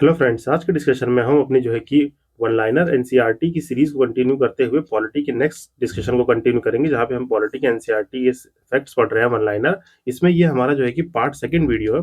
Hello friends, आज के discussion में हम अपनी जो है कि वन लाइनर एनसीईआरटी की सीरीज को कंटिन्यू करते हुए पॉलिटी के नेक्स्ट डिस्कशन को कंटिन्यू करेंगे, जहां पे हम पॉलिटी के एनसीईआरटी के फैक्ट्स पढ़ रहे हैं वन लाइनर। इसमें ये हमारा जो है कि पार्ट सेकंड वीडियो है।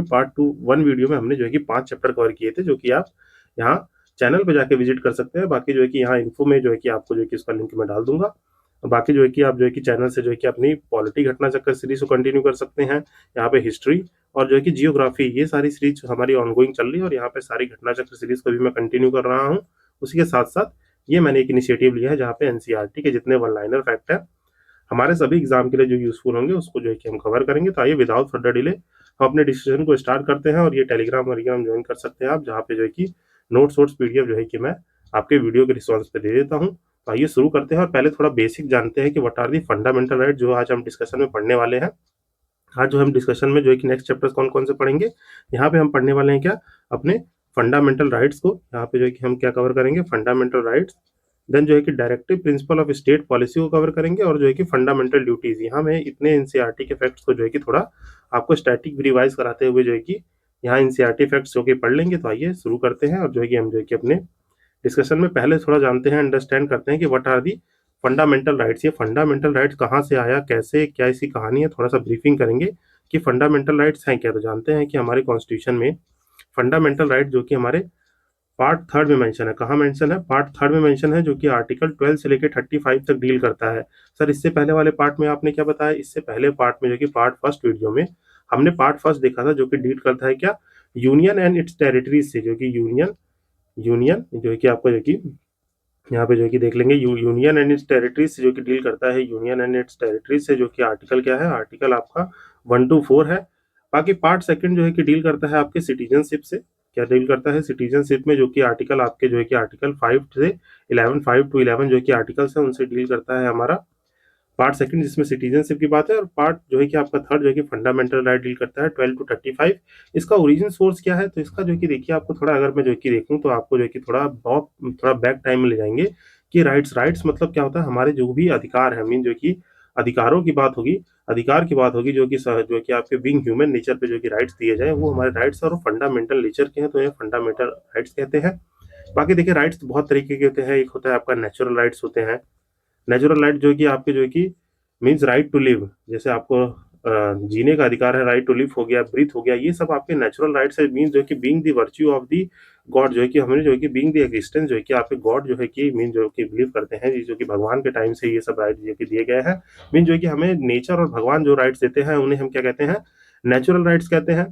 पार्ट टू वन वीडियो में हमने जो है कि 5 चैप्टर कवर किए थे, जो कि आप यहाँ चैनल पे जाके विजिट कर सकते हैं। बाकी जो है कि यहाँ इन्फो में जो है कि आपको जो है कि इसका लिंक मैं डाल दूंगा। बाकी जो है कि आप जो है कि चैनल से जो है कि अपनी पॉलिटी घटना चक्कर सीरीज को कंटिन्यू कर सकते हैं। यहाँ पे हिस्ट्री और जो है कि जियोग्राफी, ये सारी सीरीज हमारी ऑनगोइंग चल रही है और यहाँ पे सारी घटना चक्र सीरीज को भी मैं कंटिन्यू कर रहा हूँ। उसी के साथ साथ ये मैंने एक इनिशिएटिव लिया है जहाँ पे एनसीईआरटी के जितने वन लाइनर फैक्ट है हमारे सभी एग्जाम के लिए जो यूजफुल होंगे उसको जो है कि हम कवर करेंगे। तो आइए विदाउट फर्दर डिले हम अपने डिस्कशन को स्टार्ट करते हैं। और ये टेलीग्राम वलीग्राम ज्वाइन कर सकते हैं आप, जहाँ पे जो है कि नोट्स वोट्स पीडीएफ जो है कि मैं आपके वीडियो के रिस्पॉन्स पे दे देता हूँ। तो आइए शुरू करते हैं और पहले थोड़ा बेसिक जानते हैं कि what are the fundamental right, जो आज हम डिस्कशन में पढ़ने वाले हैं। आज जो हम डिस्कशन में जो है कि नेक्स्ट चैप्टर्स कौन कौन से पढ़ेंगे, यहाँ पे हम पढ़ने वाले हैं क्या, अपने फंडामेंटल राइट्स को। यहाँ पे जो है कि हम क्या कवर करेंगे, फंडामेंटल राइट्स। देन जो है कि directive principle of state policy को कवर करेंगे और जो है कि फंडामेंटल ड्यूटीज। यहाँ में इतने एनसीईआरटी के फैक्ट्स को जो है कि थोड़ा आपको स्टैटिक रिवाइज कराते हुए जो है कि यहाँ एनसीईआरटी फैक्ट्स जो कि पढ़ लेंगे। तो आइए शुरू करते हैं और जो है कि हम जो है कि अपने डिस्कशन में पहले थोड़ा जानते हैं, अंडरस्टैंड करते हैं कि what are the fundamental rights. ये फंडामेंटल राइट्स कहाँ से आया, कैसे, क्या इसकी कहानी है, थोड़ा सा ब्रीफिंग करेंगे कि फंडामेंटल राइट्स हैं क्या। तो जानते हैं कि हमारे कॉन्स्टिट्यूशन में फंडामेंटल राइट जो कि हमारे पार्ट थर्ड में मेंशन है। कहाँ मेंशन है, पार्ट थर्ड में मेंशन है, जो कि आर्टिकल 12 से लेकर 35 तक डील करता है। सर इससे पहले वाले पार्ट में आपने क्या बताया, इससे पहले पार्ट में जो कि पार्ट फर्स्ट वीडियो में हमने पार्ट फर्स्ट देखा था, जो कि डील करता है क्या, यूनियन एंड इट्स टेरिटरीज से। जो कि यूनियन यूनियन जो है कि आपको जो कि यहाँ पे जो कि देख लेंगे, यूनियन एंड इट्स टेरिटरीज से जो कि डील करता है, यूनियन एंड इट्स टेरिटरीज से, जो कि आर्टिकल क्या है, आर्टिकल आपका 1 to 4 है। बाकी पार्ट सेकंड जो है कि डील करता है आपके सिटीजनशिप से। क्या डील करता है, सिटीजनशिप में जो कि आर्टिकल आपके जो है कि आर्टिकल 5 से 11, 5 to 11 जो कि आर्टिकल्स है उनसे डील करता है हमारा पार्ट सेकंड, जिसमें सिटीजनशिप की बात है। और पार्ट जो है कि आपका थर्ड जो है कि फंडामेंटल राइट डील करता है 12 to 35। इसका ओरिजिन सोर्स क्या है, तो इसका जो है कि देखिए आपको थोड़ा, अगर मैं जो है कि देखूँ तो आपको जो है कि थोड़ा बैक टाइम में ले जाएंगे कि राइट्स राइट्स मतलब क्या होता है। हमारे जो भी अधिकार है, मीन जो कि अधिकारों की बात होगी, अधिकार की बात होगी, जो कि आपके बीइंग ह्यूमन नेचर पे जो कि राइट्स दिए जाए, वो हमारे राइट्स और फंडामेंटल नेचर के हैं, तो ये फंडामेंटल राइट्स कहते हैं। बाकी देखिए राइट्स तो बहुत तरीके के होते हैं। एक होता है आपका नेचुरल राइट्स होते हैं। नेचुरल राइट जो है कि आपके जो है कि मीन्स राइट टू लिव, जैसे आपको जीने का अधिकार है, राइट टू लिव हो गया, ब्रीथ हो गया, ये सब आपके नेचुरल राइट्स है। मीन जो है कि being the virtue of the God, जो है कि हमने जो है कि बीइंग द एग्जिस्टेंस, जो है कि आपके गॉड जो है कि मीन जो कि बिलीव करते हैं, जो कि भगवान के टाइम से ये सब राइट जो कि दिए गए हैं। मीन जो है कि हमें नेचर और भगवान जो राइट्स देते हैं उन्हें हम क्या कहते हैं, नेचुरल राइट्स कहते हैं।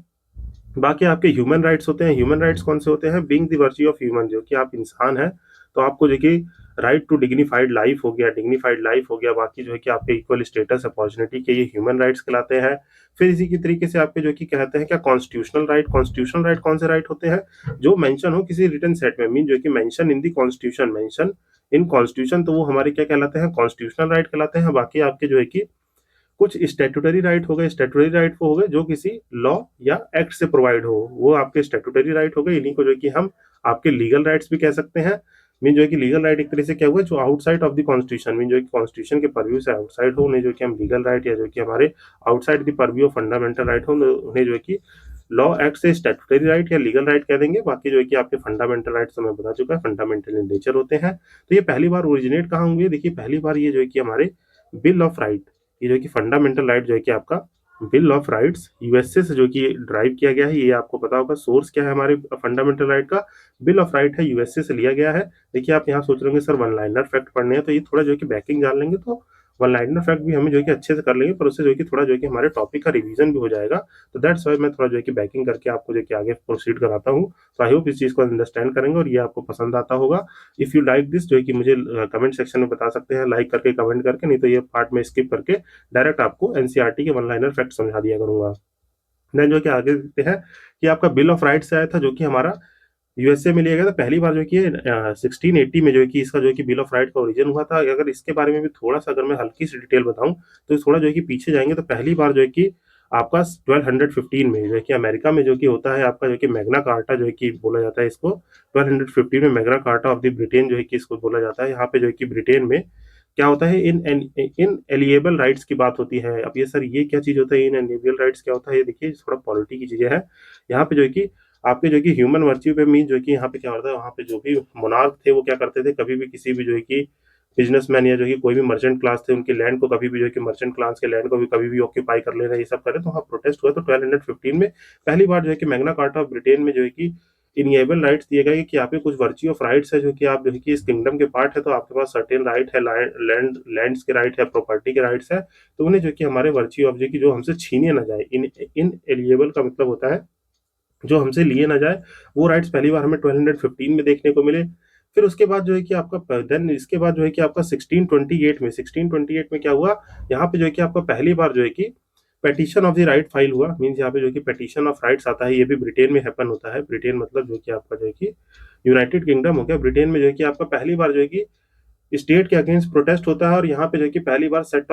बाकी आपके ह्यूमन राइट्स होते हैं। ह्यूमन राइट्स कौन से होते हैं, being the virtue of human, जो कि आप इंसान हैं तो आपको जो कि राइट टू डिग्निफाइड लाइफ हो गया, डिग्निफाइड लाइफ हो गया। बाकी जो है कि आपके इक्वल स्टेटस अपॉर्चुनिटी के, ये ह्यूमन राइट्स कहलाते हैं। फिर इसी की तरीके से आपके जो कि कहते हैं क्या, कॉन्स्टिट्यूशनल राइट। कॉन्स्टिट्यूशनल राइट कौन से राइट होते हैं, जो मेंशन हो किसी रिटन सेट में, मीन जो कि mention in the constitution, mention in constitution, तो वो हमारे क्या कहलाते हैं, कॉन्स्टिट्यूशनल राइट कहलाते हैं। बाकी आपके जो है कि कुछ स्टैट्यूटरी राइट हो गए, स्टैट्यूटरी राइट वो हो गए जो किसी लॉ या एक्ट से प्रोवाइड हो, वो आपके स्टैट्यूटरी राइट हो गए। इन्हीं को जो है कि हम आपके लीगल राइट्स भी कह सकते हैं। मीन जो है कि लीगल राइट एक तरह से क्या हुआ, जो outside of the constitution, mean जो है कि कॉन्स्टिट्यूशन के परव्यू से आउटसाइड हो, उन्हें जो कि हम लीगल राइट, या जो कि हमारे outside the purview of fundamental right हो, उन्हें जो है कि लॉ एक्ट से स्टैट्यूटरी राइट या लीगल राइट कह देंगे। बाकी जो है कि आपके फंडामेंटल राइट्स मैं बता चुका है, फंडामेंटल इन नेचर होते हैं। तो ये पहली बार ओरिजिनेट कहाँ हुए, देखिए पहली बार ये जो है कि हमारे बिल ऑफ राइट, ये जो कि फंडामेंटल राइट जो है कि आपका बिल ऑफ राइट्स यूएसए से जो कि ड्राइव किया गया है। ये आपको पता होगा सोर्स क्या है हमारे फंडामेंटल राइट का, बिल ऑफ राइट है, यूएसए से लिया गया है। देखिए आप यहाँ सोच रहे होंगे सर वन लाइनर फैक्ट पढ़ने हैं, तो ये थोड़ा जो है कि बैकिंग जान लेंगे तो वन लाइनर फैक्ट भी हमें जो है कि अच्छे से कर लेंगे, पर उससे जो है कि थोड़ा जो है कि हमारे टॉपिक का रिवीजन भी हो जाएगा। तो दैट्स वाई मैं थोड़ा जो है कि बैकिंग करके आपको जो है कि आगे प्रोसीड कराता हूँ। तो आई होप इस चीज़ को अंडरस्टैंड करेंगे और ये आपको पसंद आता होगा। इफ़ यू लाइक दिस, जो है कि मुझे कमेंट सेक्शन में बता सकते हैं, लाइक करके, कमेंट करके, नहीं तो ये पार्ट में स्किप करके डायरेक्ट आपको एनसीईआरटी के वन लाइनर फैक्ट समझा दिया करूंगा। देन जो कि आगे देखते हैं कि आपका बिल ऑफ राइट्स आया था, जो कि हमारा यूएसए में लिया गया था पहली बार, जो कि 1680 में जो है कि इसका जो है कि बिल ऑफ राइट का ओरिजिन हुआ था। अगर इसके बारे में भी थोड़ा सा अगर मैं हल्की सी डिटेल बताऊं तो थोड़ा जो है कि पीछे जाएंगे, तो पहली बार जो है कि आपका 1215 में जो है कि अमेरिका में जो कि होता है आपका जो कि मैग्ना कार्टा, जो है कि बोला जाता है इसको 1215 में Magna carta of the Britain जो है कि इसको बोला जाता है। यहाँ पे जो है कि ब्रिटेन में क्या होता है, इन एलिएबल राइट्स की बात होती है। अब ये सर ये क्या चीज होता है, इन एलिएबल राइट्स क्या होता है, ये देखिए थोड़ा पॉलिटी की चीजें हैं। यहाँ पे जो है कि आपके जो कि ह्यूमन वर्च्यू पे मीन जो कि यहाँ पे क्या होता है, वहाँ पे जो भी मोनार्क थे वो क्या करते थे, कभी भी किसी भी जो है कि बिजनेसमैन या जो कि कोई भी मर्चेंट क्लास थे उनके लैंड को कभी भी जो है कि मर्चेंट क्लास के लैंड को भी कभी भी ऑक्यूपाई कर लेना, ये सब करे, तो वहाँ प्रोटेस्ट हुआ। तो 1215 में पहली बार जो है कि मैग्ना कार्टा ऑफ ब्रिटेन में जो है कि इनिएबल राइट्स दिए गए कि आपके कुछ वर्च्यू ऑफ राइट्स है जो कि आप जो है कि इस किंगडम के पार्ट है, तो आपके पास सर्टेन राइट है, लैंड्स के राइट है, प्रॉपर्टी के राइट्स है, तो उन्हें जो कि हमारे वर्च्यू ऑफ जो कि जो हमसे छीने ना जाए, इन एलिएबल का मतलब होता है जो हमसे लिए ना जाए, वो राइट्स पहली बार हमें 1215 में देखने को मिले। फिर उसके बाद जो है कि आपका देन इसके बाद जो है कि आपका 1628 में क्या हुआ, यहाँ पे जो है कि आपका पहली बार जो है कि petition of the write file हुआ। मीन्स यहाँ पे जो है कि पेटिशन ऑफ राइट्स आता है, ये भी ब्रिटेन में हैपन होता है। ब्रिटेन मतलब जो कि आपका जो है कि यूनाइटेड किंगडम हो गया। ब्रिटेन में जो है कि आपका पहली बार जो है कि स्टेट के अगेंस्ट प्रोटेस्ट होता है, और यहाँ पे जो है कि पहली बार सेट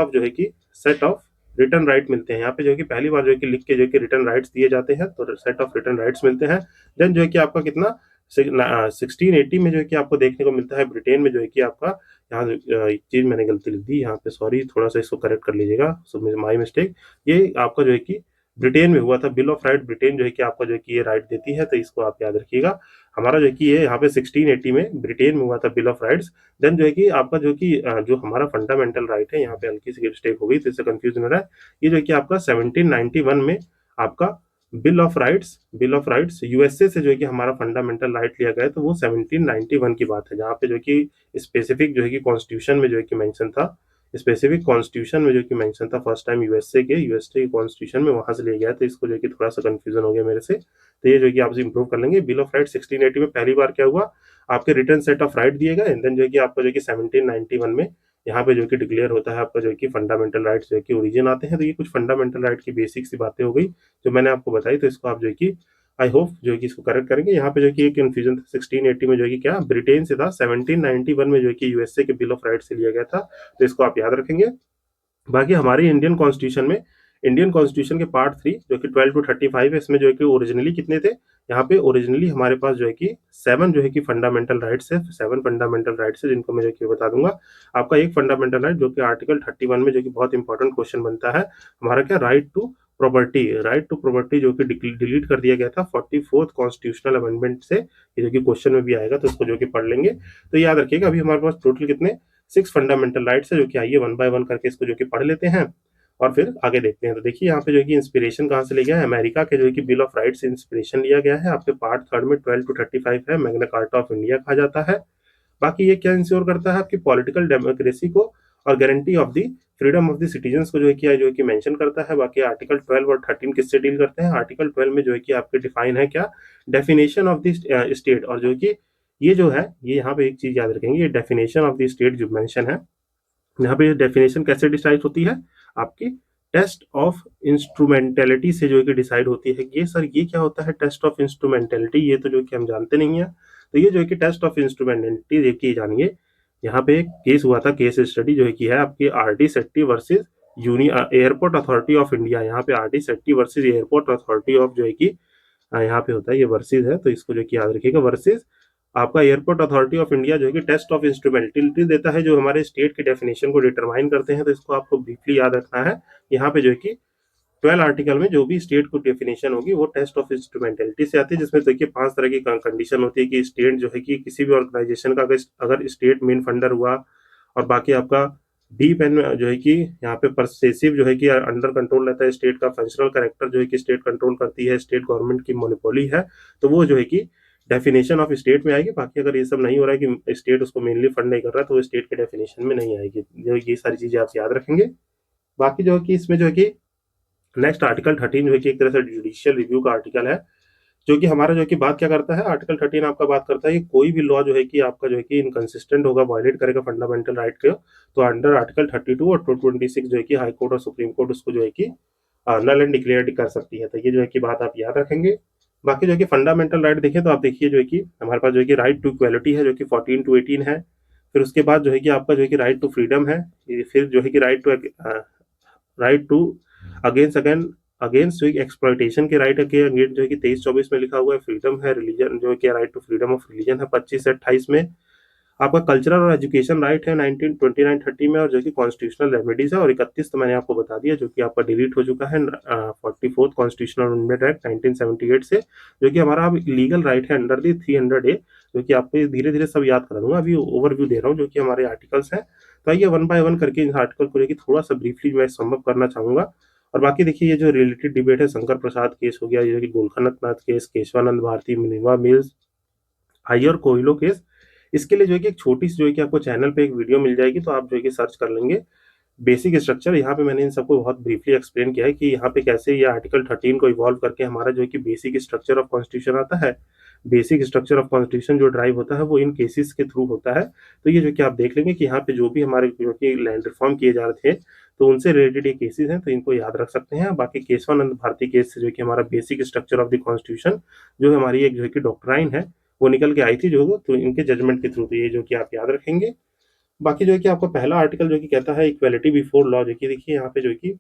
ऑफ रिटर्न राइट मिलते हैं। यहाँ पे जो है कि पहली बार जो है कि लिख के जो है कि रिटर्न राइट्स दिए जाते हैं, तो सेट ऑफ रिटर्न राइट्स मिलते हैं। देन जो है कि आपका कितना 1680 में जो है कि आपको देखने को मिलता है ब्रिटेन में जो है कि आपका यहाँ एक चीज मैंने गलती लिख दी यहाँ पे, सॉरी, थोड़ा सा इसको करेक्ट कर लीजिएगा, सो माई मिस्टेक। ये आपका जो है कि ब्रिटेन में हुआ था, बिल ऑफ राइट ब्रिटेन जो है कि आपका जो है कि ये राइट देती है, तो इसको आप याद रखिएगा। हमारा जो है कि ये यहाँ पे 1680 में ब्रिटेन में हुआ था बिल ऑफ राइट्स। देन जो है कि आपका जो कि जो हमारा फंडामेंटल राइट है, यहाँ पे हल्की सी मिस्टेक हो गई तो इससे कंफ्यूजन हो रहा है। ये जो है कि आपका 1791 में आपका बिल ऑफ राइट्स यूएसए से जो है कि हमारा फंडामेंटल राइट लिया गया, तो वो 1791 की बात है, जहाँ पे जो है कि स्पेसिफिक जो है कि कॉन्स्टिट्यूशन में जो है कि मेंशन था, स्पेसिफिक कॉन्स्टिट्यूशन में जो कि मेंशन था फर्स्ट टाइम यूएसए के कॉन्स्टिट्यूशन में, वहां से लिया गया। तो इसको जो है कि थोड़ा सा कंफ्यूजन हो गया मेरे से, तो ये जो है कि आप इंप्रूव कर लेंगे। बिल ऑफ राइट 1680 में पहली बार क्या हुआ, आपके रिटर्न सेट ऑफ राइट दिए गए। देन जो है कि आपका जो है कि 1791 में यहाँ पे जो है कि डिक्लेयर होता है आपका जो है कि फंडामेंटल राइट्स जो है कि ओरिजिन आते हैं। तो ये कुछ फंडामेंटल राइट की बेसिक सी बातें हो गई जो मैंने आपको बताई, तो इसको आप जो है कि आई होप जो है कि इसको करेक्ट करेंगे। यहाँ पे जो है कि एक कंफ्यूजन था, 1680 में जो है कि क्या ब्रिटेन से था, 1791 में जो है कि यूएसए के बिल ऑफ राइट से लिया गया था, तो इसको आप याद रखेंगे। बाकी हमारे इंडियन कॉन्स्टिट्यूशन के पार्ट 3 जो कि 12 to 35 है, इसमें जो है कि ओरिजिनली कितने थे, यहाँ पे ओरिजिनली हमारे पास जो है कि 7 जो है कि फंडामेंटल राइट्स है, 7 फंडामेंटल राइट्स है, जिनको मैं जो कि बता दूंगा। आपका एक फंडामेंटल राइट जो कि आर्टिकल 31 में जो कि बहुत इंपॉर्टेंट क्वेश्चन बनता है हमारा, क्या, राइट टू प्रॉपर्टी जो कि डिलीट कर दिया गया था 44th कॉन्स्टिट्यूशनल अमेंडमेंट से, ये जो कि क्वेश्चन में भी आएगा, तो इसको जो कि पढ़ लेंगे। तो याद रखिएगा अभी हमारे पास टोटल कितने 6 फंडामेंटल राइट्स है, जो कि आइए वन बाय वन करके इसको जो कि पढ़ लेते हैं और फिर आगे देखते हैं। तो देखिए यहाँ पे जो है कि इंस्पिरेशन कहाँ से लिया गया है, अमेरिका के जो है कि बिल ऑफ राइट्स से इंस्पिरेशन लिया गया है। आपके पार्ट 3 में 12 to 35 है, मैग्ना कार्टा ऑफ इंडिया कहा जाता है। बाकी ये क्या इंश्योर करता है, आपकी पॉलिटिकल डेमोक्रेसी को और guarantee of the freedom of the citizens को जो है कि मेंशन करता है। बाकी आर्टिकल 12 और 13 किससे डील करते हैं, आर्टिकल 12 में जो है कि आपके डिफाइन है क्या, डेफिनेशन ऑफ द स्टेट, और जो कि ये जो है, ये यहाँ पे एक चीज याद रखेंगे, ये डेफिनेशन ऑफ द स्टेट जो मेंशन है, यहाँ पे डेफिनेशन कैसे डिसाइड होती है, आपकी टेस्ट ऑफ इंस्ट्रूमेंटेलिटी से जो है कि डिसाइड होती है। ये सर ये क्या होता है टेस्ट ऑफ इंस्ट्रूमेंटेलिटी, ये तो जो कि हम जानते नहीं है। तो ये जो है कि टेस्ट ऑफ इंस्ट्रूमेंटेलिटी देखिए जानिए, यहाँ पे एक केस हुआ था, केस स्टडी जो है कि है आपकी R D Shetty versus airport authority of India. यहाँ पे R D Shetty versus airport authority of जो है कि यहाँ पे होता है, ये वर्सेज है, तो इसको जो कि याद रखिएगा, वर्सेज आपका एयरपोर्ट अथॉरिटी ऑफ इंडिया जो है कि टेस्ट ऑफ इंस्ट्रूमेंटेलिटी देता है, जो हमारे स्टेट के डेफिनेशन को डिटरमाइन करते हैं। तो इसको आपको ब्रीफली याद रखना है। यहाँ पे जो है कि 12 आर्टिकल में जो भी स्टेट को डेफिनेशन होगी वो टेस्ट ऑफ इंस्ट्रूमेंटेलिटी से आती है, जिसमें देखिए 5 तरह की कंडीशन होती है कि स्टेट जो है कि किसी भी ऑर्गेनाइजेशन का अगर स्टेट मेन फंडर हुआ, और बाकी आपका डीप एंड जो है कि यहाँ पे परसेसिव जो है कि अंडर कंट्रोल रहता है स्टेट का, फंक्शनल करेक्टर जो है कि स्टेट कंट्रोल करती है, स्टेट गवर्नमेंट की मोनोपोली है, तो वो जो है कि डेफिनेशन ऑफ स्टेट में आएगी। बाकी अगर ये सब नहीं हो रहा है कि स्टेट उसको मेनली फंड नहीं कर रहा है, तो वो स्टेट के डेफिनेशन में नहीं आएगी। जो ये सारी चीजें आप याद रखेंगे। बाकी जो है कि इसमें जो है कि नेक्स्ट आर्टिकल 13 जो है कि एक तरह से जुडिशियल रिव्यू का आर्टिकल है, जो कि हमारा जो है कि बात क्या करता है, आर्टिकल 13 आपका बात करता है कि कोई भी लॉ जो है कि आपका जो है कि इनकंसिस्टेंट होगा, वायलेट करेगा फंडामेंटल राइट के, तो अंडर आर्टिकल 32 और 226 जो है कि हाई कोर्ट और सुप्रीम कोर्ट उसको जो है कि नल एंड डिक्लेयर कर सकती है। तो ये जो है कि बात आप याद रखेंगे। बाकी जो है कि फंडामेंटल राइट देखें तो आप देखिए जो है कि हमारे पास जो है कि राइट टू इक्वालिटी है, जो कि 14 to 18 है। फिर उसके बाद जो है कि आपका जो है कि राइट टू फ्रीडम है, फिर जो है कि right to against again against जो एक्सप्लॉइटेशन के राइट के अगेंस्ट जो है कि 23-24 में लिखा हुआ है। फ्रीडम है, रिलीजन जो है कि right to freedom of religion है 25 से 28 में। आपका कल्चरल और एजुकेशन राइट है 1929-30 में, और जो कि कॉन्स्टिट्यूशनल रेमेडीज है, और 31 तो मैंने आपको बता दिया जो कि आपका डिलीट हो चुका है 44th कॉन्स्टिट्यूशनल अमेंडमेंट एक्ट 1978 से, जो कि हमारा अब लीगल राइट है अंडर दी 300A, जो कि आपको धीरे धीरे सब याद करा दूंगा, अभी ओवरव्यू दे रहा हूँ जो कि हमारे आर्टिकल्स हैं। तो आइए वन बाय वन करके इन आर्टिकल को लेकर थोड़ा सा ब्रीफली मैं समअप करना चाहूंगा। और बाकी देखिए, ये जो रिलेटेड डिबेट है, शंकर प्रसाद केस हो गया, ये कि Golaknath case, Kesavananda Bharati, Minerva Mills, I R Coelho case, इसके लिए जो है कि एक छोटी सी जो है कि आपको चैनल पे एक वीडियो मिल जाएगी, तो आप जो है कि सर्च कर लेंगे बेसिक स्ट्रक्चर। यहाँ पे मैंने इन सबको बहुत ब्रीफली एक्सप्लेन किया है कि यहाँ पे कैसे ये आर्टिकल 13 को इवॉल्व करके हमारा जो है कि बेसिक स्ट्रक्चर ऑफ कॉन्स्टिट्यूशन आता है। बेसिक स्ट्रक्चर ऑफ कॉन्स्टिट्यूशन जो ड्राइव होता है वो इन केसेस के थ्रू होता है। तो ये जो कि आप देख लेंगे कि यहाँ पे जो भी हमारे जो कि लैंड रिफॉर्म किए जा रहे थे, तो उनसे रिलेटेड ये केसेस हैं, तो इनको याद रख सकते हैं। बाकी केशवानंद भारती केस से जो कि हमारा basic structure of the constitution, जो हमारी एक जो है कि डॉक्ट्राइन है, वो निकल के आई थी जो, तो इनके जजमेंट के थ्रू, तो ये जो कि आप याद रखेंगे। बाकी जो है कि आपका पहला आर्टिकल जो कि कहता है इक्वालिटी बिफोर लॉ, जो कि देखिए यहाँ पे जो है कि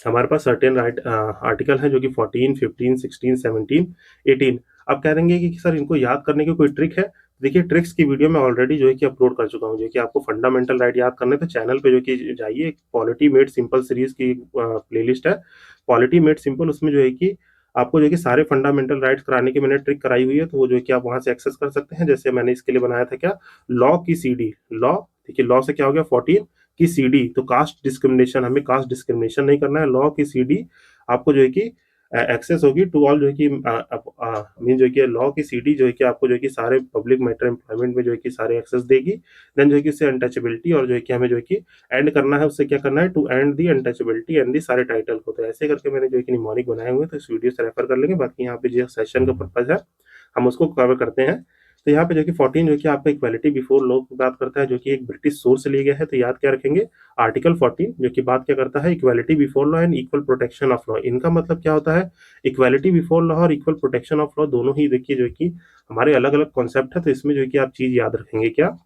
हमारे पास सर्टेन राइट आर्टिकल है जो कि 14, 15, 16, 17, 18। अब कह देंगे कि सर इनको याद करने की कोई ट्रिक है? देखिए, ट्रिक्स की वीडियो मैं ऑलरेडी जो है कि अपलोड कर चुका हूँ, जो कि आपको फंडामेंटल राइट याद करने तो चैनल पे जो कि जाइए, पॉलिटी मेड सिंपल सीरीज की प्लेलिस्ट है, पॉलिटी मेड सिंपल, उसमें जो है कि आपको जो है कि सारे फंडामेंटल राइट्स कराने की मैंने ट्रिक कराई हुई है, तो वो जो है कि आप वहां से एक्सेस कर सकते हैं। जैसे मैंने इसके लिए बनाया था क्या, लॉ की CD, लॉ, देखिए लॉ से क्या हो गया 14 की CD, तो कास्ट डिस्क्रिमिनेशन, हमें कास्ट डिस्क्रिमिनेशन नहीं करना है, लॉ की CD आपको जो है कि एक्सेस होगी टू ऑल, जो है कि मीन जो है कि लॉ की CD जो है कि आपको जो है कि सारे पब्लिक मैटर एम्प्लॉयमेंट में जो है कि सारे एक्सेस देगी। देन जो है कि उससे अनटचेबिलिटी, और जो है कि हमें जो है कि एंड करना है, उससे क्या करना है, to end the untouchability and the सारे टाइटल को। तो ऐसे करके मैंने जो है कि निमोनिक बनाए हुए हैं, तो इस वीडियो से रेफर कर लेंगे। बाकी यहाँ पे जो सेशन का पर्पज है हम उसको कवर करते हैं। तो यहाँ पे जो कि 14 जो कि आपका इक्वालिटी बिफोर लॉ की बात करता है, जो कि एक ब्रिटिश सोर्स से लिया गया है, तो याद क्या रखेंगे, आर्टिकल 14 जो कि बात क्या करता है, equality before law and equal protection of law. इनका मतलब क्या होता है, इक्वालिटी बिफोर लॉ और इक्वल प्रोटेक्शन ऑफ लॉ दोनों ही देखिए जो कि हमारे अलग अलग कॉन्सेप्ट है। तो इसमें जो है कि आप चीज याद रखेंगे क्या,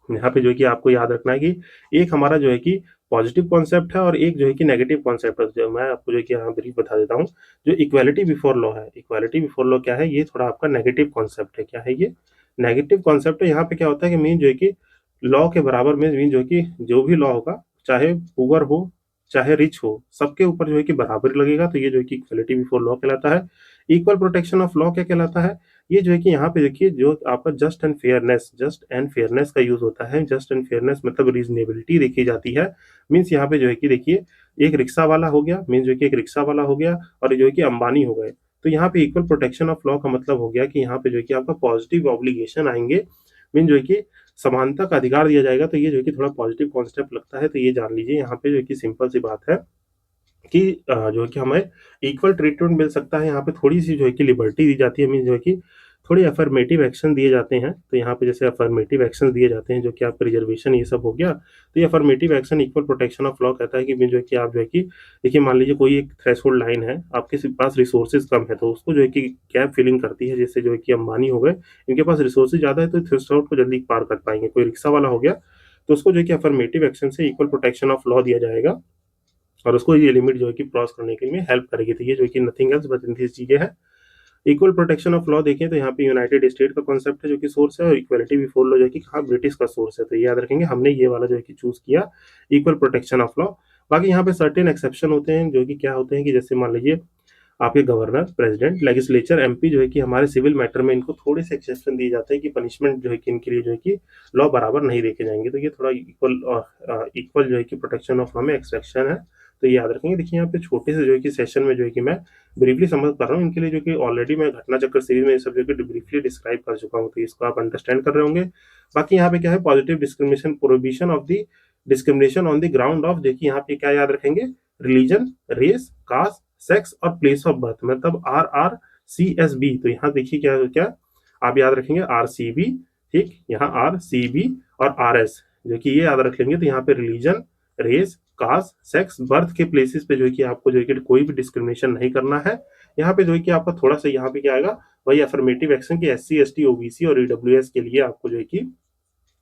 यहाँ पे जो है कि आपको याद रखना है कि एक हमारा जो है कि पॉजिटिव कॉन्सेप्ट है और एक जो है कि नेगेटिव कॉन्सेप्ट है। जो मैं आपको जो है कि यहाँ ब्रीफ बता देता हूँ, जो इक्वालिटी बिफोर लॉ है, इक्वालिटी बिफोर लॉ क्या है, ये थोड़ा आपका नेगेटिव कॉन्सेप्ट है। क्या है ये, नेगेटिव कॉन्सेप्ट है। यहाँ पे क्या होता है कि मीन जो है कि लॉ के बराबर में, मीन जो है कि जो भी लॉ होगा, चाहे पुअर हो चाहे रिच हो, सबके ऊपर जो है कि बराबर लगेगा, तो ये जो है कि इक्वालिटी बिफोर लॉ कहलाता है। इक्वल प्रोटेक्शन ऑफ लॉ क्या कहलाता है, ये जो है कि यहाँ पे देखिए जो आपका just and fairness, just and fairness का यूज होता है। जस्ट एंड फेयरनेस मतलब रीजनेबिलिटी देखी जाती है। मीन्स यहाँ पे जो है कि देखिए, एक रिक्शा वाला हो गया, मीन्स जो कि एक रिक्शा वाला हो गया, और जो है कि अंबानी हो गए, तो यहाँ पे इक्वल प्रोटेक्शन ऑफ लॉ का मतलब हो गया कि यहाँ पे जो है कि आपका पॉजिटिव ऑब्लिगेशन आएंगे, मीन जो है कि समानता का अधिकार दिया जाएगा। तो ये जो है कि थोड़ा पॉजिटिव कॉन्सेप्ट लगता है, तो ये जान लीजिए। यहाँ पे जो है कि सिंपल सी बात है कि जो है कि हमें इक्वल ट्रीटमेंट मिल सकता है। यहाँ पे थोड़ी सी जो है कि लिबर्टी दी जाती है, मीन जो है कि थोड़ी अफर्मेटिव एक्शन दिए जाते हैं। तो यहाँ पे जैसे अफर्मेटिव एक्शन दिए जाते हैं, जो कि आपका रिजर्वेशन ये सब हो गया, तो ये affirmative action equal protection of law कहता है कि जो है कि आप जो है कि देखिए, मान लीजिए कोई एक थ्रेशोल्ड लाइन है, आपके पास रिसोर्सेज कम है, तो उसको जो है कि गैप फिलिंग करती है। जैसे जो है कि अंबानी हो गए, इनके पास रिसोर्सेज ज्यादा है, तो थ्रेशोल्ड को जल्दी पार कर पाएंगे। कोई रिक्शा वाला हो गया, तो उसको जो है कि अफर्मेटिव एक्शन से इक्वल प्रोटेक्शन ऑफ लॉ दिया जाएगा, और उसको ये लिमिट जो है कि क्रॉस करने के लिए हेल्प करेगी। तो ये जो है कि नथिंग एल्स बट इन चीजें हैं। इक्वल प्रोटेक्शन ऑफ लॉ देखें तो यहाँ पे यूनाइटेड स्टेट का कॉन्सेप्ट है जो कि सोर्स है, और इक्वालिटी बिफोर लॉ जो है कि कहाँ ब्रिटिश का सोर्स है। तो ये याद रखेंगे, हमने ये वाला जो है कि चूज किया, इक्वल प्रोटेक्शन ऑफ लॉ। बाकी यहाँ पे सर्टेन एक्सेप्शन होते हैं, जो कि क्या होते हैं कि जैसे मान लीजिए आपके गवर्नर, प्रेसिडेंट, लेजिस्लेचर, MP जो है कि हमारे सिविल मैटर में इनको थोड़े से एक्सेप्शन दिए जाते हैं कि पनिशमेंट जो है कि इनके लिए जो है कि लॉ बराबर नहीं देखे जाएंगे। तो ये थोड़ा इक्वल जो है कि प्रोटेक्शन ऑफ लॉ में एक्सेप्शन है, तो ये याद रखेंगे। देखिए यहाँ पे छोटे से जो है कि सेशन में जो है कि मैं ब्रीफली समझ कर रहा हूँ, इनके लिए जो कि ऑलरेडी मैं घटना चक्र सीरीज में ये सब जो कि ब्रीफली डिस्क्राइब कर चुका हूँ, तो इसको आप अंडरस्टैंड कर रहे होंगे। बाकी यहाँ पे क्या है, positive discrimination, prohibition of the discrimination on the ground of, देखिए यहाँ पे क्या याद रखेंगे, रिलीजन, रेस, कास्ट, सेक्स और प्लेस ऑफ बर्थ, मतलब RRCSB। तो यहाँ देखिए क्या क्या आप याद रखेंगे, RCB, ठीक, यहाँ RCB और RS, जो कि ये याद रख लेंगे। तो यहाँ पे religion, race, caste, sex, birth के प्लेसेस पे जो है कि आपको जो है कि कोई भी डिस्क्रिमिनेशन नहीं करना है। यहाँ पे जो है कि आपका थोड़ा सा यहाँ पे क्या आएगा, वही अफर्मेटिव एक्शन की SC, ST, OBC और EWS के लिए आपको जो है कि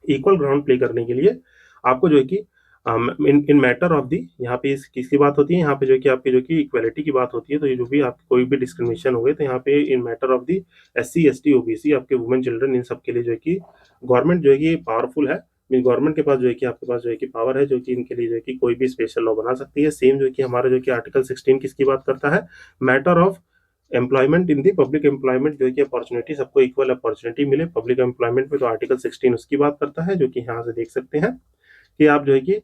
इक्वल ग्राउंड प्ले करने के लिए आपको जो है कि इन मैटर ऑफ दी, यहाँ पे इस किसकी बात होती है, यहाँ पे जो कि आपकी जो कि इक्वालिटी की बात होती है। तो ये जो भी आप कोई भी डिस्क्रिमिनेशन हो गए तो यहाँ पे इन matter of the SC ST OBC आपके वुमेन चिल्ड्रन, इन सब के लिए जो है कि गवर्नमेंट जो है कि पावरफुल है। गवर्नमेंट के पास जो है कि आपके पास जो है कि पावर है जो कि इनके लिए जो है कि कोई भी स्पेशल लॉ बना सकती है। सेम जो है कि हमारा जो कि आर्टिकल 16 किसकी बात करता है, matter of employment in the public employment, जो है कि अपॉर्चुनिटी, सबको इक्वल अपॉर्चुनिटी मिले पब्लिक एम्प्लॉयमेंट में। तो आर्टिकल 16 उसकी बात करता है, जो कि यहाँ से देख सकते हैं कि आप जो है कि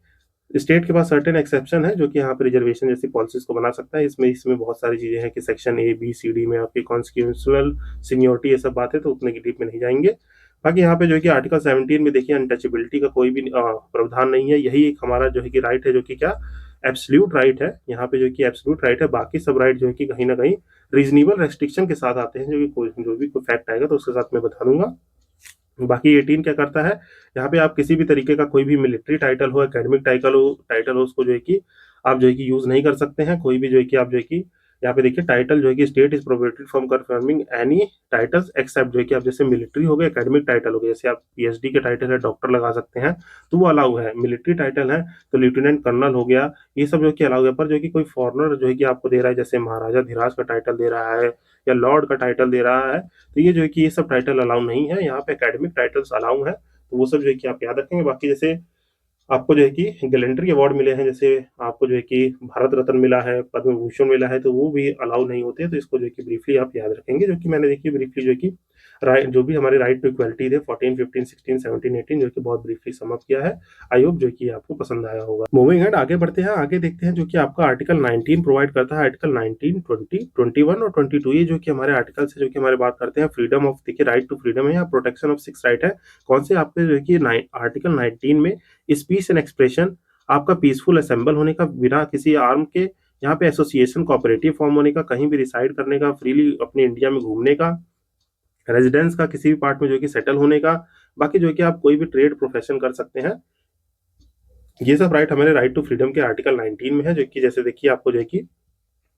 स्टेट के पास सर्टेन एक्सेप्शन है जो कि यहाँ पे रिजर्वेशन जैसी पॉलिसीज को बना सकता है। इसमें बहुत सारी चीजें हैं कि section A B C D में आपकी कॉन्स्टिट्यूशनल सीनियोरिटी ये सब बात है, तो उतने की डीप में नहीं जाएंगे। बाकी यहाँ पे जो है कि आर्टिकल 17 में देखिए अनटचेबिलिटी का कोई भी प्रावधान नहीं है। यही एक हमारा जो है कि राइट है जो कि क्या एब्सोल्यूट राइट है, यहाँ पे जो कि एब्सोल्यूट राइट है। बाकी सब राइट जो है कि कहीं ना कहीं रीजनेबल रेस्ट्रिक्शन के साथ आते हैं, जो भी कोई फैक्ट आएगा तो उसके साथ मैं बता दूंगा। बाकी 18 क्या करता है, यहाँ पे आप किसी भी तरीके का कोई भी मिलिट्री टाइटल हो, एकेडमिक टाइटल हो उसको जो है कि आप जो है कि यूज नहीं कर सकते हैं। कोई भी जो है कि आप जो है कि यहाँ पे देखिए टाइटल जो है कि state is prohibited from confirming any titles except, जो है कि आप जैसे मिलिट्री हो गया, एकेडमिक टाइटल हो गया, जैसे आप PhD के टाइटल है डॉक्टर लगा सकते हैं तो वो अलाउ है। मिलिट्री टाइटल है तो लेफ्टिनेंट कर्नल हो गया, ये सब जो कि अलाउ है। पर जो कि कोई फॉरनर जो है कि आपको दे रहा है, जैसे महाराजा धीराज का टाइटल दे रहा है या लॉर्ड का टाइटल दे रहा है, तो ये जो है कि ये सब टाइटल अलाउ नहीं है। यहाँ पे एकेडमिक टाइटल्स अलाउ है, तो वो सब जो है कि आप याद रखेंगे। बाकी जैसे आपको जो है कि गैलेंट्री अवार्ड मिले हैं, जैसे आपको जो है कि भारत रत्न मिला है, पद्म भूषण मिला है, तो वो भी अलाउ नहीं होते। तो इसको जो है कि ब्रीफली आप याद रखेंगे, जो कि मैंने देखिए ब्रीफली जो है कि राइट, जो भी हमारे राइट टू इक्वलिटी थे 14 15 16 17 18 जो कि बहुत ब्रीफली सम अप किया है। आई होप जो कि आपको पसंद आया होगा। मूविंग एंड आगे बढ़ते हैं, आगे देखते हैं जो कि आपका आर्टिकल 19 प्रोवाइड करता है। आर्टिकल 19 20 21 और 22 ये जो कि हमारे आर्टिकल्स है जो कि हमारे बात करते हैं फ्रीडम ऑफ, देखिए राइट टू फ्रीडम है या प्रोटेक्शन ऑफ 6 राइट है। कौन से आपके जो है कि आर्टिकल 19 में स्पीच एंड एक्सप्रेशन, आपका पीसफुल असेंबल होने का बिना किसी आर्म के, यहाँ पे एसोसिएशन कोऑपरेटिव फॉर्म होने का, कहीं भी रिसाइड करने का, फ्रीली अपने इंडिया में घूमने का, रेजिडेंस का किसी भी पार्ट में जो कि सेटल होने का, बाकी जो कि आप कोई भी ट्रेड प्रोफेशन कर सकते हैं। ये सब राइट हमारे राइट टू फ्रीडम के आर्टिकल 19 में है, जो कि जैसे देखिए आपको जो है कि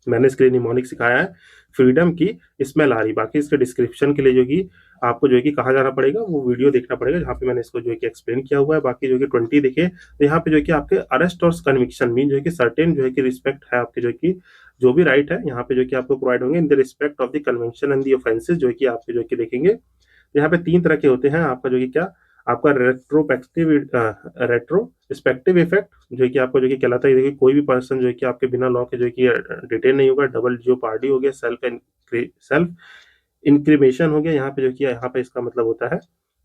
मैंने इसके लिए निमोनिक सिखाया है, फ्रीडम की स्मेल आ रही। बाकी इसके डिस्क्रिप्शन के लिए जो कि आपको जो है कि कहाँ जाना पड़ेगा, वो वीडियो देखना पड़ेगा जहाँ पे मैंने इसको जो है कि एक्सप्लेन किया हुआ है। बाकी जो है कि 20 देखिए तो यहाँ पे जो है कि आपके अरेस्ट और कन्विक्शन मीन जो है कि सर्टेन जो है कि रिस्पेक्ट है आपके, जो है कि जो भी राइट है यहाँ पे जो है कि आपको प्रोवाइड होंगे in the respect of the convention and the offences, जो है कि आपके जो है कि देखेंगे यहाँ पे 3 तरह के होते हैं। आपका जो कि क्या, आपका रेट्रोस्पेक्टिव इफेक्ट जो है कि आपको जो कि कहलाता है, देखिए कोई भी पर्सन जो है कि आपके बिना लॉ के जो है कि डिटेन नहीं होगा। डबल जियोपार्डी हो गया, सेल्फ इंक्रिमेशन हो गया। यहाँ पे जो कि यहाँ पे इसका मतलब होता है,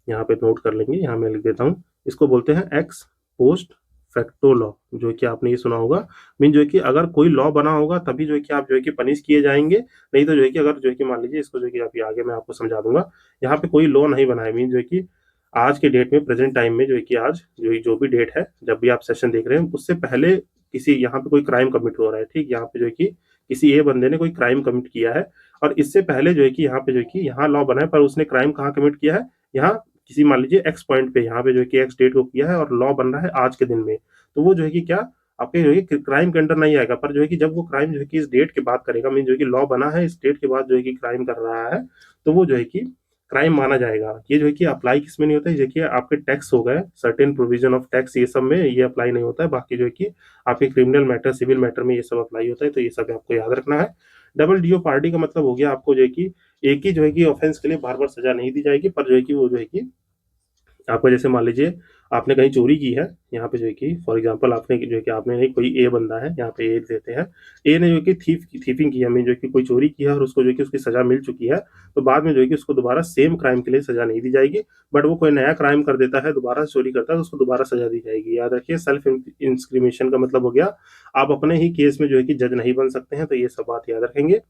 यहाँ पे नोट कर लेंगे, यहाँ मैं लिख देता हूँ, इसको बोलते हैं एक्स पोस्ट फैक्टो लॉ, जो कि आपने ये सुना होगा। मीन जो है कि अगर कोई लॉ बना होगा तभी जो है कि आप जो है कि पनिश किए जाएंगे, नहीं तो जो है कि अगर जो है कि मान लीजिए इसको जो है कि आप आगे मैं आपको समझा दूंगा। यहाँ पे कोई लॉ नहीं बना है, मीन जो है कि आज के डेट में, प्रेजेंट टाइम में जो है कि आज जो भी डेट है, जब भी आप सेशन देख रहे हैं उससे पहले किसी यहाँ पे कोई क्राइम कमिट हो रहा है, ठीक, यहाँ पे जो है कि किसी ए बंदे ने कोई क्राइम कमिट किया है और इससे पहले जो है कि यहाँ पे जो है कि यहाँ लॉ बना है, पर उसने क्राइम कहाँ कमिट किया है, यहाँ किसी मान लीजिए एक्स पॉइंट पे, यहाँ पे जो है कि एक्स डेट को किया है और लॉ बन रहा है आज के दिन में, तो वो जो है कि क्या आपके जो है कि क्राइम के अंडर नहीं आएगा। पर जो है कि जब वो क्राइम जो है कि इस डेट के बाद करेगा, मीन जो है कि लॉ बना है इस डेट के बाद जो है कि क्राइम कर रहा है, तो वो जो है कि क्राइम माना जाएगा। ये जो है कि अप्लाई किसमें नहीं होता है, देखिए आपके टैक्स हो गए, सर्टेन प्रोविजन ऑफ टैक्स, ये सब में ये अप्लाई नहीं होता है। बाकी जो है कि आपके क्रिमिनल मैटर, सिविल मैटर में ये सब अप्लाई होता है, तो ये सब आपको याद रखना है। डबल डीओ पार्टी का मतलब हो गया आपको जो है कि एक ही जो है कि ऑफेंस के लिए बार बार सजा नहीं दी जाएगी, पर जो है कि वो जो है कि आपको जैसे मान लीजिए आपने कहीं चोरी की है, यहाँ पे जो है कि फॉर एग्जांपल आपने जो है कि आपने नहीं, कोई ए बंदा है, यहाँ पे ए देते हैं, ए ने जो है कि थीफिंग किया, मीन जो है कि कोई चोरी किया है और उसको जो है कि उसकी सजा मिल चुकी है, तो बाद में जो है कि उसको दोबारा सेम क्राइम के लिए सजा नहीं दी जाएगी। बट वो कोई नया क्राइम कर देता है, दोबारा चोरी करता है, तो उसको दोबारा सजा दी जाएगी। याद रखिए, सेल्फ इंस्क्रिमेशन का मतलब हो गया आप अपने ही केस में जो है कि जज नहीं बन सकते हैं, तो ये सब बात याद रखेंगे।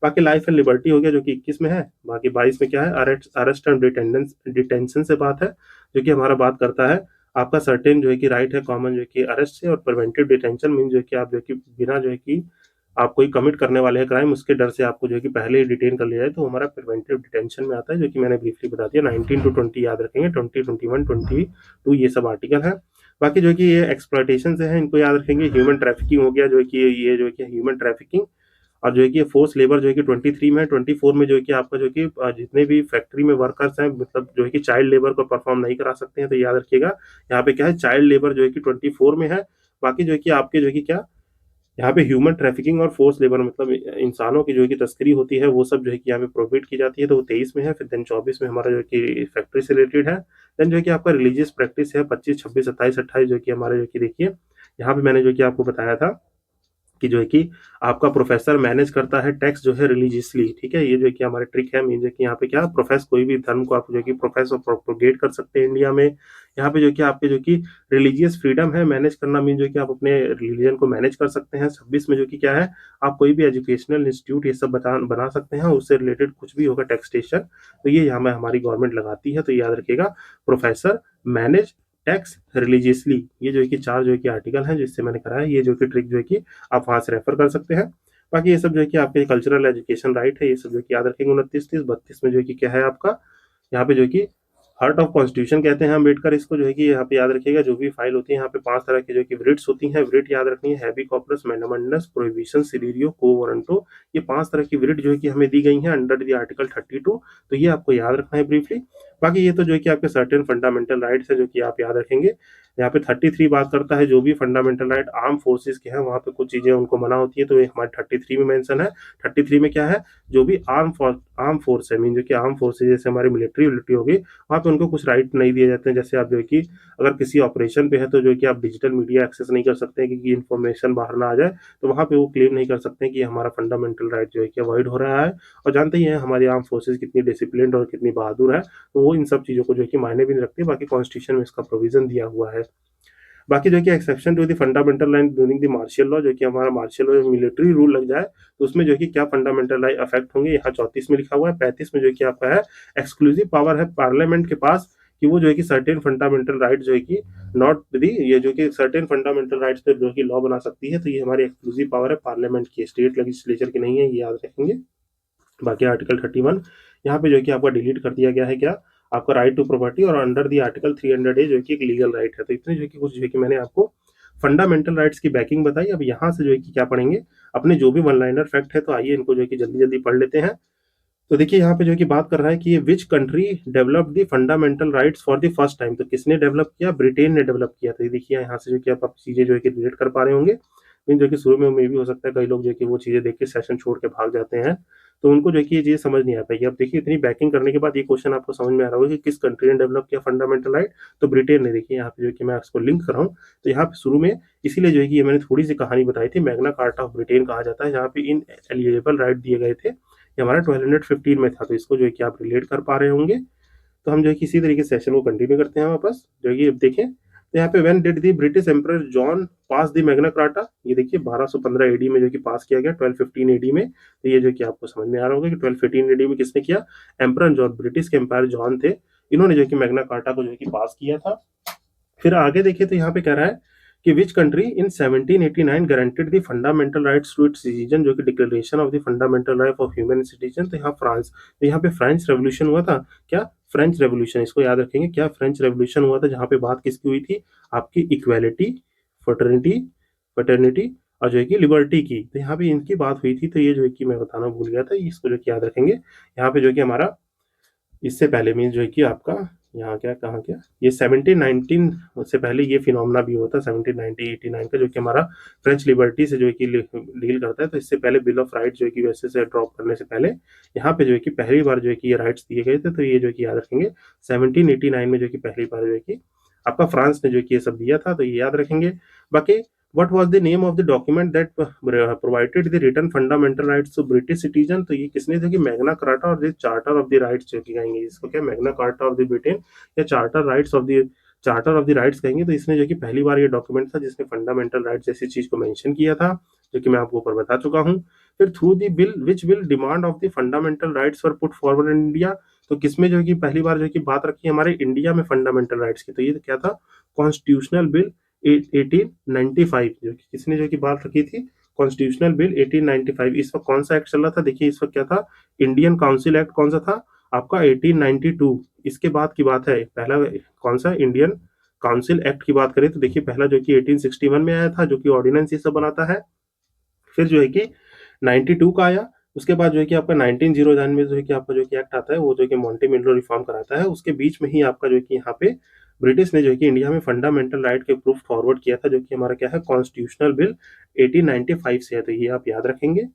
बाकी लाइफ एंड लिबर्टी हो गया जो कि 21 में है। बाकी 22 में क्या है, अरेस्ट एंड डिटेंशन से बात है, जो कि हमारा बात करता है आपका सर्टेन जो है कि राइट है कॉमन जो है कि अरेस्ट से, और प्रिवेंटिव डिटेंशन मीन जो है कि आप जो है कि बिना जो है कि आप कोई कमिट करने वाले हैं क्राइम, उसके डर से आपको जो है कि पहले ही डिटेन कर लिया जाए, तो हमारा प्रिवेंटिव डिटेंशन में आता है, जो कि मैंने ब्रीफली बता दिया। 19 to 20 याद रखेंगे, 20 21 22 ये सब आर्टिकल है। बाकी जो है कि ये एक्सप्लॉयटेशन से है, इनको याद रखेंगे। ह्यूमन ट्रैफिकिंग हो गया, जो है कि ये जो है कि ह्यूमन ट्रैफिकिंग और जो है कि फोर्स लेबर जो है कि 23 में है। 24 में जो है कि आपका जो है कि जितने भी फैक्ट्री में वर्कर्स हैं, मतलब जो है कि चाइल्ड लेबर को परफॉर्म नहीं करा सकते हैं, तो याद रखिएगा यहाँ पे क्या है, चाइल्ड लेबर जो है कि 24 में है। बाकी जो है कि आपके जो है कि क्या, यहाँ पे ह्यूमन ट्रैफिकिंग और फोर्स लेबर मतलब इंसानों की जो है कि तस्करी होती है, वो सब जो है कि यहाँ पे प्रोहिबिट की जाती है, तो वो 23 में है। फिर देन 24 में हमारा जो है कि फैक्ट्री से रिलेटेड है। देन जो है कि आपका रिलीजियस प्रैक्टिस है 25, 26, 27, 28 जो कि हमारे जो कि देखिए यहाँ पे मैंने जो कि आपको बताया था कि जो है कि आपका प्रोफेसर मैनेज करता है टैक्स जो है रिलीजियसली, ठीक है। ये जो है कि हमारे ट्रिक है, मीन जो कि यहाँ पे क्या प्रोफेस कोई भी धर्म को आप जो है कि प्रोफेस और प्रोपोगेट कर सकते हैं इंडिया में। यहाँ पे जो कि आपके जो कि रिलीजियस फ्रीडम है, मैनेज करना मीन जो कि आप अपने रिलीजन को मैनेज कर सकते हैं। 26 में जो कि क्या है, आप कोई भी एजुकेशनल इंस्टीट्यूट ये सब बना सकते हैं, उससे रिलेटेड कुछ भी होगा टैक्सटेशन, तो ये यहाँ में हमारी गवर्नमेंट लगाती है। तो याद रखिएगा, प्रोफेसर मैनेज टैक्स रिलीजियसली, ये जो है कि 4 जो है कि आर्टिकल हैं जिससे मैंने कराया, ये जो कि ट्रिक जो है कि आप वहां से रेफर कर सकते हैं। बाकी ये सब जो है कि आपके कल्चरल एजुकेशन राइट है, ये सब जो है कि याद रखेंगे। 29, 30, 32 में जो है कि क्या है आपका, यहाँ पे जो है कि हार्ट ऑफ कॉन्स्टिट्यूशन कहते हैं अम्बेडकर इसको, जो है कि यहाँ पे याद रखिएगा जो भी फाइल होती है यहाँ पे 5 तरह की जो है कि वृट्स होती हैं। वृट याद रखनी है, हैवी corpus, mandamus, prohibition, certiorari, quo warranto. ये 5 तरह की वृट जो है कि हमें दी गई हैं अंडर द आर्टिकल 32, तो ये आपको याद रखना है ब्रीफली। बाकी ये तो जो है कि आपके सर्टेन फंडामेंटल राइट्स है जो कि आप याद रखेंगे। यहाँ पे 33 बात करता है जो भी फंडामेंटल राइट आर्म फोर्सेस के हैं, वहां पे कुछ चीजें उनको मना होती है, तो ये हमारे 33 में मेंशन है। 33 में क्या है, जो भी आर्म फोर्स है, मीन जो कि आर्म फोर्सेज जैसे हमारी मिलिट्री विलिट्री होगी, वहाँ पे उनको कुछ राइट नहीं दिए जाते हैं। जैसे आप जो है कि अगर किसी ऑपरेशन पे है तो जो है कि आप डिजिटल मीडिया एक्सेस नहीं कर सकते हैं, क्योंकि इन्फॉर्मेशन बाहर ना आ जाए, तो वहाँ पे वो क्लेम नहीं कर सकते हैं कि हमारा फंडामेंटल राइट जो है कि अवॉइड हो रहा है। और जानते ही हैं हमारी आर्म फोर्सेज कितनी डिसिप्लिन और कितनी बहादुर है, तो वो इन सब चीज़ों को जो है कि मायने भी नहीं रखती। बाकी कॉन्स्टिट्यूशन में इसका प्रोविजन दिया हुआ है। बाकी जो है कि exception to the fundamental line during the martial law, जो कि हमारा मार्शियल लॉ मिलिट्री रूल लग जाए तो उसमें जो है कि क्या फंडामेंटल राइट अफेक्ट होंगे, यहाँ 34 में लिखा हुआ है। 35 में जो है कि आपका है एक्सक्लूसिव पावर है पार्लियामेंट के पास, कि वो जो है कि सर्टेन फंडामेंटल राइट जो है कि नॉट दी, ये जो कि सर्टेन फंडामेंटल राइट्स पे जो कि लॉ बना सकती है, तो ये हमारी एक्सक्लूसिव पावर है पार्लियामेंट की, स्टेट लेजिस्लेचर की नहीं है, ये याद रखेंगे। बाकी आर्टिकल 31 यहाँ पे जो है कि आपका डिलीट कर दिया गया है, क्या आपका राइट टू प्रॉपर्टी, और अंडर दी आर्टिकल 300 जो है कि एक लीगल राइट है। तो इतने जो है कि कुछ जो है कि मैंने आपको फंडामेंटल राइट्स की बैकिंग बताई। अब यहाँ से जो है कि क्या पढ़ेंगे, अपने जो भी वन लाइनर फैक्ट है, तो आइए इनको जो है कि जल्दी जल्दी पढ़ लेते हैं। तो देखिए यहाँ पे जो है कि बात कर रहा है कि ये which country develop the fundamental rights for the first time, तो किसने डेवलप किया, ब्रिटेन ने डेवलप किया। तो ये देखिए यहाँ से जो कि आप चीजें जो है कि रिलेट कर पा रहे होंगे। लेकिन जो कि शुरू में भी हो सकता है कई लोग जो कि वो चीजें देख के सेशन छोड़ के भाग जाते हैं, तो उनको जो है कि ये चीज समझ नहीं आ पाएगी। अब देखिए इतनी बैकिंग करने के बाद ये क्वेश्चन आपको समझ में आ रहा होगा कि किस कंट्री ने डेवलप किया फंडामेंटल राइट, तो ब्रिटेन ने। देखिए यहाँ पे जो कि मैं इसको लिंक कर रहा हूँ, तो यहाँ पे शुरू में इसीलिए जो है कि ये मैंने थोड़ी सी कहानी बताई थी, मैग्ना कार्टा ऑफ ब्रिटेन कहा जाता है, जहाँ पे इन एलिजिबल राइट दिए गए थे। ये हमारा 1215 में था, तो इसको जो है कि आप रिलेट कर पा रहे होंगे। तो हम जो है कि इसी तरीके से सेशन को कंटिन्यू करते हैं वापस, जो है कि अब देखें तो यहाँ पे when did the British emperor John pass the Magna carta, ये देखिए 1215 एडी में जो कि पास किया गया, 1215 एडी में। तो ये जो कि आपको समझ में आ रहा होगा कि 1215 एडी में किसने किया, एम्परर जॉन, ब्रिटिश के एम्पायर जॉन थे, इन्होंने जो कि मैग्ना कार्टा को जो कि पास किया था। फिर आगे देखिए तो यहाँ पे कह रहा है कि which country in 1789 guaranteed the fundamental rights to its citizen, जो कि declaration of the fundamental right of human citizen. तो यहाँ फ्रांस, तो यहाँ पे फ्रेंच रेवोल्यूशन हुआ था। क्या फ्रेंच रेवोल्यूशन, इसको याद रखेंगे, क्या फ्रेंच रेवोल्यूशन हुआ था, जहाँ पे बात किसकी हुई थी, आपकी इक्वेलिटी, फर्टर्निटी फर्टर्निटी और जो है कि लिबर्टी की। तो यहाँ पे इनकी बात हुई थी, तो ये जो है कि मैं बताना भूल गया था, इसको जो कि याद रखेंगे। यहाँ पे जो कि हमारा इससे पहले मीन जो है कि आपका यहाँ क्या कहाँ क्या, ये 1719 से पहले ये फिनोमेना भी हुआ था 1789 का, जो कि हमारा फ्रेंच लिबर्टी से जो है कि डील करता है। तो इससे पहले बिल ऑफ राइट जो है कि वैसे से ड्रॉप करने से पहले यहाँ पे जो है कि पहली बार जो है कि ये राइट्स दिए गए थे। तो ये जो है कि याद रखेंगे 1789 में जो है कि पहली बार जो है कि आपका फ्रांस ने जो है कि ये सब दिया था, तो ये याद रखेंगे। बाकी what was the name of the document that provided the written fundamental rights to British citizen, तो ये किसने थे कि मैग्ना कार्टा और the charter of the rights जो कि कहेंगे इसको, क्या Magna carta of the Britain या चार्टर ऑफ द राइट्स कहेंगे। तो इसने जो कि पहली बार ये डॉक्यूमेंट था जिसने फंडामेंटल राइट्स जैसी चीज को मेंशन किया था, जो कि मैं आपको ऊपर बता चुका हूँ। फिर through the bill which will demand of the fundamental rights for put forward in India, तो किसमें जो है कि पहली बार जो है कि बात रखी हमारे इंडिया में फंडामेंटल राइट्स की, तो ये क्या था, कॉन्स्टिट्यूशनल बिल 1895, जो कि किसने जो कि बात रखी थी, कॉन्स्टिट्यूशनल बिल 1895। इस वक्त कौन सा एक्ट चल रहा था, देखिए इस वक्त क्या था, इंडियन काउंसिल एक्ट कौन सा था आपका 1892। इसके बाद की बात है, पहला कौन सा, इंडियन काउंसिल एक्ट की बात करें तो देखिए पहला जो कि 1861 में आया था, जो कि ऑर्डिनेंस ये सब बनाता है। फिर जो है कि 92 का आया। उसके बाद जो है कि आपका 1909 में जो है कि आपका जो है कि एक्ट आता है, वो जो है कि मॉन्टेमिलो रिफॉर्म कराता है। उसके बीच में ही आपका जो है कि यहाँ पे ब्रिटिश ने जो है कि इंडिया में फंडामेंटल राइट के प्रूफ फॉरवर्ड किया था, जो कि हमारा क्या है, कॉन्स्टिट्यूशनल बिल 1895 से है, तो ये आप याद रखेंगे।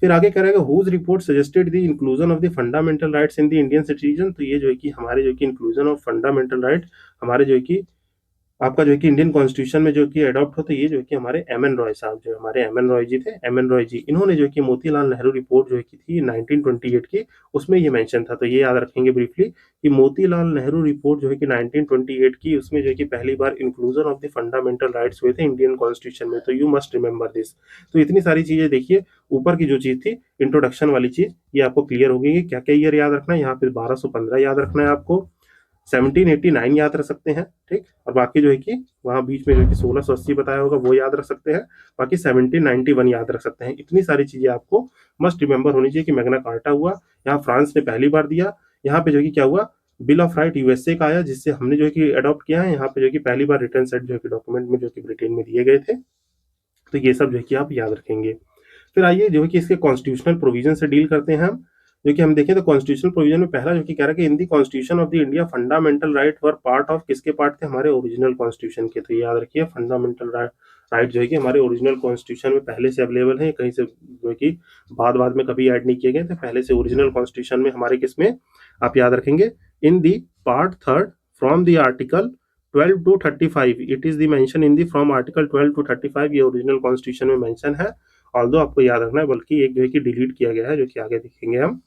फिर आगे करेगा whose report suggested the inclusion of the fundamental rights in the Indian citizen, तो ये जो है कि हमारे जो है कि इंक्लूजन ऑफ फंडामेंटल राइट हमारे जो है कि आपका जो है कि इंडियन कॉन्स्टिट्यूशन में जो कि अडॉप्ट होते, ये जो है कि हमारे एम एन रॉय साहब, जो हमारे एम एन रॉय जी थे, एम एन रॉय जी, इन्होंने जो है कि मोतीलाल नेहरू रिपोर्ट जो है कि थी 1928 की, उसमें ये मेंशन था, तो ये याद रखेंगे ब्रीफली कि मोतीलाल नेहरू रिपोर्ट जो है कि 1928 की, उसमें जो है कि पहली बार inclusion of the fundamental rights हुए थे इंडियन कॉन्स्टिट्यूशन में, तो यू मस्ट रिमेंबर दिस। तो इतनी सारी चीजें देखिए, ऊपर की जो चीज थी इंट्रोडक्शन वाली चीज, ये आपको क्लियर हो गई। क्या क्या ईयर याद रखना है, यहाँ पे 1215 याद रखना है आपको, 1789 याद रख सकते हैं, ठीक। और बाकी जो है कि वहां बीच में जो है कि 1680 बताया होगा, वो याद रख सकते हैं। बाकी 1791 याद रख सकते हैं। इतनी सारी चीजें आपको मस्ट रिमेंबर होनी चाहिए कि मैग्ना कार्टा हुआ, यहाँ फ्रांस ने पहली बार दिया, यहाँ पे जो है कि क्या हुआ, बिल ऑफ राइट यूएसए का आया, जिससे हमने जो है कि अडॉप्ट किया है, यहाँ पे जो है कि पहली बार रिटर्न सेट जो है कि डॉक्यूमेंट में जो कि ब्रिटेन में दिए गए थे, तो ये सब जो है कि आप याद रखेंगे। फिर आइए जो है कि इसके कॉन्स्टिट्यूशनल प्रोविजन से डील करते हैं हम। जो कि हम देखें तो कॉन्स्टिट्यूशनल प्रोविजन में पहला जो कि कह रहा है कि in the constitution of the India fundamental right were part of, किसके पार्ट थे, हमारे ओरिजिनल कॉन्स्टिट्यूशन के, तो याद रखिए फंडामेंटल राइट जो है कि हमारे ओरिजिनल कॉन्स्टिट्यूशन में पहले से अवेलेबल है, कहीं से जो है कि बाद बाद में कभी ऐड नहीं किए गए थे, पहले से ओरिजिनल कॉन्स्टिट्यूशन में हमारे किसमें, आप याद रखेंगे in the part third from the article 12 to 35, it is the mention in the from article 12 to 35, ये ओरिजिनल कॉन्स्टिट्यूशन में मेंशन है, ऑल्दो आपको याद रखना है, बल्कि एक जो है कि डिलीट किया गया है, जो कि आगे देखेंगे हम।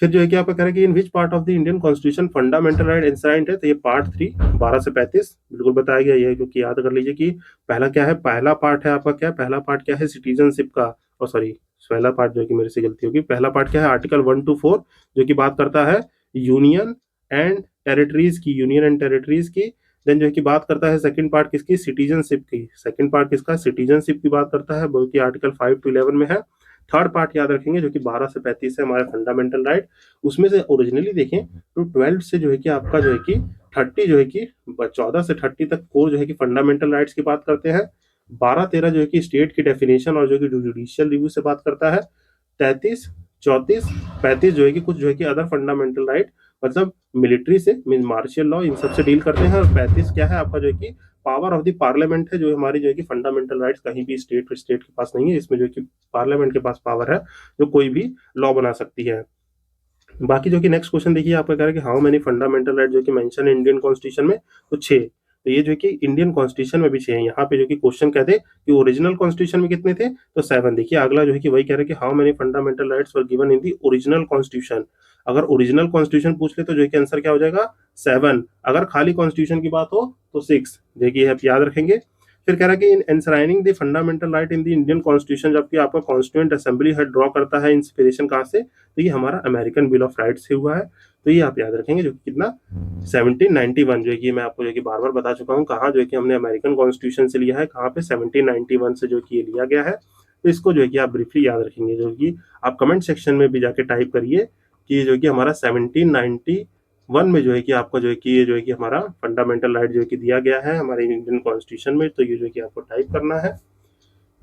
फिर जो है कि आपका कह रहा है कि in which part of the Indian constitution fundamental right enshrined है, तो ये पार्ट 3 12 से 35 बिल्कुल बताया गया, ये क्योंकि याद कर लीजिए कि पहला क्या है, पहला पार्ट है आपका क्या, पहला पार्ट क्या है सिटीजनशिप का, और सॉरी पहला पार्ट जो है कि मेरे से गलती होगी, पहला पार्ट क्या है आर्टिकल 1 टू 4, जो कि बात करता है यूनियन एंड टेरिटरीज की, यूनियन एंड टेरिटरीज की। देन जो है कि बात करता है सेकंड पार्ट किसकी, सिटीजनशिप की, सेकंड पार्ट किसका, सिटीजनशिप की बात करता है, बल्कि आर्टिकल 5 टू 11 में है। थर्ड पार्ट याद रखेंगे जो कि 12 से 35 है हमारे फंडामेंटल राइट, उसमें से ओरिजिनली देखें तो 12 से जो है कि आपका जो है कि 30 जो है कि 14 से 30 तक कोर जो है कि फंडामेंटल राइट्स की बात करते हैं, 12-13 जो है कि स्टेट की डेफिनेशन और जो कि जुडिशियल रिव्यू से बात करता है, 33 34 35 जो है कि कुछ जो है कि अदर फंडामेंटल राइट, मतलब मिलिट्री से मीन मार्शियल लॉ, इन सब से डील करते हैं, और 35 क्या है आपका जो है कि पावर ऑफ द पार्लियामेंट है, जो हमारी जो है कि फंडामेंटल राइट्स कहीं भी स्टेट के पास नहीं है, इसमें जो है कि पार्लियामेंट के पास पावर है, जो कोई भी लॉ बना सकती है। बाकी जो कि नेक्स्ट क्वेश्चन देखिए आपका कह रहा है कि हाउ मेनी फंडामेंटल राइट जो कि मेंशन है इंडियन कॉन्स्टिट्यूशन में, तो 6, तो ये जो कि इंडियन कॉन्स्टिट्यूशन में भी 6 है। यहाँ पे जो कि क्वेश्चन कहते हैं कि ओरिजिनल कॉन्स्टिट्यूशन में कितने थे, तो 7। देखिए अगला जो है कि वही कह रहे हैं कि how many fundamental rights were given in the original constitution, अगर ओरिजिनल कॉन्स्टिट्यूशन पूछ ले तो जो है कि आंसर क्या हो जाएगा 7, अगर खाली कॉन्स्टिट्यूशन की बात हो तो 6, देखिए आप याद रखेंगे। फिर कह रहा है कि in enshrining the fundamental right in the Indian constitution, जबकि आपका कॉन्स्टिट्यूएंट असेंबली है ड्रॉ करता है इंस्पिरेशन कहाँ से, तो ये हमारा अमेरिकन बिल ऑफ राइट्स से हुआ है, तो ये आप याद रखेंगे, जो कि कितना 1791, जो कि मैं आपको जो कि बार बार बता चुका हूँ, कहाँ जो है कि हमने अमेरिकन कॉन्स्टिट्यूशन से लिया है, कहाँ पे 1791 से जो कि ये लिया गया है, तो इसको जो है कि आप ब्रीफली याद रखेंगे, जो कि आप कमेंट सेक्शन में भी जाके टाइप करिए कि जो कि हमारा 1791 में जो है कि आपका जो है कि ये जो है कि हमारा फंडामेंटल राइट जो है कि दिया गया है हमारे इंडियन कॉन्स्टिट्यूशन में, तो ये जो है कि आपको टाइप करना है।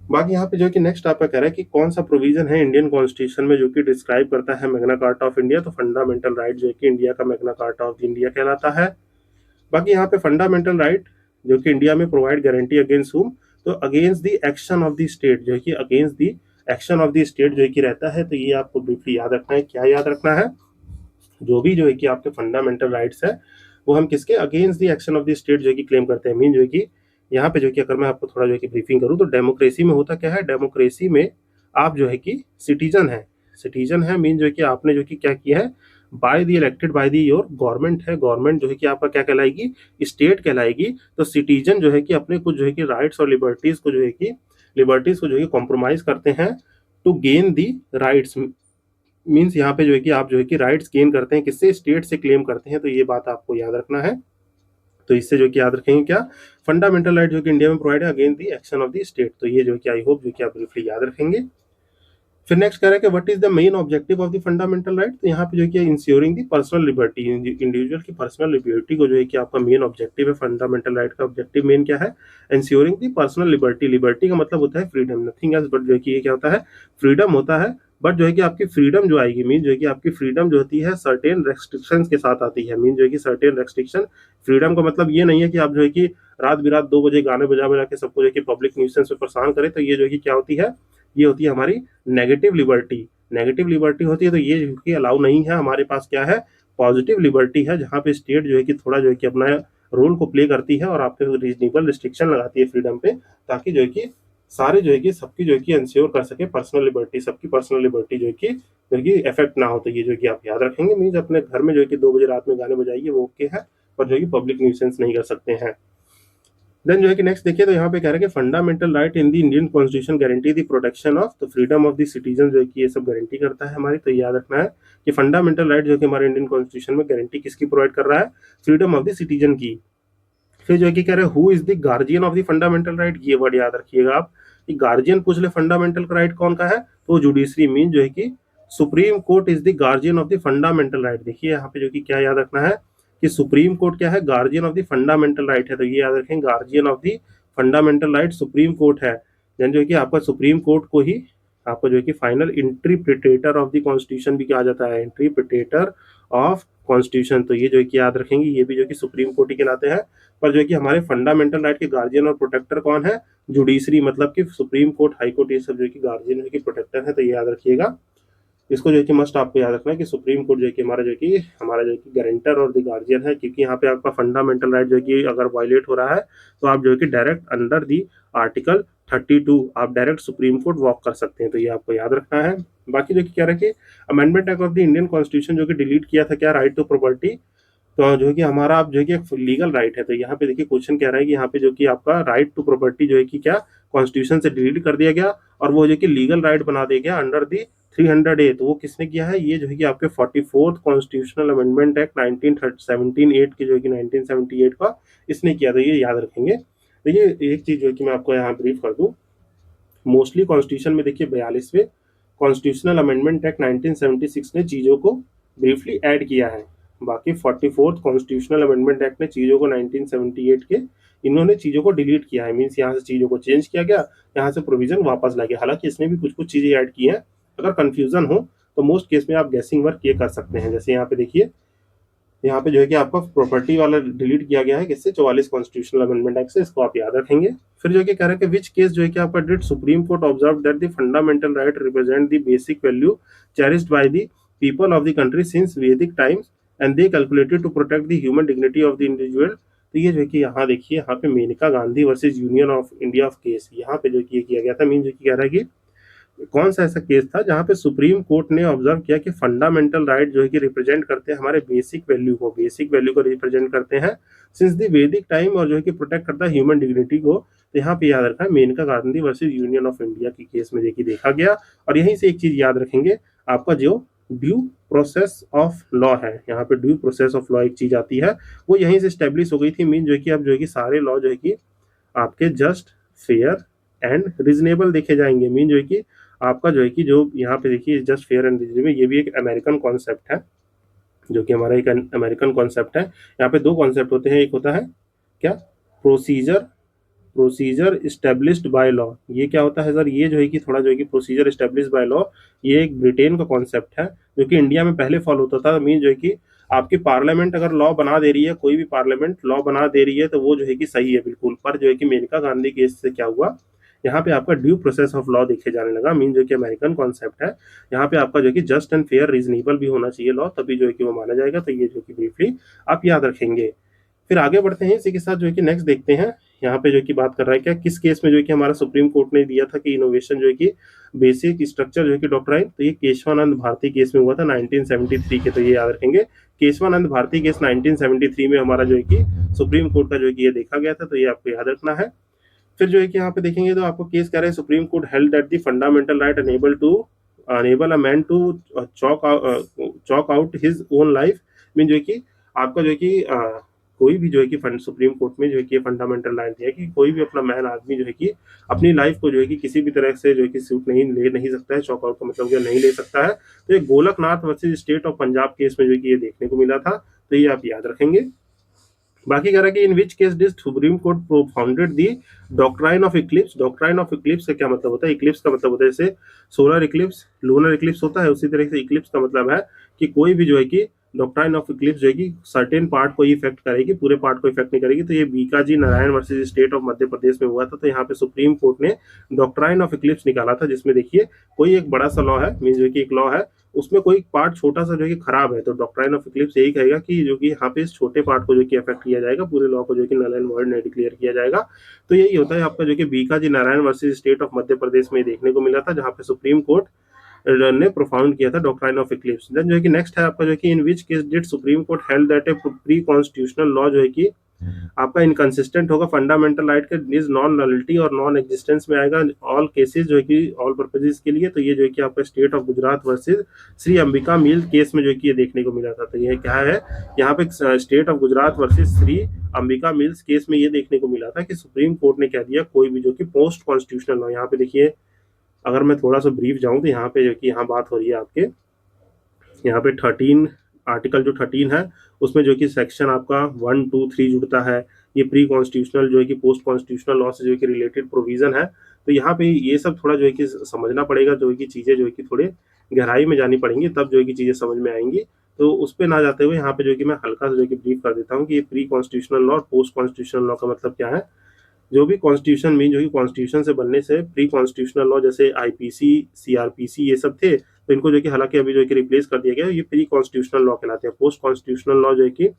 बाकी यहाँ पे जो कि नेक्स्ट आपका कह रहा है कि कौन सा प्रोविजन है इंडियन कॉन्स्टिट्यूशन में जो कि डिस्क्राइब करता है मैग्ना कार्टा ऑफ इंडिया, तो फंडामेंटल राइट जो है कि इंडिया का मैग्ना कार्टा ऑफ इंडिया कहलाता है। बाकी यहाँ पे फंडामेंटल राइट जो कि इंडिया में प्रोवाइड गारंटी अगेंस्ट हुम, तो against the action of the state, जो है कि against the action of the state जो है कि रहता है, तो ये आपको ब्रीफली याद रखना है। क्या याद रखना है, जो भी जो है कि आपके फंडामेंटल राइट्स है वो हम किसके against the action of the state जो है कि क्लेम करते हैं, मीन जो है कि यहाँ पे जो कि अगर मैं आपको थोड़ा जो है कि ब्रीफिंग करूँ, तो डेमोक्रेसी में होता क्या है, डेमोक्रेसी में आप जो है कि सिटीजन है, सिटीजन है मीन जो है कि आपने जो कि क्या किया है, by the elected by the your government है, गवर्नमेंट जो है कि आपका क्या कहलाएगी, स्टेट कहलाएगी, तो सिटीजन जो है कि अपने कुछ जो है कि राइट्स और लिबर्टीज को जो है कि कॉम्प्रोमाइज करते हैं to gain the rights, means यहाँ पे जो है कि आप जो है कि राइट्स गेन करते हैं किससे, स्टेट से क्लेम करते हैं, तो ये बात आपको याद रखना है। तो इससे जो कि याद रखेंगे क्या, फंडामेंटल राइट जो कि इंडिया में प्रोवाइड है against the action of the state, तो ये जो कि आई होप जो कि आप ब्रीफली याद रखेंगे। फिर नेक्स्ट कह रहा है कि what is the main objective of the fundamental right. तो यहाँ पे जो है कि ensuring the personal liberty, individual की पर्सनल लिबर्टी को जो है कि आपका मेन ऑब्जेक्टिव है। फंडामेंटल राइट का ऑब्जेक्टिव मेन क्या है, ensuring the personal liberty. Liberty का मतलब होता है फ्रीडम, नथिंग एल्स, बट जो है कि ये क्या होता है, फ्रीडम होता है। बट जो है कि आपकी फ्रीडम जो आएगी, मीन जो है कि आपकी फ्रीडम जो होती है सर्टेन रेस्ट्रिक्शन के साथ आती है। मीन जो है कि सर्टेन रेस्ट्रिक्शन, फ्रीडम का मतलब ये नहीं है कि आप जो है कि रात बिरात 2 बजे गाने बजा बजा के सबको जो है कि पब्लिक न्यूसेंस में परेशान करें। तो ये जो है कि क्या होती है, ये होती है हमारी नेगेटिव लिबर्टी। नेगेटिव लिबर्टी होती है, तो ये अलाउ नहीं है। हमारे पास क्या है, पॉजिटिव लिबर्टी है, जहाँ पे स्टेट जो है कि थोड़ा जो है कि अपना रोल को प्ले करती है और आपके रीजनेबल रिस्ट्रिक्शन लगाती है फ्रीडम पे, ताकि जो है कि सारे जो है कि सबकी जो है कि इंश्योर कर सके पर्सनल लिबर्टी, सबकी पर्सनल लिबर्टी जो है कि इफेक्ट ना हो। तो ये जो है कि आप याद रखेंगे। मीन्स अपने घर में जो है कि 2 बजे रात में गाने बजाइए, वो ओके है, पर जो है कि पब्लिक न्यूसेंस नहीं कर सकते हैं। देन जो है कि नेक्स्ट देखिए, तो यहाँ पे कह रहे हैं कि fundamental right in the Indian constitution guarantee the protection of the freedom of the citizen, जो है कि ये सब गारंटी करता है हमारी। तो याद रखना है कि फंडामेंटल राइट जो है कि हमारे इंडियन कॉन्स्टिट्यूशन में गारंटी किसकी प्रोवाइड कर रहा है, फ्रीडम ऑफ द सिटीजन की। फिर जो है कि कह रहे हैं who is the guardian of the fundamental right, ये वर्ड याद रखिएगा आप कि गार्जियन पूछ ले फंडामेंटल राइट कौन का है, तो जुडिशरी, मीन जो है कि supreme court is the guardian of the fundamental right. देखिए यहाँ पे जो कि क्या याद रखना है कि सुप्रीम कोर्ट क्या है, guardian of the fundamental right है। तो ये याद रखें, guardian of the fundamental right supreme court है। देन जो है कि आपका सुप्रीम कोर्ट को ही आपको जो है कि final interpreter of the constitution भी कहा जाता है, इंटरप्रिटेटर ऑफ कॉन्स्टिट्यूशन। तो ये जो है कि याद रखेंगे, ये भी जो है कि सुप्रीम कोर्ट ही कहलाते हैं। पर जो है कि हमारे फंडामेंटल राइट के गार्जियन और प्रोटेक्टर कौन है, जुडिशरी, मतलब कि सुप्रीम कोर्ट, हाई कोर्ट, ये सब जो है कि गार्जियन है कि प्रोटेक्टर है। तो ये याद रखिएगा, इसको जो है कि मस्ट आपको याद रखना है कि सुप्रीम कोर्ट जो है कि हमारा जो है कि गारंटर और द गार्जियन है। क्योंकि यहाँ पे आपका फंडामेंटल राइट जो है कि अगर वायलेट हो रहा है, तो आप जो है कि डायरेक्ट अंडर दी आर्टिकल 32 आप डायरेक्ट सुप्रीम कोर्ट वॉक कर सकते हैं। तो ये आपको याद रखना है। बाकी जो कि कह रहे हैं कि amendment act of the Indian constitution जो कि डिलीट किया था क्या, राइट टू प्रॉपर्टी। तो जो है कि हमारा आप जो है कि एक लीगल राइट है। तो यहाँ पे देखिए क्वेश्चन कह रहा है कि यहाँ पे जो कि आपका राइट टू प्रॉपर्टी जो है कि क्या कॉन्स्टिट्यूशन से डिलीट कर दिया गया और वो जो है कि लीगल राइट बना दिया गया अंडर दी 300A। तो वो किसने किया है, ये जो है कि आपके 44th कॉन्स्टिट्यूशनल अमेंडमेंट एक्ट 1978 के जो है कि 1978 का इसने किया था। ये याद रखेंगे। देखिए एक चीज जो है कि मैं आपको यहाँ ब्रीफ कर दूं, मोस्टली कॉन्स्टिट्यूशन में देखिए 42वें कॉन्स्टिट्यूशनल अमेंडमेंट एक्ट 1976 ने चीजों को ब्रीफली ऐड किया है। बाकी 44th कॉन्स्टिट्यूशनल अमेंडमेंट एक्ट ने चीजों को 1978 के इन्होंने चीजों को डिलीट किया है। मीन्स यहाँ से चीजों को चेंज किया गया, यहाँ से प्रोविजन वापस ला गया। हालांकि इसमें भी कुछ कुछ चीजें ऐड की हैं। अगर कंफ्यूजन हो तो मोस्ट केस में आप गैसिंग वर्क ये कर सकते हैं। जैसे यहाँ पे देखिए, यहाँ पे जो है कि आपका प्रॉपर्टी वाला डिलीट किया गया है किससे, 44 कॉन्स्टिट्यूशनल अमेंडमेंट एक्ट से। इसको आप याद रखेंगे। फिर जो है कि कह रहा है कि विच केस जो है कि आपका did supreme court observe that the fundamental right represent the basic value cherished by the people of the country since Vedic times and they calculated to protect the human dignity of the individual. तो ये जो है कि यहाँ देखिए, यहाँ पे Maneka Gandhi versus union of India of case, यहाँ पे जो कि किया गया था। मीन जो कि कह रहा है कि कौन सा ऐसा केस था जहां पे सुप्रीम कोर्ट ने ऑब्जर्व किया कि फंडामेंटल राइट जो है कि रिप्रेजेंट करते हैं हमारे बेसिक वैल्यू को रिप्रेजेंट करते हैं सिंस द वैदिक टाइम, और जो है कि प्रोटेक्ट करता है ह्यूमन डिग्निटी को। तो यहाँ पे याद रखा है Maneka Gandhi versus union of India के केस में देखिए देखा गया। और यहीं से एक चीज याद रखेंगे, आपका जो ड्यू प्रोसेस ऑफ लॉ है, यहाँ पे ड्यू प्रोसेस ऑफ लॉ एक चीज आती है, वो यहीं से स्टेब्लिश हो गई थी। मीन जो है कि अब जो है कि सारे लॉ जो है कि आपके जस्ट, फेयर एंड रीजनेबल देखे जाएंगे। मीन जो है कि आपका जो है कि जो यहाँ पे देखिए जस्ट फेयर एंड रीजनेबल, ये भी एक अमेरिकन कॉन्सेप्ट है, जो कि हमारा एक अमेरिकन कॉन्सेप्ट है। यहाँ पे दो कॉन्सेप्ट होते हैं, एक होता है क्या, procedure, procedure established by law. ये क्या होता है सर, ये जो है कि थोड़ा जो है कि प्रोसीजर इस्टेब्लिश्ड बाय लॉ, ये एक ब्रिटेन का कॉन्सेप्ट है जो कि इंडिया में पहले फॉलो होता था। मीन जो है कि आपकी पार्लियामेंट अगर लॉ बना दे रही है, कोई भी पार्लियामेंट लॉ बना दे रही है, तो वो जो है कि सही है बिल्कुल। पर जो है कि मेनका गांधी केस से क्या हुआ, यहाँ पे आपका ड्यू प्रोसेस ऑफ लॉ देखे जाने लगा। मीन जो कि अमेरिकन कॉन्सेप्ट है, यहाँ पे आपका जो कि जस्ट एंड फेयर रीजनेबल भी होना चाहिए लॉ, तभी जो है कि वो माना जाएगा। तो ये जो कि ब्रीफली आप याद रखेंगे। फिर आगे बढ़ते हैं, इसी के साथ जो है कि नेक्स्ट देखते हैं, यहाँ पे जो कि बात कर रहा है क्या, किस केस में जो है कि हमारा सुप्रीम कोर्ट ने दिया था कि इनोवेशन जो है कि बेसिक स्ट्रक्चर जो है कि डॉक्ट्राइन। तो ये केशवानंद भारती केस में हुआ था 1973 के। तो ये याद रखेंगे, केशवानंद भारती केस 1973 में हमारा जो है कि सुप्रीम कोर्ट का जो है कि ये देखा गया था। तो ये आपको याद रखना है। फिर जो है कि यहाँ पे देखेंगे तो आपको केस कह रहे हैं, supreme court held that the fundamental right enable a man to chalk out his own life. Mean जो है कि आपका जो है कि कोई भी जो है कि सुप्रीम कोर्ट में जो है कि फंडामेंटल लाइन दिया कि कोई भी अपना मैन आदमी जो है कि अपनी लाइफ को जो है कि किसी भी तरह से जो है कि सूट नहीं सकता है, चॉकआउट का मतलब क्या नहीं ले सकता है। तो ये Golaknath versus state of Punjab case में जो है कि ये देखने को मिला था, तो ये आप याद रखेंगे। बाकी कह रहा है कि in which case did supreme court propounded the doctrine of eclipse. Doctrine of eclipse का क्या मतलब होता है? इक्लिप्स का मतलब होता है जैसे सोलर इक्लिप्स, लूनर इक्लिप्स होता है, उसी तरह से इक्लिप्स का मतलब है कि कोई भी जो है कि डॉक्ट्राइन ऑफ इक्लिप्स जो है कि सर्टेन पार्ट को इफेक्ट करेगी, पूरे पार्ट को इफेक्ट नहीं करेगी। तो ये Bhikaji Narayan versus state of Madhya Pradesh में हुआ था। तो यहाँ पे सुप्रीम कोर्ट ने डॉक्ट्राइन ऑफ इक्लिप्स निकाला था, जिसमें देखिए कोई एक बड़ा सा लॉ है, मीन जो कि एक लॉ है, उसमें कोई पार्ट छोटा सा जो है कि खराब है, तो डॉक्ट्राइन ऑफ इक्लिप्स यही कहेगा कि जो कि यहाँ पे इस छोटे पार्ट को जो कि अफेक्ट किया जाएगा, पूरे लॉ को जो कि नल एंड वॉइड नहीं डिक्लेयर किया जाएगा। तो यही होता है आपका जो कि Bhikaji Narayan versus state of Madhya Pradesh में देखने को मिला था, जहाँ पे सुप्रीम कोर्ट ने प्रोफाउंड किया था डॉक्ट्राइन ऑफ इक्लिप्स। देन जो है कि नेक्स्ट है आपका जो कि in which case did supreme court held that a pre constitutional law जो है कि आपका इनकंसिस्टेंट होगा फंडामेंटल राइट के इज नॉन नलिटी और नॉन एग्जिस्टेंस में आएगा ऑल केसेस जो है कि ऑल पर्पजेस के लिए। तो ये जो है कि आपका state of Gujarat versus Shri Ambika mill case में जो है कि ये देखने को मिला था। तो ये क्या है, यहाँ पे state of Gujarat versus Shri Ambika mills case में ये देखने को मिला था कि सुप्रीम कोर्ट ने कह दिया कोई भी जो कि पोस्ट कॉन्स्टिट्यूशनल लॉ, यहाँ पे देखिए अगर मैं थोड़ा सा ब्रीफ जाऊं तो यहाँ पे जो कि यहाँ बात हो रही है आपके यहाँ पे 13 आर्टिकल जो 13 है उसमें जो कि सेक्शन आपका 1, 2, 3 जुड़ता है। ये प्री कॉन्स्टिट्यूशनल जो है कि पोस्ट कॉन्स्टिट्यूशनल लॉ से जो है कि रिलेटेड प्रोविजन है। तो यहाँ पे ये सब थोड़ा जो है कि समझना पड़ेगा, जो है कि चीज़ें जो है कि थोड़े गहराई में जानी पड़ेंगी, तब जो है कि चीज़ें समझ में आएंगी। तो उस पर ना जाते हुए यहाँ पे जो है कि मैं हल्का सा जो है कि ब्रीफ कर देता हूँ कि ये प्री कॉन्स्टिट्यूशनल लॉ और पोस्ट कॉन्स्टिट्यूशनल लॉ का मतलब क्या है। जो भी कॉन्स्टिट्यूशन मीन जो कि कॉन्स्टिट्यूशन से बनने से प्री कॉन्स्टिट्यूशनल लॉ जैसे आईपीसी, सीआरपीसी ये सब थे, तो इनको जो कि हालांकि अभी जो है कि रिप्लेस कर दिया गया, ये प्री कॉन्स्टिट्यूशनल लॉ कहलाते हैं। पोस्ट कॉन्स्टिट्यूशनल लॉ जो है कि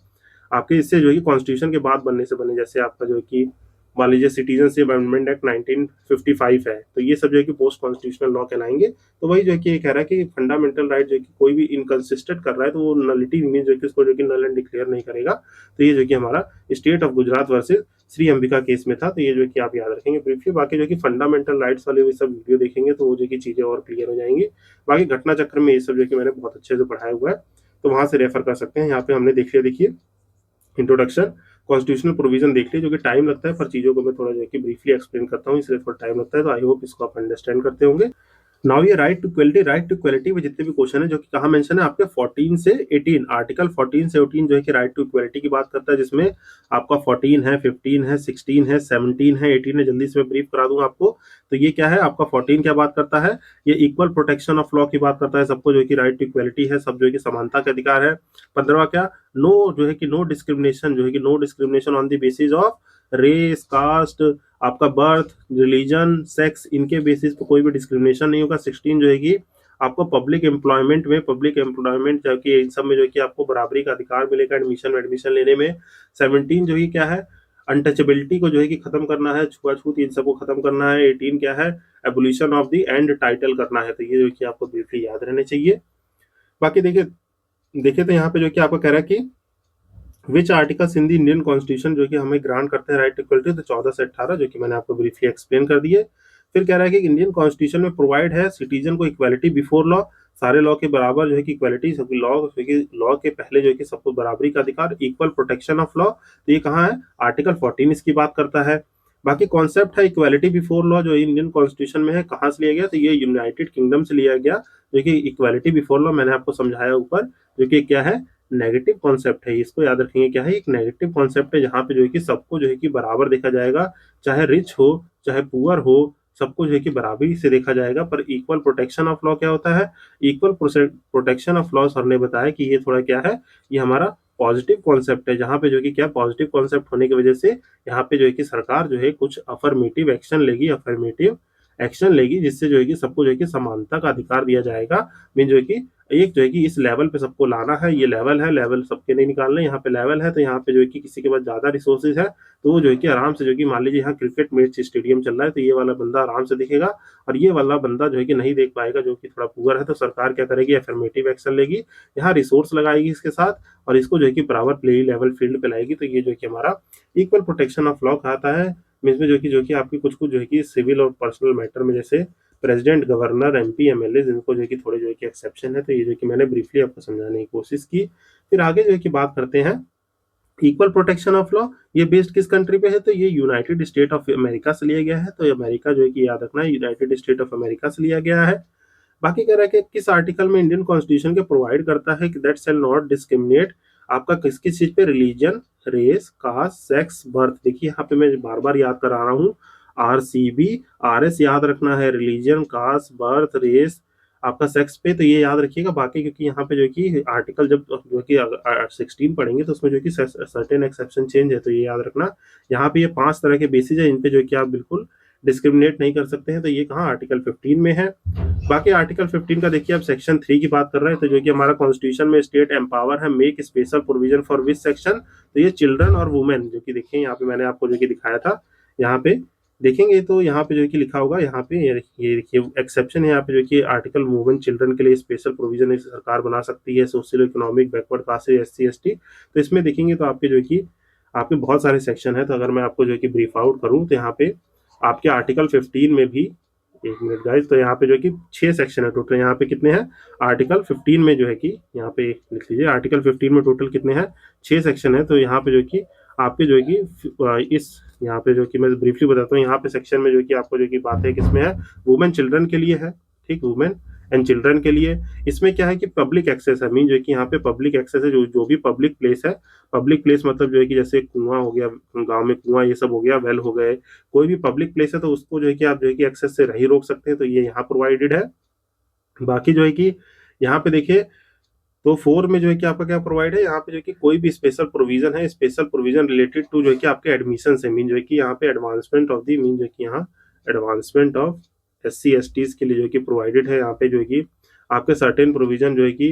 आपके इससे जो है कि कॉन्स्टिट्यूशन के बाद बनने से बने, जैसे आपका जो है कि मान लीजिए सिटीजनशिप अमेंडमेंट एक्ट 1955 है, तो ये सब जो है कि पोस्ट कॉन्स्टिट्यूशनल लॉ कहलाएंगे। तो वही जो है कि ये कह रहा है कि फंडामेंटल राइट जो है कि कोई भी इनकंसिस्टेंट कर रहा है तो वो नलिटी मीन जो है कि उसको जो कि नल एंड डिक्लेयर नहीं करेगा। तो ये जो कि हमारा state of Gujarat versus Shri Ambika case में था। तो ये जो कि आप याद रखेंगे ब्रीफली। बाकी जो कि फंडामेंटल राइट्स वाले सब वीडियो देखेंगे तो वो जो कि चीजें और क्लियर हो जाएंगी। बाकी घटना चक्र में ये सब जो कि मैंने बहुत अच्छे से पढ़ाया हुआ है, तो वहां से रेफर कर सकते हैं। यहाँ पे हमने देख लिया, देखिए इंट्रोडक्शन, कॉन्स्टिट्यूशनल प्रोविजन देख लिया, जो कि टाइम लगता है पर चीजों को मैं थोड़ा जो है कि ब्रीफली एक्सप्लेन करता हूँ, इसलिए थोड़ा टाइम लगता है। तो आई होप इसको आप अंडरस्टैंड करते होंगे। नाउ ये राइट टू इक्वलिटी में जितने भी क्वेश्चन है जो कि कहाँ मेंशन है आपके 14 से 18, आर्टिकल 14 से 18 जो है कि राइट टू इक्वलिटी की बात करता है, जिसमें आपका 14 है, 15 है, 16 है, 17 है, 18 है। जल्दी से मैं ब्रीफ करा दूंगा आपको। तो ये क्या है आपका 14 क्या बात करता है, ये इक्वल प्रोटेक्शन ऑफ लॉ की बात करता है, सबको जो है कि राइट टू इक्वलिटी है, सब जो है कि समानता का अधिकार है। 15वां क्या, नो जो है कि नो डिस्क्रिमिनेशन, जो है कि no discrimination on the basis of race, caste, आपका बर्थ, रिलीजन, सेक्स, इनके बेसिस पे कोई भी डिस्क्रिमिनेशन नहीं होगा। 16 जो है कि आपको पब्लिक एम्प्लॉयमेंट जो कि इन सब में जो है कि आपको बराबरी का अधिकार मिलेगा एडमिशन लेने में। 17 जो है क्या है, अनटचेबिलिटी को जो है कि खत्म करना है, छुआछूत इन सबको खत्म करना है। 18 क्या है, abolition of the end title करना है। तो ये जो कि आपको ब्रीफली याद रहने चाहिए। बाकी देखिए देखिए तो यहाँ पे जो कि आपको कह रहा है कि which articles in the Indian constitution जो कि हमें ग्रांट करते हैं राइट टू इक्वलिटी, तो 14 से 18 जो कि मैंने आपको ब्रीफली एक्सप्लेन कर दिए। फिर कह रहा है कि इंडियन कॉन्स्टिट्यूशन में प्रोवाइड है सिटीजन को इक्वालिटी बिफोर लॉ, सारे लॉ के बराबर जो है कि इक्वालिटी, सभी लॉ के पहले जो है कि सबको बराबरी का अधिकार, इक्वल प्रोटेक्शन ऑफ लॉ। तो ये कहाँ है, आर्टिकल 14 इसकी बात करता है। बाकी कॉन्सेप्ट है इक्वालिटी बिफोर लॉ, जो इंडियन कॉन्स्टिट्यूशन में है, कहाँ से लिया गया, तो ये यूनाइटेड किंगडम से लिया गया। जो कि इक्वालिटी बिफोर लॉ मैंने आपको समझाया ऊपर, जो कि क्या है, नेगेटिव कॉन्सेप्ट है। इसको याद रखेंगे, क्या है, एक नेगेटिव कॉन्सेप्ट है, जहाँ पे जो है कि सबको जो है कि बराबर देखा जाएगा, चाहे रिच हो चाहे पुअर हो, सबको जो है कि बराबरी से देखा जाएगा। पर इक्वल प्रोटेक्शन ऑफ लॉ क्या होता है, equal protection of law sir ने बताया कि ये थोड़ा क्या है, ये हमारा पॉजिटिव कॉन्सेप्ट है, जहाँ पे जो कि क्या पॉजिटिव कॉन्सेप्ट होने की वजह से यहाँ पे जो है कि सरकार जो है कुछ अफर्मेटिव एक्शन लेगी, जिससे जो है कि सबको जो है कि समानता का अधिकार दिया जाएगा। मीन जो है कि एक जो है कि इस लेवल पे सबको लाना है, ये लेवल है, लेवल सबके नहीं निकालना, यहाँ पे लेवल है। तो यहाँ पे जो है कि किसी के पास ज्यादा रिसोर्सेज है तो वो जो है कि आराम से जो कि मान लीजिए यहाँ क्रिकेट मैच स्टेडियम चल रहा है, तो ये वाला बंदा आराम से दिखेगा, और ये वाला बंदा जो है कि नहीं देख पाएगा, जो कि थोड़ा पुअर है। तो सरकार क्या करेगी, अफर्मेटिव एक्शन लेगी, यहाँ रिसोर्स लगाएगी इसके साथ, और इसको जो है कि बराबर प्ले लेवल फील्ड पे लाएगी। तो ये जो है कि हमारा इक्वल प्रोटेक्शन ऑफ लॉ कहता है। इसमें जो कि आपकी कुछ जो है कि सिविल और पर्सनल मैटर में जैसे प्रेसिडेंट, गवर्नर, एमपी, एमएलए, इनको जो है कि थोड़े जो है कि एक्सेप्शन है। तो ये जो कि मैंने ब्रीफली आपको समझाने की कोशिश की। फिर आगे जो है कि बात करते हैं इक्वल प्रोटेक्शन ऑफ लॉ, ये बेस्ड किस कंट्री पे है, तो ये यूनाइटेड स्टेट ऑफ अमेरिका से लिया गया है। तो अमेरिका जो है कि याद रखना है, यूनाइटेड स्टेट ऑफ अमेरिका से लिया गया है। बाकी कह रहा है कि किस आर्टिकल में इंडियन कॉन्स्टिट्यूशन के प्रोवाइड करता है कि दैट शैल नॉट डिस्क्रिमिनेट, आपका किस किस चीज पे, religion, race, caste, sex, birth. देखिए यहाँ पे मैं बार बार याद करा रहा हूँ, RCB RS याद रखना है, रिलीजन, कास्ट, बर्थ, रेस, आपका सेक्स पे, तो ये याद रखिएगा। बाकी क्योंकि यहाँ पे जो कि आर्टिकल जब जो कि 16 पढ़ेंगे तो उसमें जो कि सर्टेन एक्सेप्शन चेंज है, तो ये याद रखना। यहाँ पे ये 5 तरह के बेसिस है, इन पे जो कि आप बिल्कुल डिस्क्रिमिनेट नहीं कर सकते हैं। तो ये कहाँ आर्टिकल 15 में है। बाकी आर्टिकल 15 का देखिए, अब सेक्शन 3 की बात कर रहे हैं, तो जो कि हमारा कॉन्स्टिट्यूशन में स्टेट एम्पावर है make special provision for which section, तो ये चिल्ड्रन और वुमेन, जो कि देखिए यहाँ पे मैंने आपको जो कि दिखाया था, यहाँ पे देखेंगे तो यहाँ पे जो कि लिखा होगा, यहाँ पे ये देखिए एक्सेप्शन है, यहाँ पे जो कि आर्टिकल वुमेन चिल्ड्रन के लिए स्पेशल प्रोविजन सरकार बना सकती है, social economic backward caste, SC ST। तो इसमें देखेंगे तो आपके जो कि आपके बहुत सारे सेक्शन है। तो अगर मैं आपको जो कि ब्रीफ आउट करूँ, तो यहाँ पे आपके आर्टिकल 15 में भी, एक मिनट गाइस, तो यहाँ पे जो है कि 6 सेक्शन है टोटल। यहाँ पे कितने हैं आर्टिकल 15 में, जो है कि यहाँ पे लिख लीजिए, आर्टिकल 15 में टोटल कितने हैं, 6 सेक्शन है। तो यहाँ पे जो है कि आपके जो है कि इस यहाँ पे जो कि मैं ब्रीफली बताता हूँ, यहाँ पे सेक्शन में जो कि आपको जो कि बात है किसमें है, वुमेन चिल्ड्रन के लिए है, ठीक, वुमेन एंड चिल्ड्रन के लिए। इसमें क्या है कि पब्लिक एक्सेस है, मीन जो है कि यहाँ पे पब्लिक एक्सेस है, जो भी पब्लिक प्लेस है। पब्लिक प्लेस मतलब जो है कि जैसे कुआं हो गया, गांव में कुआं ये सब हो गया, वेल हो गए, कोई भी पब्लिक प्लेस है तो उसको जो है कि आप जो है कि एक्सेस से नहीं रोक सकते हैं, तो ये यहाँ प्रोवाइडेड है। बाकी जो है कि यहाँ पे देखिए, तो 4 में जो है कि आपका क्या प्रोवाइड है, यहाँ पे जो है कि कोई भी स्पेशल प्रोविजन है, स्पेशल प्रोविजन रिलेटेड टू जो है कि आपके एडमिशन से, मीन जो है कि यहाँ पे एडवांसमेंट ऑफ दी, मीन जो है कि यहाँ एडवांसमेंट ऑफ SC STs के लिए जो है कि प्रोवाइडेड है। यहाँ पे जो है कि आपके सर्टेन प्रोविजन जो है कि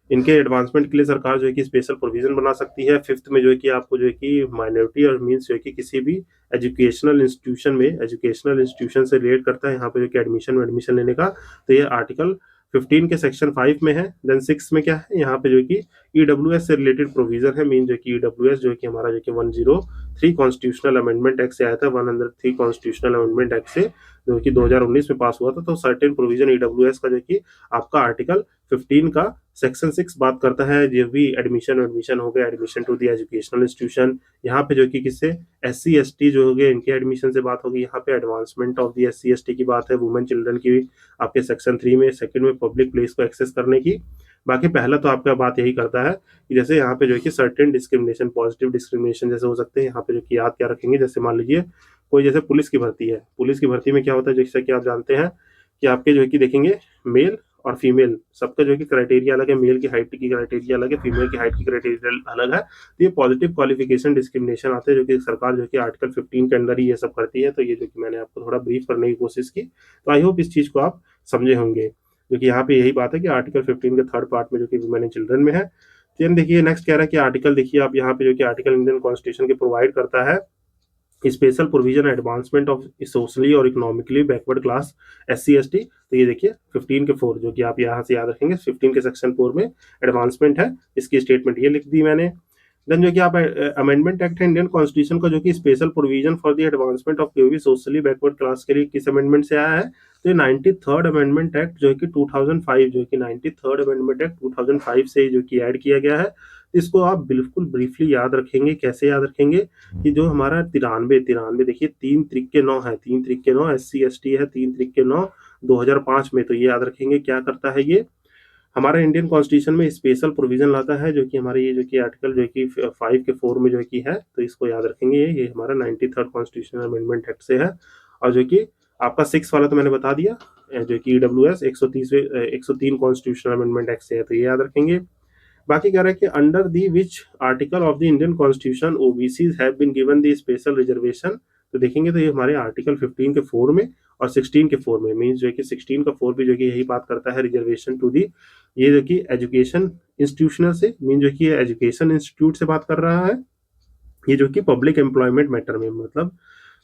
इनके एडवांसमेंट के लिए सरकार जो है कि स्पेशल प्रोविजन बना सकती है। 5th में जो है कि आपको जो है कि माइनॉरिटी और मीन्स जो है कि किसी भी एजुकेशनल इंस्टीट्यूशन से रिलेट करता है, यहाँ पे जो कि एडमिशन लेने का। तो ये आर्टिकल 15 के सेक्शन 5 में है। देन 6 में क्या है, यहाँ पे जो कि EWS से रिलेटेड प्रोविजन है, मीन जो कि EWS जो कि हमारा जो कि 103 कॉन्स्टिट्यूशनल अमेंडमेंट एक्ट से आया था, 103 कॉन्स्टिट्यूशनल अमेंडमेंट एक्ट से, जो कि 2019 में पास हुआ था। तो सर्टेन प्रोविजन EWS का जो कि आपका आर्टिकल 15 का सेक्शन 6 बात करता है, जो भी एडमिशन हो गया, admission to the educational institution, यहाँ पे जो कि किससे, SC ST जो हो गए, इनके एडमिशन से बात होगी। यहाँ पे advancement of the SC ST की बात है, वुमेन चिल्ड्रन की आपके सेक्शन 3 में। सेकंड में पब्लिक प्लेस को एक्सेस करने की। बाकी पहला तो आपका बात यही करता है कि जैसे यहाँ पे जो है कि सर्टेन डिस्क्रिमिनेशन, पॉजिटिव डिस्क्रिमिनेशन जैसे हो सकते हैं, यहाँ पे जो कि याद क्या रखेंगे, जैसे मान लीजिए कोई जैसे पुलिस की भर्ती है, पुलिस की भर्ती में क्या होता है, जैसे कि आप जानते हैं कि आपके जो है कि देखेंगे मेल और फीमेल सबका जो है कि क्राइटेरिया अलग है, मेल की हाइट की क्राइटेरिया अलग है, फीमेल की हाइट की क्राइटेरिया अलग है। तो ये पॉजिटिव क्वालिफिकेशन डिस्क्रिमिनेशन आते हैं, जो कि सरकार जो कि आर्टिकल 15 के अंदर ही ये सब करती है। तो ये जो कि मैंने आपको थोड़ा ब्रीफ करने की कोशिश की, तो आई होप इस चीज को आप समझे होंगे, क्योंकि यहाँ पे यही बात है कि आर्टिकल 15 के थर्ड पार्ट में जो कि वुमेन एंड चिल्ड्रन में है। तो देखिए नेक्स्ट कह रहा है कि आर्टिकल, देखिए आप यहाँ पे जो कि आर्टिकल इंडियन कॉन्स्टिट्यूशन के प्रोवाइड करता है special provision advancement of socially और economically backward class SC ST। तो ये देखिए 15 के 4 जो कि आप यहाँ से याद रखेंगे, 15 के सेक्शन 4 में एडवांसमेंट है, इसकी स्टेटमेंट ये लिख दी मैंने। देन जो कि आप अमेंडमेंट एक्ट है इंडियन कॉन्स्टिट्यूशन का, जो कि special provision for the advancement of कोई भी सोशली बैकवर्ड क्लास के लिए किस अमेंडमेंट से आया है, तो 93rd अमेंडमेंट एक्ट जो है कि 2005, जो कि 93rd अमेंडमेंट एक्ट 2005 से जो कि ऐड किया गया है। इसको आप बिल्कुल ब्रीफली याद रखेंगे। कैसे याद रखेंगे कि जो हमारा 93 देखिए 3 त्रिक के 9 है, 3 त्रिक के 9 SC ST है, 3 त्रिक के 9 2005 में। तो ये याद रखेंगे क्या करता है, ये हमारा इंडियन कॉन्स्टिट्यूशन में स्पेशल प्रोविजन लाता है, जो कि हमारे ये जो कि आर्टिकल जो कि 5 के 4 में जो कि है। तो इसको याद रखेंगे, ये हमारा 93rd कॉन्स्टिट्यूशनल अमेंडमेंट एक्ट से है। और जो कि आपका 6 वाला तो मैंने बता दिया, जो कि EWS 103 कॉन्स्टिट्यूशनल अमेंडमेंट एक्ट से है, तो ये याद रखेंगे। बाकी कह रहा है कि under the which article of the Indian constitution OBCs have been given the special reservation. तो देखेंगे तो ये हमारे आर्टिकल 15 के 4 में और 16 के 4 में, मीन्स जो है कि 16 का 4 भी जो कि यही बात करता है, रिजर्वेशन टू दी, ये जो कि एजुकेशन इंस्टीट्यूशनल से, मीन जो कि एजुकेशन इंस्टीट्यूट से बात कर रहा है। ये जो कि पब्लिक एम्प्लॉयमेंट मैटर में, मतलब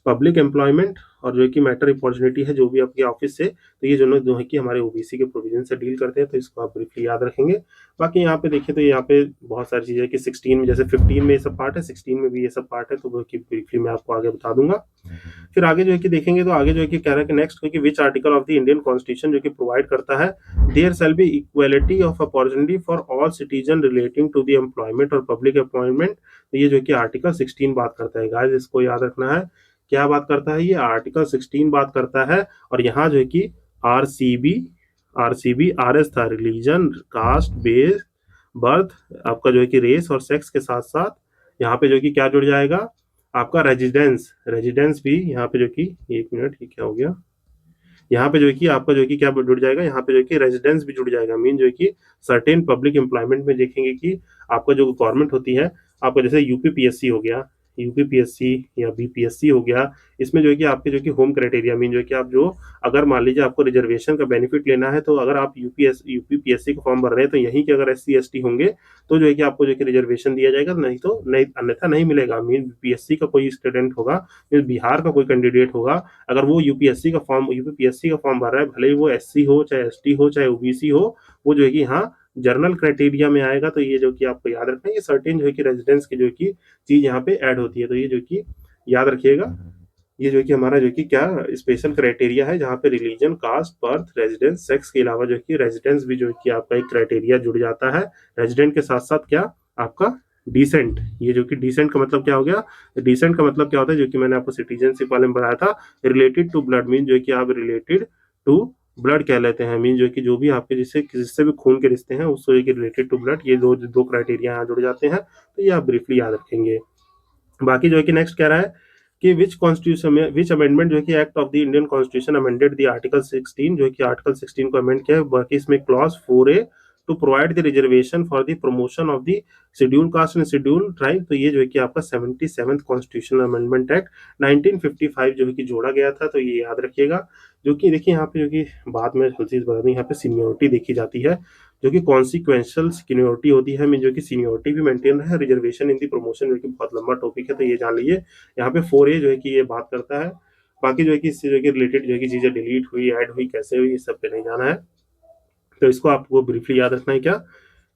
पब्लिक एम्प्लॉयमेंट और जो है कि मैटर अपॉर्चुनिटी है जो भी आपके ऑफिस से, तो ये जो है कि हमारे ओबीसी के प्रोविजन से डील करते हैं, तो इसको आप ब्रीफली याद रखेंगे। बाकी यहाँ पे देखिए तो यहाँ पे बहुत सारी चीज़ें कि 16 में, जैसे 15 में ये सब पार्ट है, 16 में भी ये सब पार्ट है, तो वो कि ब्रीफली मैं आपको आगे बता दूंगा। फिर आगे जो है कि देखेंगे तो आगे जो है कि कह रहा है कि नेक्स्ट कि which article of the Indian constitution जो कि प्रोवाइड करता है there shall be equality of opportunity for all citizen relating to the employment और पब्लिक अपॉइंटमेंट। तो ये जो कि आर्टिकल 16 बात करता है गाइस, इसको याद रखना है। क्या बात करता है ये? आर्टिकल 16 बात करता है। और यहाँ जो है कि आरसीबी आरसीबी आरएस था, रिलीजन, कास्ट, बेस, बर्थ, आपका जो है कि रेस और सेक्स के साथ साथ यहाँ पे जो कि क्या जुड़ जाएगा, आपका रेजिडेंस। रेजिडेंस भी यहाँ पे जो कि, एक मिनट, ये क्या हो गया, यहाँ पे जो है कि आपका जो है कि क्या जुड़ जाएगा, यहाँ पे जो है कि रेजिडेंस भी जुड़ जाएगा। मीन जो है कि सर्टेन पब्लिक एम्प्लॉयमेंट में देखेंगे कि आपका जो गवर्नमेंट होती है, आपका जैसे यूपीपीएससी हो गया, यूपीपीएससी या बीपीएससी हो गया, इसमें जो है कि आपके जो कि होम क्राइटेरिया, मीन जो है कि आप जो, अगर मान लीजिए आपको रिजर्वेशन का बेनिफिट लेना है, तो अगर आप यूपीपीएससी का फॉर्म भर रहे हैं, तो यहीं के अगर एससी एसटी होंगे तो जो है कि आपको जो कि रिजर्वेशन दिया जाएगा, नहीं तो नहीं, अन्यथा नहीं मिलेगा। मीन बीपीएससी का कोई स्टूडेंट होगा, बिहार का कोई कैंडिडेट होगा, अगर वो यूपीपीएससी का फॉर्म भर रहा है, भले ही वो एससी हो, चाहे एसटी हो, चाहे ओबीसी हो, वो जो है कि हाँ जर्नल क्राइटेरिया में आएगा। तो ये जो कि आपको याद रखना है, ये सर्टेन जो है कि रेजिडेंस की जो है कि चीज यहाँ पे ऐड होती है, तो ये जो कि याद रखिएगा। ये जो कि हमारा जो कि क्या स्पेशल क्राइटेरिया है, जहाँ पे religion, caste, birth, residence, sex के अलावा जो कि रेजिडेंस भी जो है कि आपका एक क्राइटेरिया जुड़ जाता है। रेजिडेंट के साथ साथ क्या, आपका डिसेंट। ये जो कि डिसेंट का मतलब क्या हो गया, डिसेंट का मतलब क्या होता है, जो कि मैंने आपको सिटीजनशिप वाले में बताया था, रिलेटेड टू ब्लड। मीन जो है कि आप रिलेटेड टू ब्लड कह लेते हैं। मीन जो है कि जो भी आपके जिससे भी खून के रिश्ते हैं, उसको रिलेटेड टू ब्लड, ये दो दो क्राइटेरिया यहाँ जुड़ जाते हैं, तो ये आप ब्रीफली याद रखेंगे। बाकी जो है कि नेक्स्ट कह रहा है कि विच कॉन्स्टिट्यूशन में, विच अमेंडमेंट जो है कि act of the Indian constitution amended the article 16, जो है कि आर्टिकल 16 को अमेंड किया है। बाकी इसमें clause 4A to provide the reservation for the promotion of the schedule caste and schedule tribe. तो ये जो है कि आपका 77th कॉन्स्टिट्यूशनल अमेंडमेंट एक्ट 1955 जो है कि जोड़ा गया था, तो ये याद रखिएगा। जो कि देखिए यहाँ पे जो कि बाद में चीज बता दूं, यहाँ पे सीनियोरिटी देखी जाती है, जो कि कॉन्सिक्वेंशियल सीनियोरिटी होती है। जो कि सीनियोरिटी भी मेंटेन है, रिजर्वेशन इन दी प्रमोशन, जो कि बहुत लंबा टॉपिक है, तो ये जान लीजिए। यहाँ पे 4A जो है कि ये बात करता है। बाकी जो है कि इससे जो है कि रिलेटेड जो है कि चीजें डिलीट हुई, ऐड हुई, कैसे हुई, इस सब पे नहीं जाना है, तो इसको आपको ब्रीफली याद रखना है। क्या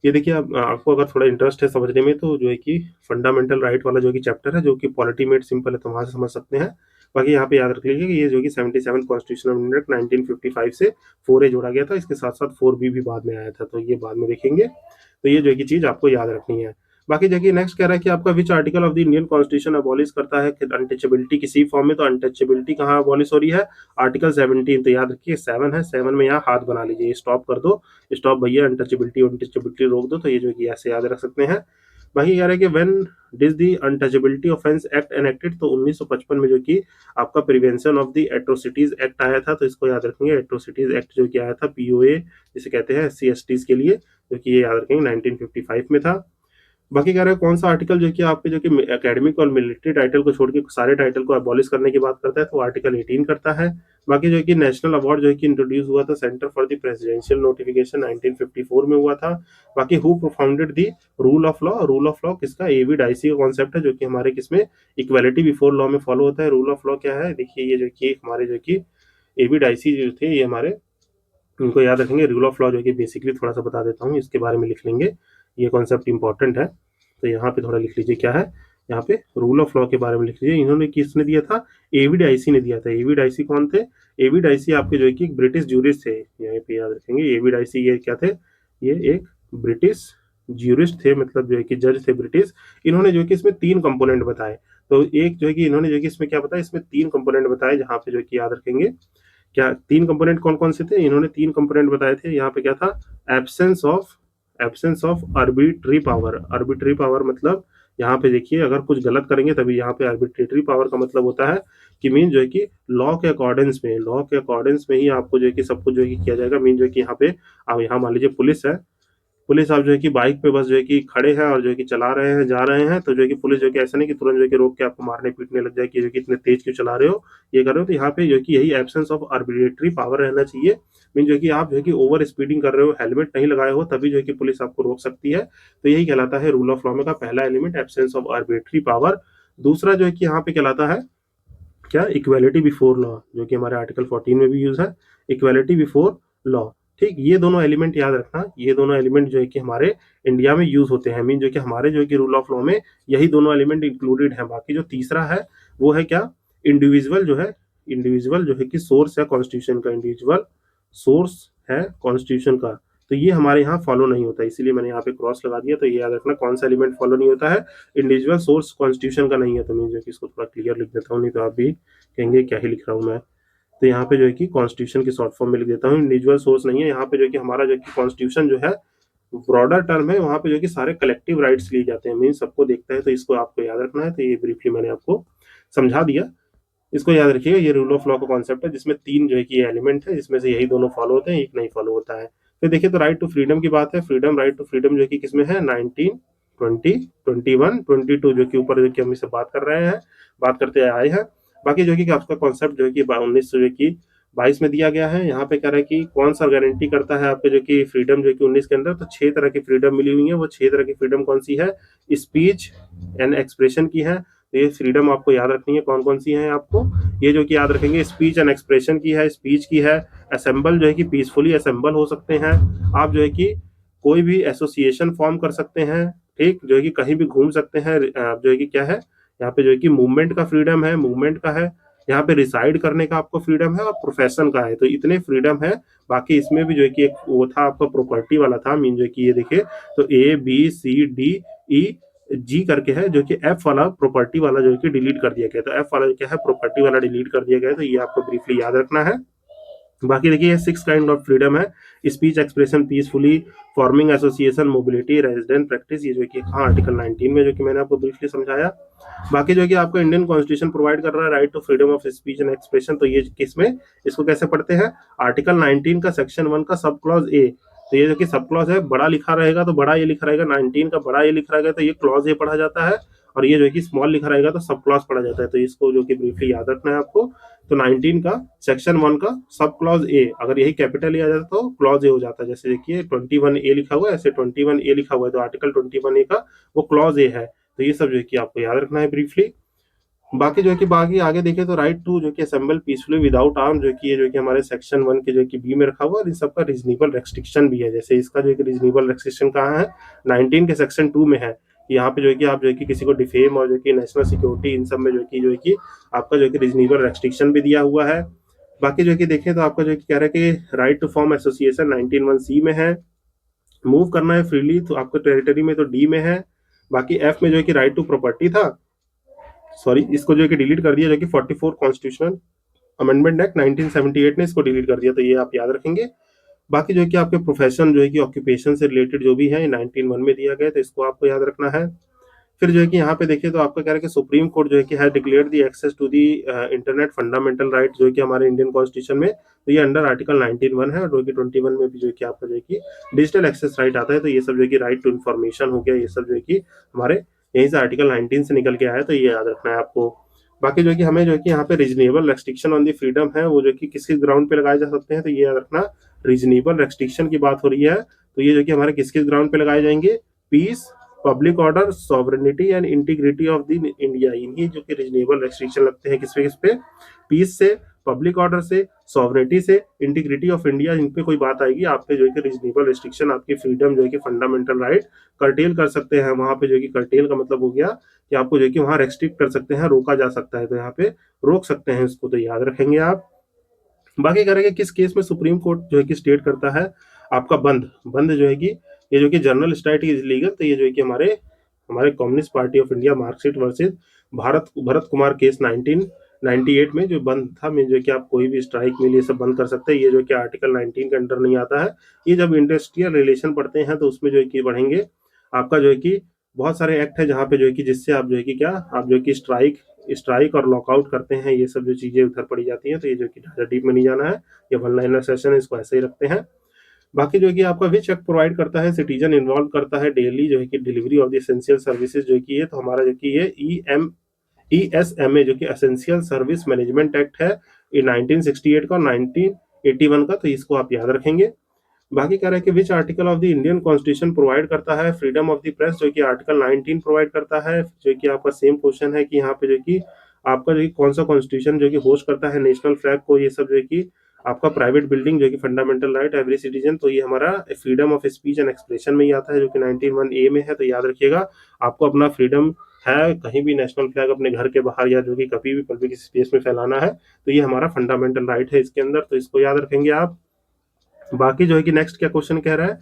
ये देखिए, आपको अगर थोड़ा इंटरेस्ट है समझने में, तो जो है कि फंडामेंटल राइट वाला जो कि चैप्टर है, जो कि पॉलिटी मेड सिंपल है, तो वहां से समझ सकते हैं। बाकी यहाँ पे याद रख लीजिए कि ये जो कि 77 कॉन्स्टिट्यूशनल अमेंडमेंट 1955 से 4A जोड़ा गया था, इसके साथ साथ 4B भी बाद में आया था, तो ये बाद में देखेंगे। तो ये जो है कि चीज आपको याद रखनी है। बाकी जगह नेक्स्ट कह रहा है कि आपका विच article of the Indian constitution abolish करता है अनटचेबिलिटी किसी फॉर्म में, तो अनटचेबिलिटी कहाँ अबॉलिश हो रही है, आर्टिकल 17। तो याद रखिए 7 है, 7 में यहाँ हाथ बना लीजिए, स्टॉप कर दो, स्टॉप भैया, अनटचेबिलिटी रोक दो, तो ये जो कि ऐसे याद रख सकते हैं। बाकी कह रहा है कि when this the untouchability offence act enacted, तो 1955 में जो कि आपका prevention of the atrocities act आया था, तो इसको याद रखेंगे। एट्रोसिटीज एक्ट जो कि आया था, पीओए जिसे कहते हैं एससी एसटीज के लिए, जो कि ये याद रखेंगे 1955 में था। बाकी कह रहे हैं कौन सा आर्टिकल जो कि आपके जो कि एकेडमिक और मिलिट्री टाइटल को छोड़ के सारे टाइटल को अबॉलिश करने की बात करता है, तो आर्टिकल 18 करता है। बाकी जो है कि नेशनल अवार्ड जो है कि इंट्रोड्यूस हुआ था, centre for the presidential notification 1954 में हुआ था। बाकी who propounded the rule of law, rule of law किसका, एवी डाइसी का कॉन्सेप्ट है, जो कि हमारे किसमें इक्वालिटी बिफोर लॉ में फॉलो होता है। रूल ऑफ लॉ क्या है, देखिए ये जो कि हमारे जो कि एवी डाइसी जो थे, ये हमारे, उनको याद रखेंगे। रूल ऑफ लॉ जो कि बेसिकली थोड़ा सा बता देता हूँ, इसके बारे में लिख लेंगे, ये कॉन्सेप्ट इंपॉर्टेंट है, तो यहाँ पे थोड़ा लिख लीजिए क्या है। यहाँ पे रूल ऑफ लॉ के बारे में लिख लीजिए। इन्होंने किसने दिया था, एवी डाइसी ने दिया था। एवी डाइसी कौन थे, एवी डाइसी आपके जो है कि ब्रिटिश ज्यूरिस्ट थे, यहाँ पे याद रखेंगे। एवी डाइसी ये क्या थे, ये एक ब्रिटिश ज्यूरिस्ट थे, मतलब जो है कि जज थे ब्रिटिश। इन्होंने जो है कि इसमें 3 कंपोनेंट बताए, तो एक जो है कि इन्होंने जो है कि इसमें क्या बताया, इसमें 3 कंपोनेंट बताए, जहाँ पे जो है कि याद रखेंगे क्या 3 कंपोनेंट कौन कौन से थे। इन्होंने 3 कंपोनेंट बताए थे। यहाँ पे क्या था, absence of arbitrary power. Arbitrary power मतलब यहाँ पे देखिए, अगर कुछ गलत करेंगे तभी यहाँ पे आर्बिट्रेटरी पावर का मतलब होता है कि मीन जो है कि लॉ के अकॉर्डेंस में ही आपको जो है कि सब कुछ जो है कि किया जाएगा। मीन जो है कि यहाँ पे, अब यहाँ मान लीजिए पुलिस है, पुलिस आप जो है कि बाइक पे बस जो है कि खड़े हैं और जो है कि चला रहे हैं, जा रहे हैं, तो जो है कि पुलिस जो है कि ऐसा नहीं कि तुरंत जो है कि रोक के आपको मारने पीटने लग जाए कि जो कि इतने तेज क्यों चला रहे हो, ये कर रहे हो। तो यहाँ पे जो है कि यही एब्सेंस ऑफ आर्बिट्रेटरी पावर रहना चाहिए। मीन जो है कि आप जो है कि ओवर स्पीडिंग कर रहे हो, हेलमेट नहीं लगाए हो, तभी जो है कि पुलिस आपको रोक सकती है। तो यही कहलाता है रूल ऑफ लॉ में का पहला element, absence of arbitrary power. दूसरा जो है कि यहाँ पे कहलाता है क्या, इक्वेलिटी बिफोर लॉ, जो कि हमारे आर्टिकल 14 में भी यूज है, इक्वेलिटी बिफोर लॉ। ठीक, ये दोनों एलिमेंट याद रखना, ये दोनों एलिमेंट जो है कि हमारे इंडिया में यूज होते हैं, मीन जो कि हमारे जो है कि रूल ऑफ लॉ में यही दोनों एलिमेंट इंक्लूडेड है। बाकी जो तीसरा है वो है क्या, इंडिविजुअल जो है, इंडिविजुअल जो है कि सोर्स है कॉन्स्टिट्यूशन का, इंडिविजुअल सोर्स है कॉन्स्टिट्यूशन का, तो ये हमारे यहाँ फॉलो नहीं होता, इसीलिए मैंने यहाँ पे क्रॉस लगा दिया। तो ये याद रखना कौन सा एलिमेंट फॉलो नहीं होता है, इंडिविजुअल सोर्स कॉन्स्टिट्यूशन का नहीं है। तो मैं जो है कि इसको थोड़ा क्लियर लिख देता हूँ, नहीं तो आप भी कहेंगे क्या ही लिख रहा हूँ मैं। तो यहाँ पे जो है कि कॉन्स्टिट्यूशन की शॉर्ट फॉर्म में लिख देता हूँ, इंडिविजुअल सोर्स नहीं है। यहाँ पे जो है कि हमारा जो है कि कॉन्स्टिट्यूशन जो है ब्रॉडर टर्म है, वहाँ पे जो है कि सारे कलेक्टिव राइट्स लिए जाते हैं, मीन सबको देखता है, तो इसको आपको याद रखना है। तो ये ब्रीफली मैंने आपको समझा दिया, इसको याद रखिएगा। ये रूल ऑफ लॉ का कॉन्सेप्ट है जिसमें तीन जो है कि एलिमेंट है, जिसमें से यही दोनों फॉलो होते हैं, एक नहीं फॉलो होता है। फिर देखिए तो राइट टू फ्रीडम की बात है, फ्रीडम, राइट टू फ्रीडम जो है कि किसमें है, 19, 20, 21, 22 जो कि ऊपर जो कि हम इससे बात कर रहे हैं, बात करते आए हैं। बाकी जो है कि आपका कॉन्सेप्ट जो है कि 19 जो है कि 22 में दिया गया है। यहाँ पे कह रहा है कि कौन सा गारंटी करता है आपके जो कि फ्रीडम जो कि 19 के अंदर, तो 6 तरह की फ्रीडम मिली हुई है। वो 6 तरह की फ्रीडम कौन सी है, स्पीच एंड एक्सप्रेशन की है। तो ये फ्रीडम आपको याद रखनी है कौन कौन सी है आपको, ये जो कि याद रखेंगे, स्पीच एंड एक्सप्रेशन की है, स्पीच की है। असेंबल जो है कि पीसफुली असेंबल हो सकते हैं आप, जो है कि कोई भी एसोसिएशन फॉर्म कर सकते हैं, ठीक, जो है कि कहीं भी घूम सकते हैं। आप जो है कि क्या है, यहाँ पे जो है कि मूवमेंट का फ्रीडम है, मूवमेंट का है। यहाँ पे रिसाइड करने का आपको फ्रीडम है, और प्रोफेशन का है। तो इतने फ्रीडम है। बाकी इसमें भी जो है कि एक वो था आपका प्रॉपर्टी वाला था, मीन जो है कि ये देखिए, तो A B C D E जी करके है, जो कि एफ वाला प्रॉपर्टी वाला जो है कि डिलीट कर दिया गया। तो एफ वाला क्या है, प्रॉपर्टी वाला डिलीट कर दिया गया है। तो ये आपको ब्रीफली याद रखना है। बाकी देखिए 6 काइंड ऑफ फ्रीडम है, speech, expression, peacefully, forming association, mobility, resident, practice. ये जो कि हाँ आर्टिकल 19 में जो कि मैंने आपको ब्रीफली समझाया। बाकी जो कि आपको इंडियन कॉन्स्टिट्यूशन प्रोवाइड कर रहा है right to freedom of speech and expression. तो ये किसमें, इसको कैसे पढ़ते हैं, आर्टिकल 19 का सेक्शन 1 का सब क्लॉज ए। तो ये जो कि सब क्लॉज है, बड़ा लिखा रहेगा तो बड़ा ये लिखा रहेगा, 19 का बड़ा ये लिखा रहेगा तो ये क्लॉज ए पढ़ा जाता है, और ये जो है कि स्मॉल लिखा रहेगा तो सब क्लॉज पढ़ा जाता है। तो इसको जो कि ब्रीफली याद रखना है आपको। तो 19 का सेक्शन 1 का सब क्लॉज ए, अगर यही कैपिटल ए आ जाता तो क्लॉज ए हो जाता है। जैसे देखिए 21 ए लिखा हुआ है, ऐसे 21 ए लिखा हुआ है, तो आर्टिकल 21 ए का वो क्लॉज ए है। तो ये सब जो है कि आपको याद रखना है ब्रीफली। बाकी जो है कि बाकी आगे देखें तो राइट टू जो कि असेंबल पीसफुली विदाउट आर्म, जो कि ये जो कि हमारे सेक्शन 1 के जो कि बी में रखा हुआ है, इन सबका रीजनेबल रेस्ट्रिक्शन भी है। जैसे इसका जो है कि रीजनेबल रेस्ट्रिक्शन कहाँ है, 19 के सेक्शन 2 में है। यहाँ पे जो है कि आप जो है कि किसी को डिफेम और जो कि नेशनल सिक्योरिटी, इन सब में जो है कि आपका जो है कि रीजनेबल रेस्ट्रिक्शन भी दिया हुआ है। बाकी जो है कि देखें तो आपका जो है कि कह रहा है कि right to form association 19(1)(c) में है। मूव करना है फ्रीली तो आपको टेरिटरी में तो डी में है। बाकी एफ में जो है कि राइट टू प्रॉपर्टी था, सॉरी इसको जो है कि डिलीट कर दिया, जो कि 44 कॉन्स्टिट्यूशनल अमेंडमेंट एक्ट 1978 ने इसको डिलीट कर दिया। तो ये आप याद रखेंगे। बाकी जो है कि आपके प्रोफेशन जो है कि ऑक्यूपेशन से रिलेटेड जो भी है 19(1) में दिया गया, तो इसको आपको याद रखना है। फिर जो है कि यहाँ पे देखिए तो आपका कह रहा है कि सुप्रीम कोर्ट जो है कि है declare the access to the internet fundamental right, जो है कि हमारे इंडियन कॉन्स्टिट्यूशन में, तो ये अंडर आर्टिकल 19(1) है। और जो कि 21 में भी जो है कि आपका जो है कि डिजिटल एक्सेस राइट आता है। तो ये सब जो है कि राइट टू इन्फॉर्मेशन हो गया, ये सब जो है कि हमारे यहीं से आर्टिकल 19 से निकल के आया है। तो ये याद रखना है आपको। बाकी जो है कि हमें जो है कि यहाँ पे reasonable restriction on the freedom है, वो जो कि किस किस ग्राउंड पे लगाए जा सकते हैं, तो ये याद रखना। रीजनेबल रेस्ट्रिक्शन की बात हो रही है, तो ये जो कि हमारे किस किस ग्राउंड पे लगाए जाएंगे, peace, public order, sovereignty and integrity of the India. इनकी जो कि रीजनेबल रेस्ट्रिक्शन लगते हैं किस पे, पीस से, पब्लिक ऑर्डर से, सॉवरेनिटी से, इंटीग्रिटी ऑफ इंडिया, इन पे कोई बात आएगी आप पे जो है कि रीजनेबल रेस्ट्रिक्शन, आपकी फ्रीडम जो है कि फंडामेंटल राइट कर्टेल कर सकते हैं। वहां पे जो है कि कर्टेल का मतलब हो गया कि आपको जो है कि वहां रेस्ट्रिक्ट कर सकते हैं, रोका जा सकता है। तो यहाँ पे रोक सकते हैं इसको, तो याद रखेंगे आप। बाकी कह रहे हैं कि किस केस में सुप्रीम कोर्ट जो है कि स्टेट करता है आपका बंद, बंद जो है कि ये जो कि जनरल स्ट्राइक इज लीगल। तो ये जो है कि हमारे हमारे communist party of India marksheet versus Bharat Kumar case 1998 में जो बंद था, में जो कि आप कोई भी स्ट्राइक मिल ये सब बंद कर सकते हैं। ये जो कि आर्टिकल 19 के अंडर नहीं आता है। ये जब इंडस्ट्रियल रिलेशन पढ़ते हैं तो उसमें जो है कि पढ़ेंगे आपका जो है कि बहुत सारे एक्ट है जहाँ पे जो है कि जिससे आप जो है कि क्या, आप जो है कि स्ट्राइक स्ट्राइक और लॉकआउट करते हैं, ये सब जो चीजें उधर पड़ी जाती हैं। तो ये जो कि ज़्यादा डीप में नहीं जाना है, ये वन लाइनर सेशन है, इसको ऐसे ही रखते हैं। बाकी जो है कि आपका विच एक्ट प्रोवाइड करता है, सिटीजन इन्वॉल्व करता है डेली जो है कि delivery of the essential services, जो कि ये तो हमारा जो कि ये ESMA जो कि एसेंशियल सर्विस मैनेजमेंट एक्ट है, ये 1968 का और 1981 का। तो इसको आप याद रखेंगे। बाकी कह रहा है कि which article of the Indian constitution provide करता है फ्रीडम ऑफ द प्रेस, जो कि आर्टिकल 19 प्रोवाइड करता है। जो कि आपका सेम क्वेश्चन है कि यहाँ पे जो कि आपका जो है कौन सा कॉन्स्टिट्यूशन जो है कि होस्ट करता है नेशनल फ्लैग को, ये सब जो है कि आपका प्राइवेट बिल्डिंग जो है कि फंडामेंटल राइट एवरी सिटीजन, तो ये हमारा freedom of speech and expression में ही आता है जो कि 19(1)(a) में है। तो याद रखिएगा आपको अपना फ्रीडम है कहीं भी नेशनल फ्लैग अपने घर के बाहर या जो कि कभी भी पब्लिक स्पेस में फैलाना है, तो ये हमारा फंडामेंटल राइट है इसके अंदर, तो इसको याद रखेंगे आप। बाकी जो है कि नेक्स्ट क्या क्वेश्चन कह रहा है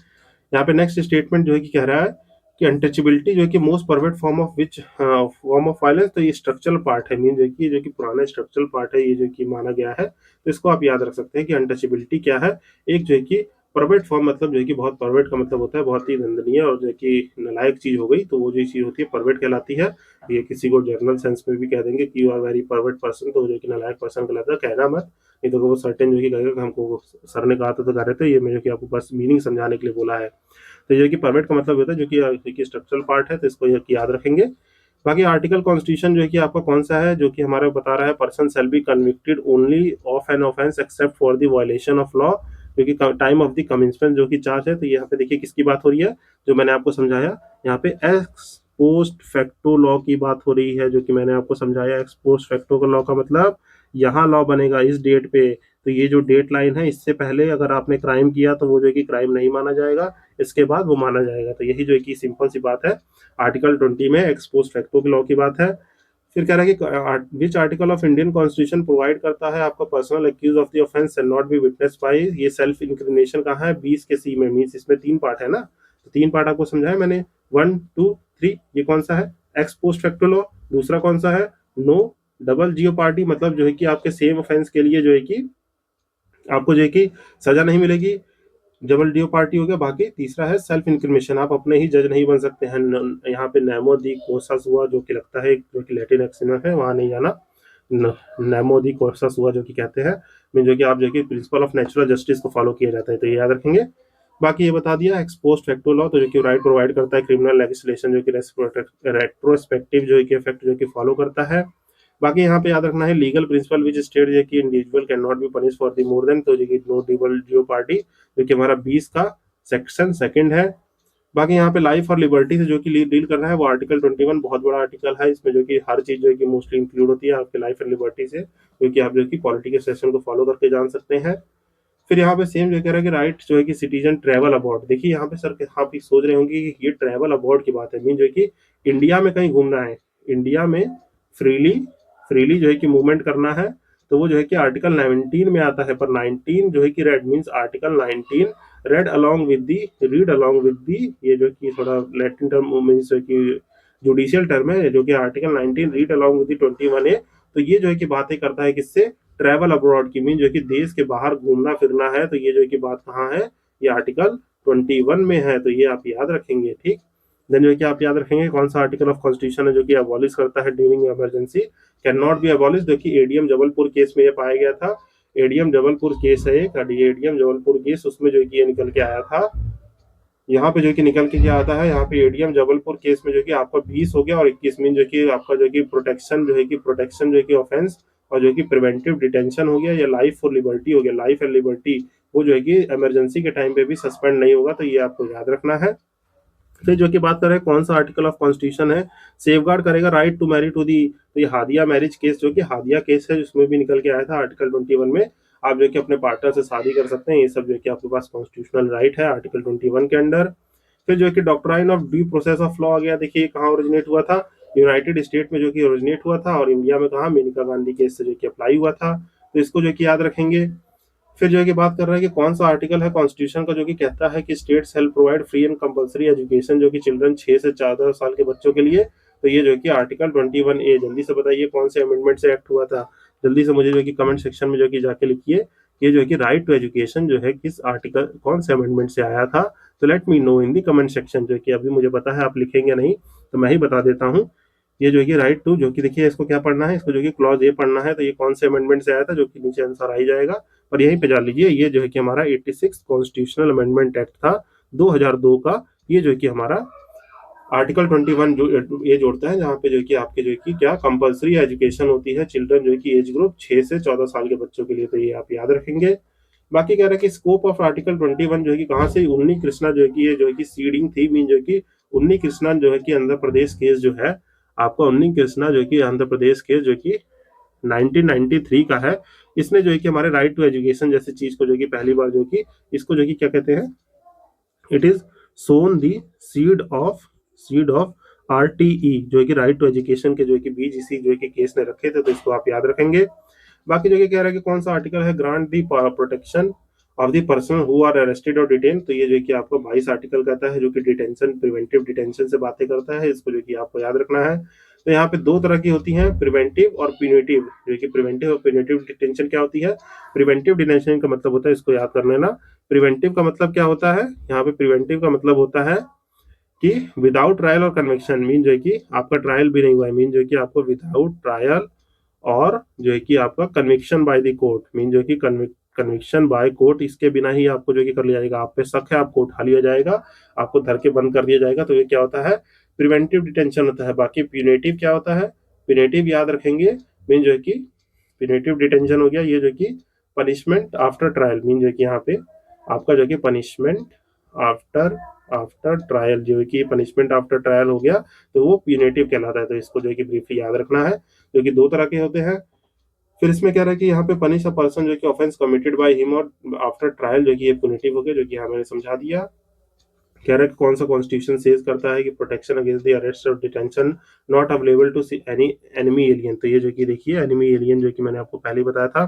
यहाँ पे, नेक्स्ट स्टेटमेंट जो है कि कह रहा है कि अनटचेबिलिटी जो है कि most pervert form of which form of violence, तो ये स्ट्रक्चरल पार्ट है, मीन जो कि पुराना स्ट्रक्चरल पार्ट है ये जो कि माना गया है, तो इसको आप याद रख सकते हैं कि अनटचेबिलिटी क्या है। एक जो है कि परवेट फॉर्म मतलब जो है कि बहुत परवेट का मतलब होता है बहुत ही दंडनीय और जो है कि नालायक चीज हो गई, तो वो जो चीज होती है परवेट कहलाती है। ये किसी को जर्नल सेंस में भी कह देंगे कि यू आर वेरी परवेट पर्सन, तो जो कि नालायक पर्सन कहलाता है, कहना मत, नहीं तो वो सर्टेन जो कि कहेगा कि हमको सर ने कहा था तो कह रहे थे, ये मैं जो कि आपको बस मीनिंग समझाने के लिए बोला है। तो जो कि परमिट का मतलब होता है जो कि स्ट्रक्चरल पार्ट है, तो इसको याद रखेंगे। बाकी आर्टिकल कॉन्स्टिट्यूशन जो है कि आपका कौन सा है जो कि हमारा बता रहा है, person shall be convicted only of an offence except for the violation of law, जो कि टाइम ऑफ द कमिंसमेंट जो कि चार्ज है। तो यहाँ पे देखिए किसकी बात हो रही है, जो मैंने आपको समझाया यहाँ पे एक्स पोस्ट फैक्टो लॉ की बात हो रही है, जो कि मैंने आपको समझाया एक्स पोस्ट फैक्टो का लॉ का मतलब यहाँ लॉ बनेगा इस डेट पे, तो ये जो डेट लाइन है इससे पहले अगर आपने क्राइम किया तो वो जो है कि क्राइम नहीं माना जाएगा, इसके बाद वो माना जाएगा। तो यही जो है कि सिंपल सी बात है, आर्टिकल 20 में एक्स पोस्ट फैक्टो की लॉ की बात है। फिर कह रहा है कि which article of Indian constitution provide करता है आपका personal accuse of the offence can not be witness by, ये सेल्फ इंक्रिमिनेशन कहाँ है 20 के सी में, मीन्स इसमें 3 पार्ट है ना, तो 3 पार्ट आपको समझाया मैंने, 1 2 3। ये कौन सा है, एक्स पोस्ट फैक्टो लॉ। दूसरा कौन सा है, नो डबल जियो पार्टी, मतलब जो है कि आपके सेम ऑफेंस के लिए जो है कि आपको जो है कि सजा नहीं मिलेगी, डबल डियो पार्टी हो गया। बाकी तीसरा है सेल्फ इंक्रिमेशन, आप अपने ही जज नहीं बन सकते हैं। यहाँ पे नैमो दी कोर्सस हुआ जो कि लगता है जो कि लैटिन एक्सिनस है, वहाँ नहीं जाना। नैमो दी कोर्सस हुआ जो कि कहते हैं में जो कि आप जो कि प्रिंसिपल ऑफ नेचुरल जस्टिस को फॉलो किया जाता है, तो ये याद रखेंगे। बाकी ये बता दिया एक्स पोस्ट फैक्टो लॉ, तो जो कि राइट प्रोवाइड करता है क्रिमिनल लेजिस्लेशन जो कि रेट्रोस्पेक्टिव जो कि इफेक्ट जो कि फॉलो करता है। बाकी यहाँ पे याद रखना है लीगल प्रिंसिपल विच स्टेट जो कि individual can not be punish for the more than, तो जो कि नो डिबल जियो पार्टी जो कि हमारा 20 का सेक्शन सेकंड है। बाकी यहाँ पे लाइफ और लिबर्टी से जो कि डील कर रहा है वो आर्टिकल 21 बहुत बड़ा आर्टिकल है, इसमें जो कि हर चीज जो है कि मोस्टली इंक्लूड होती है आपके लाइफ एंड लिबर्टी से, जो कि आप जो कि पॉलिटिकल सेशन को फॉलो करके जान सकते हैं। फिर यहाँ पे सेम जो कह रहा है कि राइट जो है कि सिटीजन ट्रैवल अबाउट, देखिए यहाँ पे सर आप सोच रहे होंगे कि ये ट्रैवल अबाउट की बात है, मीन जो है कि इंडिया में कहीं घूमना है, इंडिया में फ्रीली फ्रीली जो है कि मूवमेंट करना है, तो वो जो है कि आर्टिकल 19 में आता है। पर 19 जो है कि red means article 19 red along with the read along with the, ये जो कि थोड़ा लैटिन टर्म मीन्स कि जुडिशियल टर्म है, जो कि article 19 read along with the 21A, तो ये जो है कि बातें करता है किससे, ट्रैवल अब्रॉड की, मीन जो कि देश के बाहर घूमना फिरना है, तो ये जो कि बात कहाँ है, ये आर्टिकल 21 में है, तो ये आप याद रखेंगे। ठीक, देन जो कि आप याद रखेंगे कौन सा आर्टिकल ऑफ कॉन्स्टिट्यूशन है जो कि अबॉलिश करता है during emergency can not B abolish, जो कि एडीएम जबलपुर केस में ये पाया गया था। एडीएम जबलपुर केस है एक, एडीएम जबलपुर केस, उसमें जो कि ये निकल के आया था, यहाँ पे जो कि निकल के क्या आता है, यहाँ पे एडीएम जबलपुर केस में जो कि आपका 20 हो गया और 21 में जो कि आपका जो कि प्रोटेक्शन जो है कि ऑफेंस और जो कि प्रिवेंटिव डिटेंशन हो गया, या लाइफ फॉर लिबर्टी हो गया, लाइफ एंड लिबर्टी, वो जो है कि इमरजेंसी के टाइम पे भी सस्पेंड नहीं होगा, तो ये आपको याद रखना है। फिर जो कि बात कर रहे हैं कौन सा आर्टिकल ऑफ कॉन्स्टिट्यूशन है सेफगार्ड करेगा right to marry to the, तो ये हादिया मैरिज केस जो कि हादिया केस है जिसमें भी निकल के आया था आर्टिकल 21 में, आप जो कि अपने पार्टनर से शादी कर सकते हैं, ये सब जो कि आपके पास कॉन्स्टिट्यूशनल राइट है आर्टिकल 21 के अंडर। फिर जो है कि doctrine of due process of law आ गया, देखिए कहाँ ओरिजिनेट हुआ था, यूनाइटेड स्टेट में जो कि ओरिजिनेट हुआ था, और इंडिया में कहा मेनका गांधी केस से जो कि अप्लाई हुआ था, तो इसको जो कि याद रखेंगे। फिर जो है कि बात कर रहा है कि कौन सा आर्टिकल है कॉन्स्टिट्यूशन का जो कि कहता है कि states help provide free and compulsory education जो कि चिल्ड्रन 6 से 14 साल के बच्चों के लिए, तो ये जो है कि आर्टिकल 21A, जल्दी से बताइए कौन से अमेंडमेंट से एक्ट हुआ था, जल्दी से मुझे जो है कि कमेंट सेक्शन में जो कि जाके लिखिए, ये जो है कि राइट टू एजुकेशन जो है किस आर्टिकल कौन से अमेंडमेंट से आया था, तो लेट मी नो इन दी कमेंट सेक्शन, जो कि अभी मुझे पता है आप लिखेंगे नहीं तो मैं ही बता देता हूँ। ये जो है कि राइट टू जो कि देखिए इसको क्या पढ़ना है, इसको जो कि क्लॉज ए पढ़ना है, तो ये कौन से अमेंडमेंट से आया था, जो कि नीचे आंसर आ ही जाएगा, और यहीं पे जान लीजिए ये जो है कि हमारा 86 कॉन्स्टिट्यूशनल अमेंडमेंट एक्ट था 2002 का, ये जो है कि हमारा आर्टिकल 21 जो ये जोड़ता है, जहाँ पे जो है कि आपके जो है कि क्या कंपलसरी एजुकेशन होती है चिल्ड्रन जो है कि एज ग्रुप 6 से 14 साल के बच्चों के लिए, तो ये आप याद रखेंगे। बाकी कह रहा है कि स्कोप ऑफ आर्टिकल 21 जो है कि कहाँ से, उन्नी कृष्णा जो है कि ये जो है कि सीडिंग थी, मीन जो है कि उन्नी कृष्णा जो है कि आंध्र प्रदेश केस जो है आपका, उन्नी कृष्णा जो है कि आंध्र प्रदेश केस जो कि 1993 का है। इसने जो है कि हमारे राइट टू एजुकेशन जैसी चीज को जो कि पहली बार जो कि इसको जो कि क्या कहते हैं, it is sown the seed of RTE, जो है कि राइट टू एजुकेशन के जो है कि बीज इसी जो है कि केस ने रखे थे, तो इसको आप याद रखेंगे। बाकी जो कि कह रहा है कि कौन सा आर्टिकल है, grant the protection of the person who are arrested और डिटेन, तो ये जो कि आपको 22 आर्टिकल कहता है, जो कि डिटेंशन, प्रिवेंटिव डिटेंशन से बातें करता है, इसको जो कि आपको याद रखना है। तो यहाँ पे दो तरह की होती हैं, प्रिवेंटिव और प्यूनिटिव। जो कि प्रिवेंटिव और प्यूनिटिव डिटेंशन क्या होती है, प्रिवेंटिव डिटेंशन का मतलब होता है, इसको याद कर लेना, प्रिवेंटिव का मतलब क्या होता है, यहाँ पे प्रिवेंटिव का मतलब होता है कि विदाउट ट्रायल और कन्विक्शन, मीन जो है कि आपका ट्रायल भी नहीं हुआ है, मीन जो है कि आपको विदाउट ट्रायल और जो है कि आपका conviction by the court, mean जो है कि कन्विक्शन बाय कोर्ट, इसके बिना ही आपको जो है कि कर लिया जाएगा, आप पे शक है आपको उठा लिया जाएगा, आपको धर के बंद कर दिया जाएगा, तो ये क्या होता है, प्रिवेंटिव डिटेंशन होता है। बाकी प्यूनेटिव क्या होता है, प्यूनेटिव याद रखेंगे, मीन जो है कि प्यूनेटिव डिटेंशन हो गया ये जो कि पनिशमेंट आफ्टर ट्रायल, मीन जो कि यहाँ पे आपका जो कि पनिशमेंट आफ्टर आफ्टर ट्रायल, जो है कि पनिशमेंट आफ्टर ट्रायल हो गया, तो वो प्यूनेटिव कहलाता है, तो इसको जो है कि ब्रीफली याद रखना है, जो कि दो तरह के होते हैं। फिर इसमें कह रहा है कि यहाँ पे पनिश अ पर्सन जो कि ऑफेंस कमिटेड बाय हिम और आफ्टर ट्रायल, जो कि ये प्यूनेटिव हो गया, जो कि यहाँ मैंने समझा दिया। कह रहा है कौन सा कॉन्स्टिट्यूशन सेज करता है कि प्रोटेक्शन अगेंस्ट द अरेस्ट और detention not available to any enemy alien, तो ये जो कि देखिए एनिमी एलियन जो कि मैंने आपको पहले ही बताया था।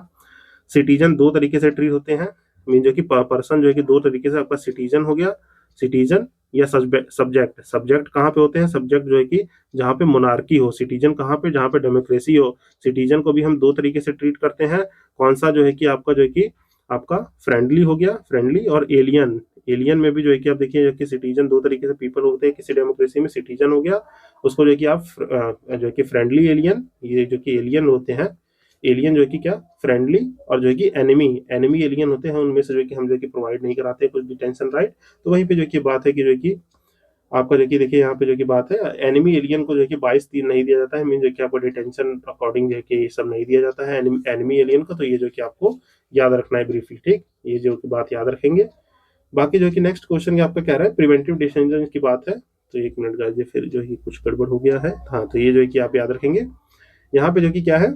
सिटीजन दो तरीके से ट्रीट होते हैं, मीन जो कि पर्सन जो है कि दो तरीके से, आपका सिटीजन हो गया, सिटीजन या सब्जेक्ट। सब्जेक्ट कहाँ पे होते हैं, सब्जेक्ट जो है कि जहाँ पे मोनार्की हो, सिटीजन कहाँ पे, जहाँ पे डेमोक्रेसी हो। सिटीजन को भी हम दो तरीके से ट्रीट करते हैं, कौन सा, जो है कि आपका जो है कि आपका फ्रेंडली हो गया, फ्रेंडली, और एलियन। एलियन में भी जो है कि आप देखिए कि सिटीजन दो तरीके से पीपल होते हैं, किसी डेमोक्रेसी में सिटीजन हो गया, उसको जो है कि आप जो है कि फ्रेंडली एलियन, ये जो कि एलियन होते हैं, एलियन जो है कि क्या, फ्रेंडली, और जो है कि एनिमी, एनिमी एलियन होते हैं, उनमें से जो है कि हम जो है कि प्रोवाइड नहीं कराते कुछ डिटेंशन राइट। तो वहीं पे जो है कि बात है कि जो है कि आपका जो कि देखिए यहाँ पे जो कि बात है, एनिमी एलियन को जो है कि 22 दिन नहीं दिया जाता है, मीन जो कि आपको डिटेंशन अकॉर्डिंग जो है कि ये सब नहीं दिया जाता है एनिमी एलियन को, तो ये जो कि आपको याद रखना है ब्रीफली, ठीक, ये जो कि बात याद रखेंगे। बाकी जो कि नेक्स्ट क्वेश्चन आपका कह रहा है प्रिवेंटिव डिटेंशन की बात है, तो एक मिनट गाइस, फिर जो है कुछ गड़बड़ हो गया है, हाँ, तो ये जो है कि आप याद रखेंगे, यहाँ पे जो कि क्या है,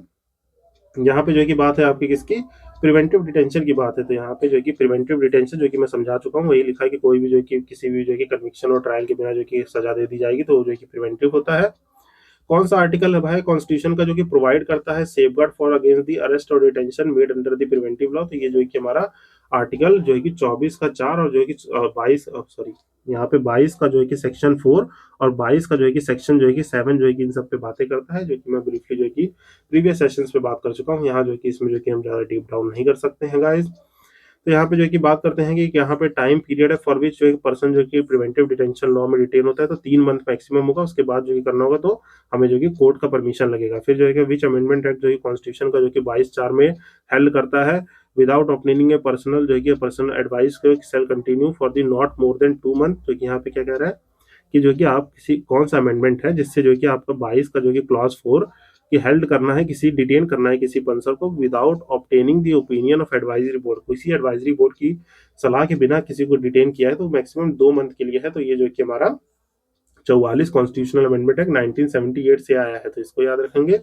यहाँ पे जो है कि बात है आपकी किसकी, प्रिवेंटिव डिटेंशन की बात है। तो यहाँ पे जो है कि प्रिवेंटिव डिटेंशन जो कि मैं समझा चुका हूँ, वही लिखा है कि कोई भी जो है कि किसी भी जो है कि कन्विक्शन और ट्रायल के बिना जो कि सजा दे दी जाएगी, तो वो जो है कि प्रिवेंटिव होता है। कौन सा आर्टिकल है भाई कॉन्स्टिट्यूशन का जो कि प्रोवाइड करता है safeguard for against the arrest और detention made under the preventive law, तो ये जो है कि हमारा आर्टिकल जो है कि 24 का 4 और जो है कि 22, सॉरी, यहाँ पे 22 का जो है कि सेक्शन 4 और 22 का जो है कि सेक्शन जो है कि 7 जो है कि इन सब पे बातें करता है, जो कि मैं ब्रीफली जो है कि प्रीवियस सेशंस पे बात कर चुका हूँ, यहाँ जो है कि इसमें जो कि हम ज्यादा डीप डाउन नहीं कर सकते हैं गाइज। तो यहाँ पे जो है कि बात करते हैं कि यहाँ पे टाइम पीरियड है फॉर विच जो है पर्सन जो कि प्रिवेंटिव डिटेंशन लॉ में डिटेन होता है, तो 3 मंथ मैक्सिमम होगा, उसके बाद जो कि करना होगा तो हमें जो कि कोर्ट का परमिशन लगेगा। फिर जो है कि विच अमेंडमेंट एक्ट जो है कॉन्स्टिट्यूशन का जो कि 22(4) में हेल्ड करता है, विदाउट ऑब्टेनिंग ए पर्सनल जो है कि personal advice cell continue for the not more than 2 month, जो कि यहाँ पे क्या कह रहा है कि जो कि आप किसी कौन सा अमेंडमेंट है जिससे जो कि आपका 22 का जो कि क्लॉज 4 कि हेल्ड करना है, किसी डिटेन करना है किसी पर्सन को without obtaining the opinion of advisory board, किसी एडवाइजरी बोर्ड की सलाह के बिना किसी को डिटेन किया है, तो मैक्सिमम 2 मंथ के लिए है। तो ये जो कि हमारा 44 कॉन्स्टिट्यूशनल अमेंडमेंट एक्ट 1978 से आया है, तो इसको याद रखेंगे।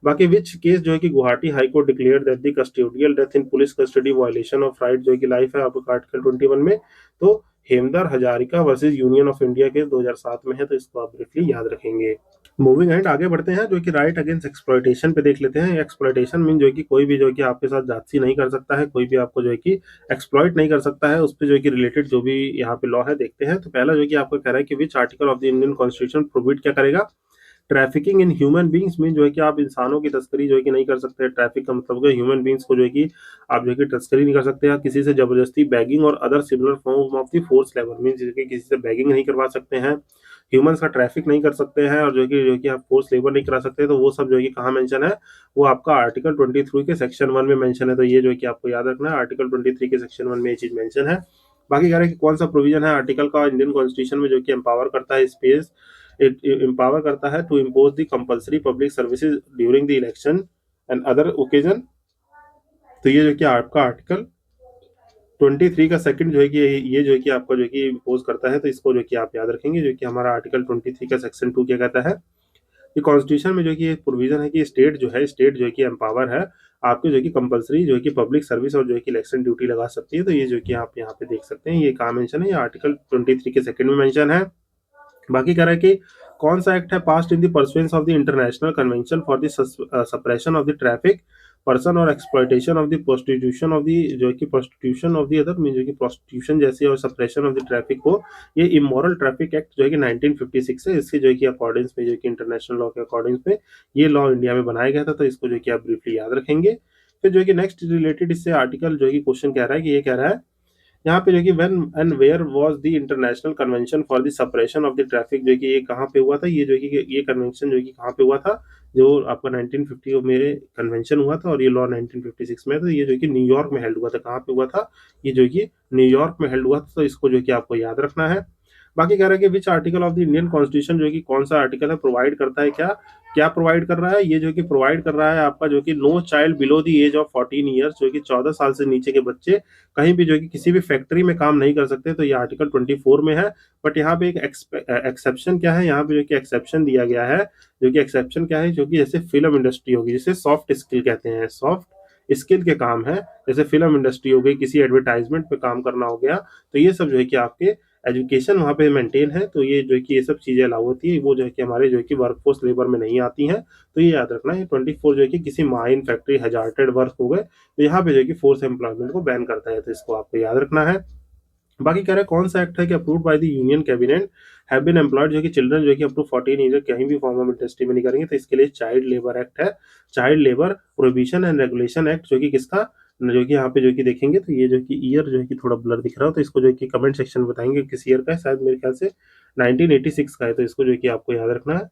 बाकी विच केस जो है कि Guwahati high court declare that the custodial death in police custody violation of right जो है कि लाइफ है आपका आर्टिकल 21 में, तो Hemdar Hazarika versus union of India case 2007 में है, तो इसको आप ब्रीफली याद रखेंगे। मूविंग एंड आगे बढ़ते हैं, जो कि राइट अगेंस्ट एक्सप्लॉयटेशन पे देख लेते हैं। एक्सप्लॉयटेशन मीन जो है कि कोई भी जो है कि आपके साथ जादती नहीं कर सकता है, कोई भी आपको जो है कि एक्सप्लॉइट नहीं कर सकता है, उस पर जो है कि रिलेटेड जो भी यहाँ पे लॉ है देखते हैं। तो पहला जो है कि आपको कह रहा है कि which article of the Indian constitution prohibit क्या करेगा, trafficking in human beings, mean जो है कि आप इंसानों की तस्करी जो है कि नहीं कर सकते। ट्रैफिक का मतलब है ह्यूमन बींग्स को जो है कि आप जो है कि तस्करी नहीं कर सकते, आप किसी से जबरदस्ती बैगिंग और other similar form of the force labour, mean जो है कि किसी से बैगिंग नहीं करवा सकते हैं, ह्यूमंस का ट्रैफिक नहीं कर सकते हैं, और जो कि आप फोर्स लेबर नहीं करा सकते, तो वो सब जो है कि कहाँ मेंशन है, वो आपका आर्टिकल 23 के सेक्शन 1 में मेंशन है। तो ये जो है कि आपको याद रखना है, आर्टिकल 23 के सेक्शन 1 में ये चीज मेंशन है। बाकी कह रहे हैं कि कौन सा प्रोविजन है आर्टिकल का इंडियन कॉन्स्टिट्यूशन में जो कि एम्पावर करता है स्पेस, एम्पावर करता है to impose the compulsory public services during the election and other occasion. तो ये जो कि आपका आर्टिकल 23 का सेकंड जो है कि ये जो है कि आपका जो है कि इम्पोज करता है, तो इसको जो कि आप याद रखेंगे, जो कि हमारा आर्टिकल 23 का सेक्शन 2 क्या कहता है, ये कॉन्स्टिट्यूशन में जो है कि प्रोविजन है कि स्टेट जो है कि एम्पावर है आपके जो है कि कंपलसरी जो है कि पब्लिक सर्विस और जो है कि इलेक्शन ड्यूटी लगा सकती है। तो ये जो है कि आप यहाँ पे देख सकते हैं, ये कहाँ मेंशन है, ये आर्टिकल 23 के सेकंड में मेंशन है। बाकी कह रहा है कि कौन सा एक्ट है passed in the pursuance of the international convention for the suppression of the traffic person और exploitation of the prostitution of the जो है कि prostitution of the other mean जो कि प्रोस्टिट्यूशन जैसे और सप्रेशन ऑफ द ट्रैफिक हो। ये इमोरल ट्रैफिक एक्ट जो है कि 1956 है, इसके जो है कि अकॉर्डिंग्स में जो है कि इंटरनेशनल लॉ के अकॉर्डिंग्स में ये लॉ इंडिया में बनाया गया था। तो इसको जो है कि आप ब्रीफली याद रखेंगे। फिर जो है कि नेक्स्ट रिलेटेड इससे आर्टिकल जो है कि क्वेश्चन कह रहा है कि ये कह रहा है यहाँ पे जो कि when and where was the international convention for the suppression of the traffic, जो कि ये कहाँ पे हुआ था, ये जो कि ये कन्वेंशन जो कि कहाँ पे हुआ था, जो आपका 1950 में कन्वेंशन हुआ था और ये लॉ 1956 में। तो ये जो कि न्यूयॉर्क में हेल्ड हुआ था। कहाँ पे हुआ था, ये जो कि न्यूयॉर्क में हेल्ड हुआ था। तो इसको जो कि आपको याद रखना है। बाकी कह रहा है कि which article of the Indian constitution जो कि कौन सा आर्टिकल है प्रोवाइड करता है, क्या क्या प्रोवाइड कर रहा है, ये जो कि प्रोवाइड कर रहा है आपका जो कि no child below the age of 14 years, जो कि 14 साल से नीचे के बच्चे कहीं भी जो कि किसी भी फैक्ट्री में काम नहीं कर सकते। तो ये आर्टिकल 24 में है। बट यहाँ पे एक एक्सेप्शन क्या है, यहाँ पे जो कि एक्सेप्शन दिया गया है, जो कि एक्सेप्शन क्या है, जो कि जैसे फिल्म इंडस्ट्री होगी, जिसे सॉफ्ट स्किल कहते हैं, सॉफ्ट स्किल के काम है, जैसे फिल्म इंडस्ट्री हो गई, किसी एडवर्टाइजमेंट पे काम करना हो गया। तो ये सब जो है कि आपके एजुकेशन वहाँ पे मेंटेन है। तो ये जो है कि ये सब चीजें अलाउ होती है, वो जो है कि हमारे जो है कि वर्कफोर्स लेबर में नहीं आती हैं। तो ये याद रखना है। 24 जो है कि किसी माइन फैक्ट्री हजार्टेड वर्क हो गए, तो यहाँ पे जो है कि फोर्स एम्प्लॉयमेंट को बैन करता है। तो इसको आपको याद रखना है। बाकी कह रहे हैं कौन सा एक्ट है कि approved by the union cabinet have been employed, जो कि चिल्ड्रन जो कि अप टू 14 ईयर कहीं भी फॉर्म ऑफ इंडस्ट्री में नहीं करेंगे। तो इसके लिए चाइल्ड लेबर एक्ट है, child labour prohibition and regulation act, जो कि किसका, जो कि यहाँ पे जो कि देखेंगे तो ये जो कि ईयर जो है कि थोड़ा ब्लर दिख रहा हो, तो इसको जो है कि कमेंट सेक्शन में बताएंगे किस ईयर का है। शायद मेरे ख्याल से 1986 का है। तो इसको जो है कि आपको याद रखना है।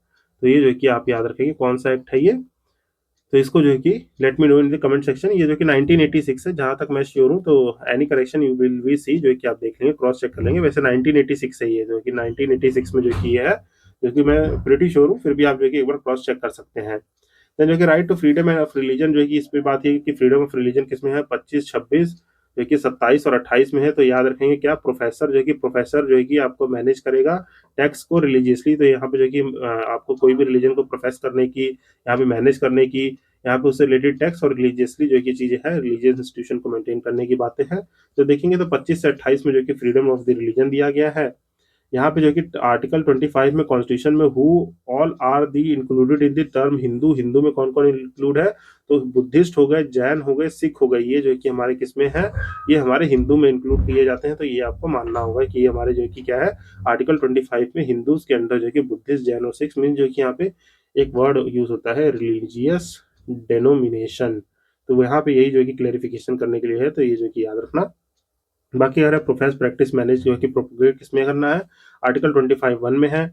तो ये जो है कि आप याद रखेंगे कौन सा एक्ट है ये। तो इसको जो है कि let me know in the comment section. ये जो कि 1986 है जहां तक मैं श्योर हूं। तो any correction you will be see, जो है कि आप देख लेंगे, क्रॉस चेक कर लेंगे। वैसे 1986 है ये, जो कि 1986 में जो कि ये है, जो कि मैं प्रीटी श्योर हूँ। फिर भी आप जो है कि एक बार क्रॉस चेक कर सकते हैं। देन जो कि right to freedom of religion, जो है कि इस पे बात है कि फ्रीडम ऑफ रिलीजन किसमें है, 25, 26, जो कि 27 और 28 में है। तो याद रखेंगे क्या, प्रोफेसर जो है कि प्रोफेसर जो है कि आपको मैनेज करेगा टैक्स को रिलीजियसली। तो यहाँ पे जो है कि आपको कोई भी रिलीजन को प्रोफेस करने की, यहाँ पे मैनेज करने की, यहाँ पे उससे रिलेटेड टैक्स और रिलीजियसली जो है कि चीजें हैं, रिलीजियस इंस्टीट्यूशन को मेंटेन करने की बातें हैं। तो देखेंगे तो 25 से 28 में जो कि फ्रीडम ऑफ द रिलीजन दिया गया है। यहाँ पे जो कि आर्टिकल 25 में कॉन्स्टिट्यूशन में who all are the included in the term Hindu, Hindu में कौन कौन इंक्लूड है, तो बुद्धिस्ट हो गए, जैन हो गए, सिख हो गए, ये जो कि हमारे किसमें है, ये हमारे हिंदू में इंक्लूड किए जाते हैं। तो ये आपको मानना होगा कि ये हमारे जो कि क्या है, आर्टिकल 25 में हिंदूज के अंदर जो कि बुद्धिस्ट, जैन और सिख मीन जो कि यहाँ पे एक वर्ड यूज होता है रिलीजियस डेनोमिनेशन। तो यहाँ पे यही जो है कि क्लेरिफिकेशन करने के लिए है। तो ये जो कि याद रखना। बाकी अगर प्रोफेस प्रैक्टिस मैनेज जो है कि प्रोपोगेट किसमें करना है, आर्टिकल 25(1) में है।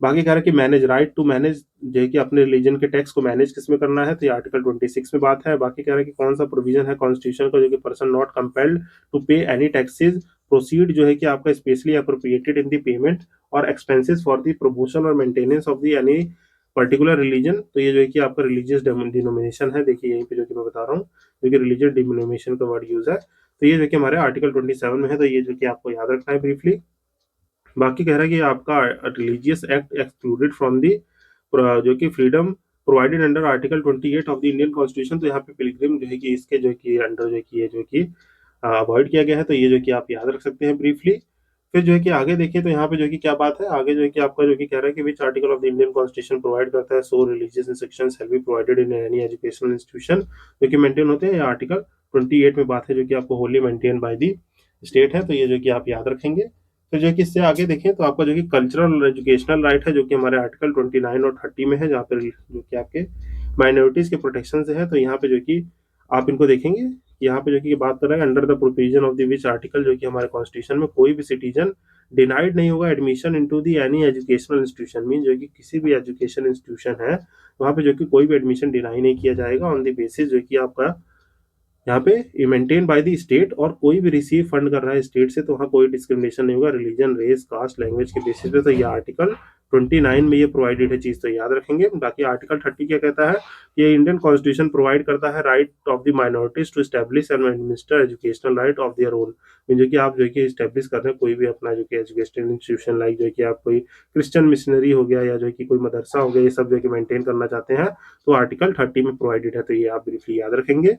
बाकी कह रहा है कि मैनेज, राइट टू मैनेज जो है कि अपने रिलीजन के टैक्स को मैनेज किसमें करना है, तो ये आर्टिकल 26 में बात है। बाकी कह रहा है कि कौन सा प्रोविजन है कॉन्स्टिट्यूशन का, जो कि पर्सन नॉट कंपेल्ड टू पे एनी टैक्सेज प्रोसीड जो है कि आपका specially appropriated in the payment और एक्सपेंसेस फॉर द प्रमोशन और maintenance of the any particular religion. तो ये जो है कि आपका रिलीजियस डिनोमिनेशन है। देखिए यहीं पे जो कि मैं बता रहा हूँ, जो कि रिलीजियस डिनोमिनेशन का वर्ड यूज है। तो ये जो कि हमारे आर्टिकल 27 में है। तो ये जो कि आपको याद रखना है ब्रीफली। बाकी कह रहा है कि आपका religious act excluded from the जो कि freedom provided under article 28 of the Indian constitution. तो यहाँ पे पिलग्रिम जो है कि इसके जो कि अंडर जो कि ये जो कि अवॉइड किया गया है। तो ये जो कि आप याद रख सकते हैं ब्रीफली। फिर जो है कि आगे देखिए तो यहाँ पे जो कि क्या बात है, आगे जो है कि आपका जो कि कह रहा है कि which article of the Indian constitution provide करता है so religious instructions shall be provided in any educational institution, जो कि मेंटेन होते हैं। आर्टिकल 28 में बात है जो कि आपको Holi maintain by the state है। तो ये जो कि आप याद रखेंगे। तो जो है कि इससे आगे देखें तो आपका जो कि कल्चरल और एजुकेशनल राइट है, जो कि हमारे आर्टिकल 29 और 30 में है, जहाँ पे जो कि आपके माइनॉरिटीज के प्रोटेक्शन से है। तो यहाँ पे जो कि आप इनको देखेंगे, यहाँ पे जो कि बात कर रहा है under the provision of the which article, जो कि हमारे कॉन्स्टिट्यूशन में कोई भी सिटीजन डिनाइड नहीं होगा admission into the any educational institution mean, जो कि किसी भी एजुकेशन इंस्टीट्यूशन है वहाँ पे जो कि कोई भी एडमिशन डिनाई नहीं किया जाएगा ऑन द बेसिस जो कि आपका यहाँ पे मेंटेन बाय द स्टेट, और कोई भी रिसीव फंड कर रहा है स्टेट से तो वहाँ कोई डिस्क्रिमिनेशन नहीं होगा रिलीजन, रेस, कास्ट, लैंग्वेज के बेसिस पे। तो ये आर्टिकल 29 में ये प्रोवाइडेड है चीज, तो याद रखेंगे। बाकी आर्टिकल 30 क्या कहता है, ये इंडियन कॉन्स्टिट्यूशन प्रोवाइड करता है right of the minorities to establish and administer educational right of their own. जो कि आप जो कि एस्टैब्लिश कर रहे हैं कोई भी अपना जो कि एजुकेशनल इंस्टीट्यूशन, लाइक जो कि आप कोई क्रिश्चियन मिशनरी हो गया या जो कि कोई मदरसा हो गया, ये सब जो कि मेंटेन करना चाहते हैं तो आर्टिकल 30 में प्रोवाइडेड है, तो ये आप ब्रीफली याद रखेंगे।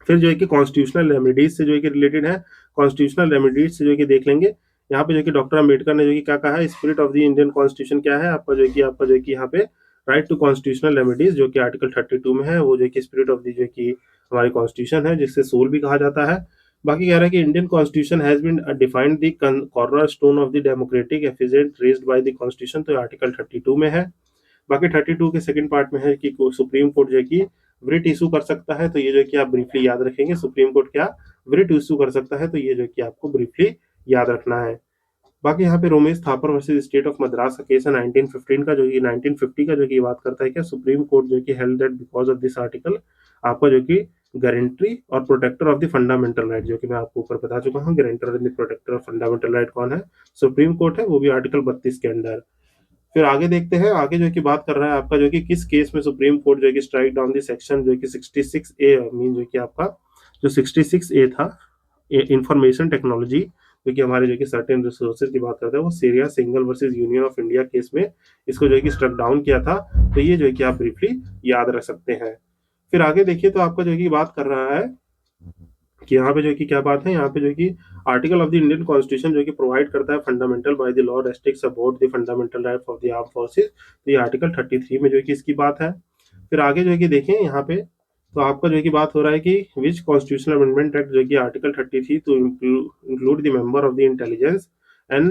फिर जो है कि कॉन्स्टिट्यूशनल रेमेडीज से जो है कि रिलेटेड है, कॉन्स्टिट्यूशनल रेमेडीज से जो है कि देख लेंगे। यहाँ पे जो कि डॉक्टर अम्बेडकर ने जो कि क्या कहा है, spirit of the Indian constitution क्या है आपका जो कि यहाँ पे राइट टू कॉन्स्टिट्यूशनल रेमेडीज जो कि आर्टिकल 32 में है, वो जो कि स्पिरिट ऑफ द जो कि हमारी कॉन्स्टिट्यूशन है, जिससे सोल भी कहा जाता है। बाकी कह रहा है कि Indian constitution has been defined the corner stone of the democratic efficient raised by the constitution, तो आर्टिकल 32 में है। बाकी 32 के सेकंड पार्ट में है कि सुप्रीम कोर्ट जो है कि वृट इशू कर सकता है, तो ये जो कि आप ब्रीफली याद रखेंगे, सुप्रीम कोर्ट क्या वृट इशू कर सकता है, तो ये जो कि आपको ब्रीफली याद रखना है। बाकी यहाँ पे Romesh Thapar versus state of Madras का केस है 1915 का, जो कि 1950 का जो कि बात करता है क्या, सुप्रीम कोर्ट जो कि held that because of this article आपका जो कि गारंटी और protector of the fundamental right, जो कि मैं आपको ऊपर बता चुका हूँ, गारंटर और प्रोटेक्टर ऑफ फंडामेंटल राइट कौन है, सुप्रीम कोर्ट है, वो भी आर्टिकल 32 के अंडर। फिर आगे देखते हैं, आगे जो कि बात कर रहा है आपका जो कि किस केस में सुप्रीम कोर्ट जो कि स्ट्राइक डाउन द सेक्शन जो कि 66A मीन जो कि आपका जो 66A था, इंफॉर्मेशन टेक्नोलॉजी, जो कि हमारे जो कि सर्टेन रिसोर्सेज की बात करता है, वो Syria single versus union of India case में इसको जो है कि स्ट्रक डाउन किया था, तो ये जो है कि आप ब्रीफली याद रख सकते हैं। फिर आगे देखिए तो आपका जो है कि बात कर रहा है कि यहाँ पे जो कि क्या बात है, यहाँ पे जो कि article of the Indian constitution जो कि प्रोवाइड करता है fundamental by the law restricts about the fundamental rights of the arm forces, तो ये आर्टिकल 33 में जो कि इसकी बात है। फिर आगे जो है कि देखें यहाँ पे तो आपका जो है कि बात हो रहा है कि विच कॉन्स्टिट्यूशनल अमेंडमेंट एक्ट जो कि article 33 to include the member of the intelligence and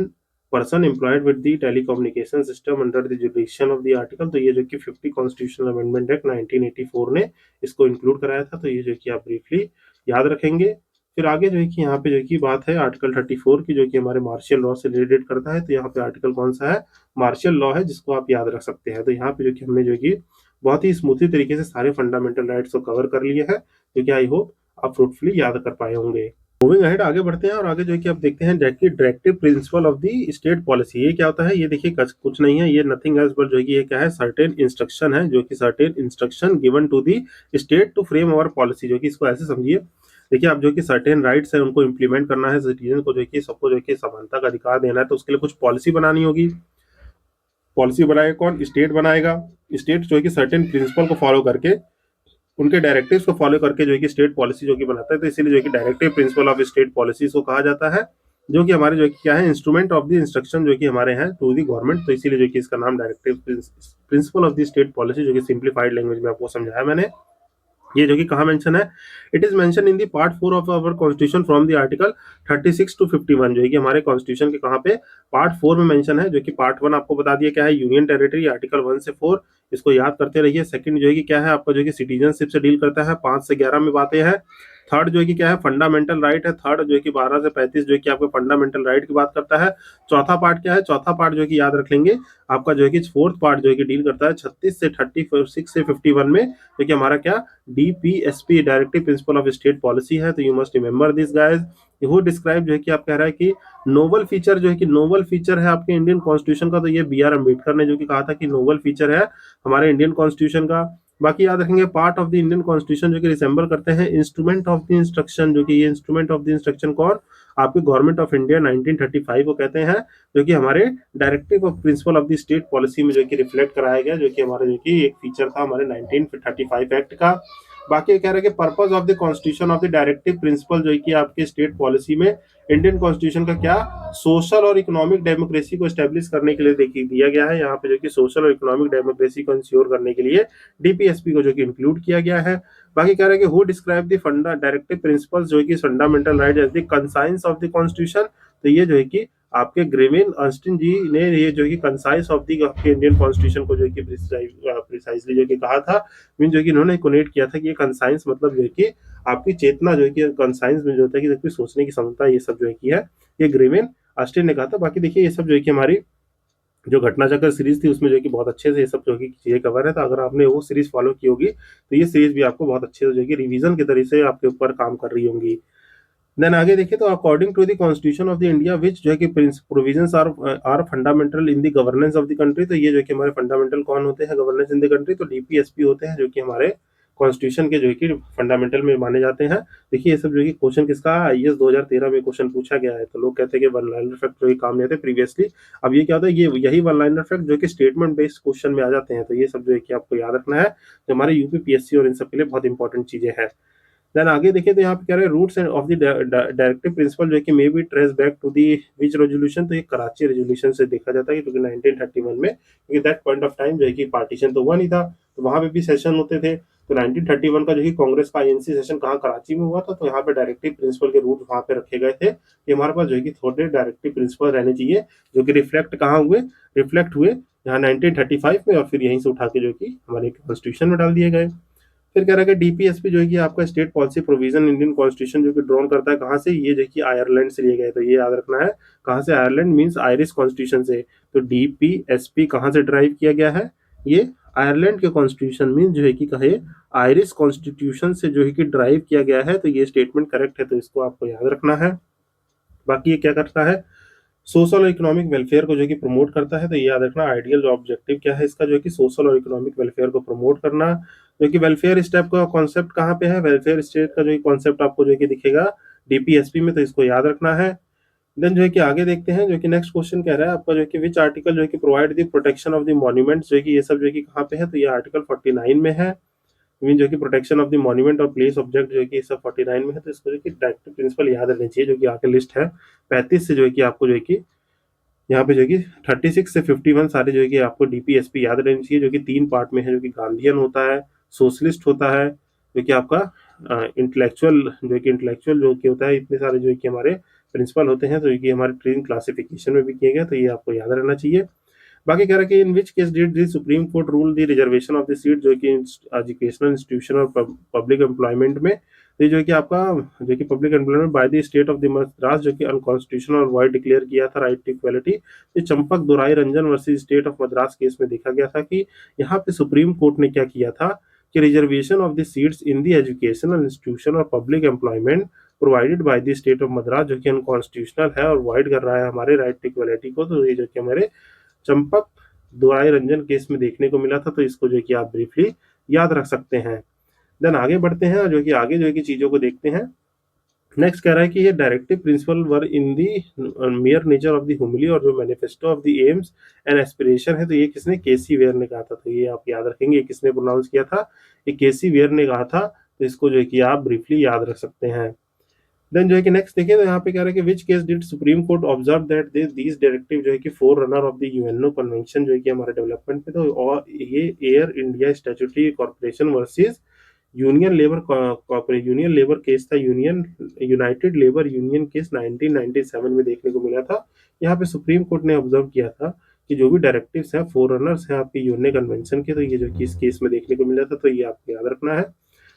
person employed with the telecommunication system under the jurisdiction of the article, तो ये जो कि 50 कॉन्स्टिट्यूशनल अमेंडमेंट एक्ट 1984 ने इसको इंक्लूड कराया था, तो ये जो कि आप ब्रीफली याद रखेंगे। फिर आगे जो है कि यहाँ पे जो कि बात है आर्टिकल 34 की, जो कि हमारे मार्शियल लॉ से रिलेटेड करता है, तो यहाँ पे आर्टिकल कौन सा है, मार्शियल लॉ है, जिसको आप याद रख सकते हैं। तो यहाँ पे जो कि हमने जो कि बहुत ही स्मूथली तरीके से सारे फंडामेंटल राइट्स को कवर कर लिए हैं, जो कि आई होप आप फ्रूटफुली याद कर पाए होंगे। मूविंग अहेड आगे बढ़ते हैं, और आगे जो है कि आप देखते हैं directive principle of the state policy, ये क्या होता है, ये देखिए कुछ नहीं है, ये नथिंग एल्स बट जो है कि ये क्या है, सर्टेन इंस्ट्रक्शन है, जो कि certain instruction given to the state to frame our policy, जो कि इसको ऐसे समझिए, देखिए आप जो कि सर्टेन राइट्स है उनको इम्प्लीमेंट करना है, सिटीजन को जो कि सबको जो कि समानता का अधिकार देना है, तो उसके लिए कुछ पॉलिसी बनानी होगी। पॉलिसी बनाएगा कौन, स्टेट बनाएगा। स्टेट जो है कि सर्टेन प्रिंसिपल को फॉलो करके, उनके डायरेक्टिव्स को फॉलो करके जो है कि स्टेट पॉलिसी जो कि बनाता है, तो इसीलिए जो है कि directive principle of state policy को कहा जाता है, जो कि हमारे जो कि क्या है, इंस्ट्रूमेंट ऑफ द इंस्ट्रक्शन जो कि हमारे हैं टू द गवर्नमेंट, तो इसीलिए जो कि इसका नाम directive principle of the state policy, जो कि सिंप्लीफाइड लैंग्वेज में आपको समझाया मैंने। ये जो कि कहाँ मेंशन है, it is mention in the part 4 of our constitution from the article 36 to 51, जो है कि हमारे कॉन्स्टिट्यूशन के कहाँ पे पार्ट 4 में मेंशन है, जो कि पार्ट 1 आपको बता दिया क्या है, यूनियन टेरिटरी, आर्टिकल 1 से 4, इसको याद करते रहिए। सेकंड जो है कि क्या है आपका जो कि सिटीजनशिप से डील करता है, 5 से 11 में बातें हैं। थर्ड जो है कि क्या है, फंडामेंटल राइट है, थर्ड जो है कि 12 से 35 जो है कि आपका फंडामेंटल राइट की बात करता है। चौथा पार्ट क्या है, चौथा पार्ट जो है कि याद रख लेंगे आपका जो है कि फोर्थ पार्ट जो है कि डील करता है 36 से 36 से 51 में, जो कि हमारा क्या DPSP directive principle of state policy है, तो you must remember this guys. वो डिस्क्राइब जो है कि आप कह रहा है कि नोवल फीचर जो है कि नोवल फीचर है आपके इंडियन कॉन्स्टिट्यूशन का, तो ये बी.आर. अम्बेडकर ने जो कि कहा था कि नोवल फीचर है हमारे इंडियन कॉन्स्टिट्यूशन का। बाकी याद रखेंगे part of the Indian constitution जो कि रिसेंबल करते हैं इंस्ट्रूमेंट ऑफ द इंस्ट्रक्शन, जो कि ये इंस्ट्रूमेंट ऑफ द इंस्ट्रक्शन कौन, आपके गवर्नमेंट ऑफ इंडिया 1935 को कहते हैं, जो कि हमारे directive of principal of the state policy में जो कि रिफ्लेक्ट कराया गया, जो कि हमारे जो कि एक फीचर था हमारे 1935 एक्ट का। बाकी कह रहे हैं कि purpose of the constitution of the directive principle जो है कि आपके स्टेट पॉलिसी में इंडियन कॉन्स्टिट्यूशन का क्या, सोशल और इकोनॉमिक डेमोक्रेसी को एस्टेब्लिश करने के लिए देखिए दिया गया है, यहाँ पे जो कि सोशल और इकोनॉमिक डेमोक्रेसी को इंश्योर करने के लिए डीपीएसपी को जो कि इंक्लूड किया गया है। बाकी कह रहे हैं कि who describe the funda directive principles जो कि fundamental right as the conscience of the constitution, तो ये जो है कि आपके ग्रेविन ऑस्टिन जी ने ये जो कि कंसाइंस ऑफ दी आपके इंडियन कॉन्स्टिट्यूशन को जो कि प्रिसाइजली जो कि कहा था, मीन जो कि इन्होंने कोनेट किया था कि ये कंसाइंस मतलब जो है कि आपकी चेतना जो है कि कंसाइंस में जो होता है कि सोचने की क्षमता, ये सब जो है कि है, ये ग्रेविन ऑस्टिन ने कहा था। बाकी देखिए ये सब जो है कि हमारी जो घटना चक्र सीरीज थी उसमें जो है कि बहुत अच्छे से ये सब जो है चीजें कवर है, तो अगर आपने वो सीरीज फॉलो की होगी तो ये सीरीज भी आपको बहुत अच्छे से जो है कि रिवीजन के तरीके से आपके ऊपर काम कर रही होंगी। देन आगे देखिए तो according to the constitution of the India which जो है कि provisions are fundamental in the governance of the country, तो ये जो कि हमारे फंडामेंटल कौन होते हैं गवर्नेंस इन द कंट्री, तो डीपीएसपी होते हैं जो कि हमारे कॉन्स्टिट्यूशन के जो है कि फंडामेंटल में माने जाते हैं। देखिए ये सब जो है कि क्वेश्चन किसका आईएएस 2013 में क्वेश्चन पूछा गया है, तो लोग कहते हैं कि वन लाइनर फैक्ट जो काम नहीं आते प्रीवियसली। अब ये क्या होता है, ये यही वन लाइनर फैक्ट जो कि स्टेटमेंट बेस्ड क्वेश्चन में आ जाते हैं, तो ये सब जो है कि आपको याद रखना है, जो हमारे यूपीपीएससी और इन सब के लिए बहुत इंपॉर्टेंट चीजें हैं। देन आगे देखिए तो यहाँ पे कह रहे हैं roots and of the directive principle जो है कि may be trace back to the which resolution, तो ये कराची रेजोल्यूशन से देखा जाता है क्योंकि 1931 में, क्योंकि दैट पॉइंट ऑफ टाइम जो है कि पार्टीशन तो हुआ नहीं था, तो वहां पे भी सेशन होते थे। तो 1931 का जो है कांग्रेस का आईएनसी सेशन कहाँ कराची में हुआ था, तो यहाँ पे डायरेक्टिव प्रिंसिपल के रूट वहां पे रखे गए थे कि हमारे पास जो है कि थोड़े डायरेक्टिव प्रिंसिपल रहने चाहिए जो कि रिफ्लेक्ट कहाँ हुए, रिफ्लेक्ट हुए यहाँ 1935 में, और फिर यहीं से उठा के जो कि हमारे कॉन्स्टिट्यूशन में डाल दिए गए। फिर कह रहा है कि डीपीएसपी जो है कि आपका state policy provision Indian constitution जो कि ड्रॉन करता है कहाँ से, ये जो कि आयरलैंड से लिए गए, तो ये याद रखना है कहाँ से, आयरलैंड मींस आयरिश कॉन्स्टिट्यूशन से। तो डीपीएसपी कहाँ से ड्राइव किया गया है, ये आयरलैंड के कॉन्स्टिट्यूशन मीन जो है कि कहे आयरिश कॉन्स्टिट्यूशन से जो है कि ड्राइव किया गया है, तो ये स्टेटमेंट करेक्ट है, तो इसको आपको याद रखना है। बाकी ये क्या करता है, सोशल और इकोनॉमिक वेलफेयर को जो कि प्रमोट करता है, तो ये याद रखना आइडियल ऑब्जेक्टिव क्या है इसका, जो कि सोशल और इकोनॉमिक वेलफेयर को प्रमोट करना। जो कि वेलफेयर स्टेट का कॉन्सेप्ट कहाँ पे है, वेलफेयर स्टेट का जो कॉन्सेप्ट आपको जो कि दिखेगा डीपीएसपी में, तो इसको याद रखना है। देन जो है कि आगे देखते हैं जो कि नेक्स्ट क्वेश्चन कह रहा है आपका जो कि विच आर्टिकल जो है कि provide the protection of the monuments, जो कि ये सब जो है कि कहाँ पे है, तो ये आर्टिकल 49 में है। मीन जो कि प्रोटेक्शन ऑफ द मॉन्यूमेंट और प्लेस ऑब्जेक्ट जो है कि सब 49 में है, तो इसको जो कि डायरेक्टिव प्रिंसिपल याद रखनी चाहिए, जो कि आगे लिस्ट है 35 से जो है कि आपको जो है कि यहाँ पे जो कि 36 से 51 सारे जो है कि आपको डीपीएसपी याद रहनी चाहिए, जो कि 3 पार्ट में है, जो कि गांधीयन होता है, सोशलिस्ट होता है, जो कि आपका इंटेलेक्चुअल जो कि इंटेलेक्चुअल जो कि होता है, इतने सारे जो है कि हमारे प्रिंसिपल होते हैं, तो ये कि हमारे ट्रेन क्लासिफिकेशन में भी किए गए, तो ये आपको याद रहना चाहिए। बाकी कह रहा है कि in which case did the supreme court rule the reservation of the seat, जो कि एजुकेशनल इंस्टीट्यूशन और पब्लिक एम्प्लॉयमेंट में, तो ये जो कि आपका जो कि public employment by the state of the Madras जो कि अनकॉन्स्टिट्यूशनल और वाइड डिक्लेयर किया था राइट टू इक्वालिटी। ये Champak Dorai Rajan versus state of Madras case में देखा गया था कि यहाँ पे सुप्रीम कोर्ट ने क्या किया था कि reservation of the seats in the educational institution और public employment provided by the state of Madras जो कि अनकॉन्स्टिट्यूशनल है और वाइड कर रहा है हमारे राइट टू इक्वालिटी को, तो ये जो कि हमारे चंपक दोराई रंजन केस में देखने को मिला था, तो इसको जो कि आप ब्रीफली याद रख सकते हैं। देन आगे बढ़ते हैं जो कि आगे जो है कि चीजों को देखते हैं। नेक्स्ट कह रहा है कि ये directive principle were in the mere nature of the homily और जो manifesto of the aims and aspiration है, तो ये किसने, केसी वेयर ने कहा था, तो ये आप याद रखेंगे ये किसने प्रोनाउंस किया था, ये केसी वेयर ने कहा था, तो इसको जो है कि आप ब्रीफली याद रख सकते हैं। देन जो है कि नेक्स्ट देखिए तो यहाँ पे कह रहा है कि which case did supreme court observe that these directive जो है कि forerunner of the UNO convention जो है कि हमारे डेवलपमेंट पे, तो और ये Air India statutory corporation versus union labour case था, यूनाइटेड लेबर यूनियन केस 1997 में देखने को मिला था। यहाँ पे सुप्रीम कोर्ट ने ऑब्जर्व किया था कि जो भी डायरेक्टिव्स हैं फोर रनर्स हैं आपके यूएनए कन्वेंशन के, तो ये जो कि इस केस में देखने को मिला था, तो ये आपको याद रखना है।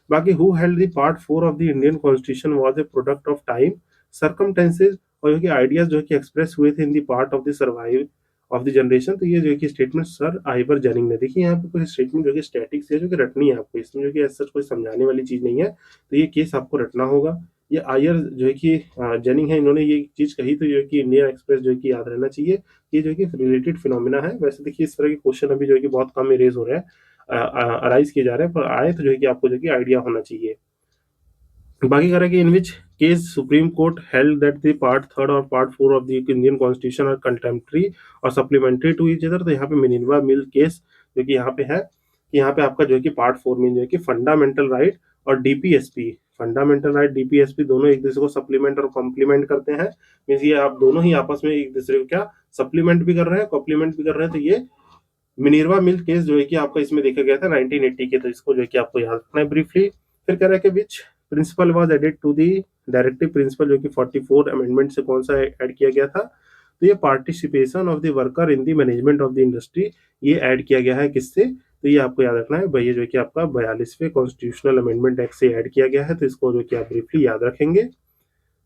बाकी who held the part 4 of the Indian constitution was a product of time circumstances, और जो कि आइडियाज जो कि एक्सप्रेस हुए थे in the part of the survive of the generation, तो ये जो कि स्टेटमेंट सर आइवर जेनिंग ने, देखिए यहाँ पे कोई स्टेटमेंट जो कि स्टैटिक है जो कि रटनी है आपको, इसमें जो कि ऐसा कोई समझाने वाली चीज नहीं है, तो ये केस आपको रटना होगा। ये आयर जो है कि जेनिंग है, इन्होंने ये चीज कही, तो जो है कि इंडियन एक्सप्रेस जो है कि याद रहना चाहिए, ये जो है कि रिलेटेड फिनोमिना है। वैसे देखिए इस तरह के क्वेश्चन अभी जो है कि बहुत कम इरेज हो रहे हैं, अराइज किए जा रहे हैं, पर आए तो जो है कि आपको जो है कि आइडिया होना चाहिए। बाकी कह रहा है कि in which case supreme court held that the part 3 और part 4 of the Indian constitution are contemporary और सप्लीमेंट्री टू ईच अदर, तो यहाँ पे मिनर्वा मिल केस जो कि यहाँ पे है कि यहाँ पे आपका जो है कि पार्ट 4 में जो है कि फंडामेंटल राइट और डीपीएसपी, फंडामेंटल राइट डीपीएसपी दोनों एक दूसरे को सप्लीमेंट और कॉम्प्लीमेंट करते हैं, मीन्स ये आप दोनों ही आपस में एक दूसरे को क्या सप्लीमेंट भी कर रहे हैं, कॉम्प्लीमेंट भी कर रहे हैं, तो ये मिनर्वा मिल केस जो है कि आपका इसमें देखा गया था 1980 के, तो इसको जो है कि आपको याद रखना है ब्रीफली। फिर कह रहा है कि which principle was added to the directive principle, जो कि 44 अमेंडमेंट से कौन सा ऐड किया गया था, तो ये participation of the worker in the management of the industry, ये ऐड किया गया है किससे, तो ये आपको याद रखना है भैया जो कि आपका 42वें कॉन्स्टिट्यूशनल अमेंडमेंट एक्ट से ऐड किया गया है, तो इसको जो कि आप ब्रीफली याद रखेंगे।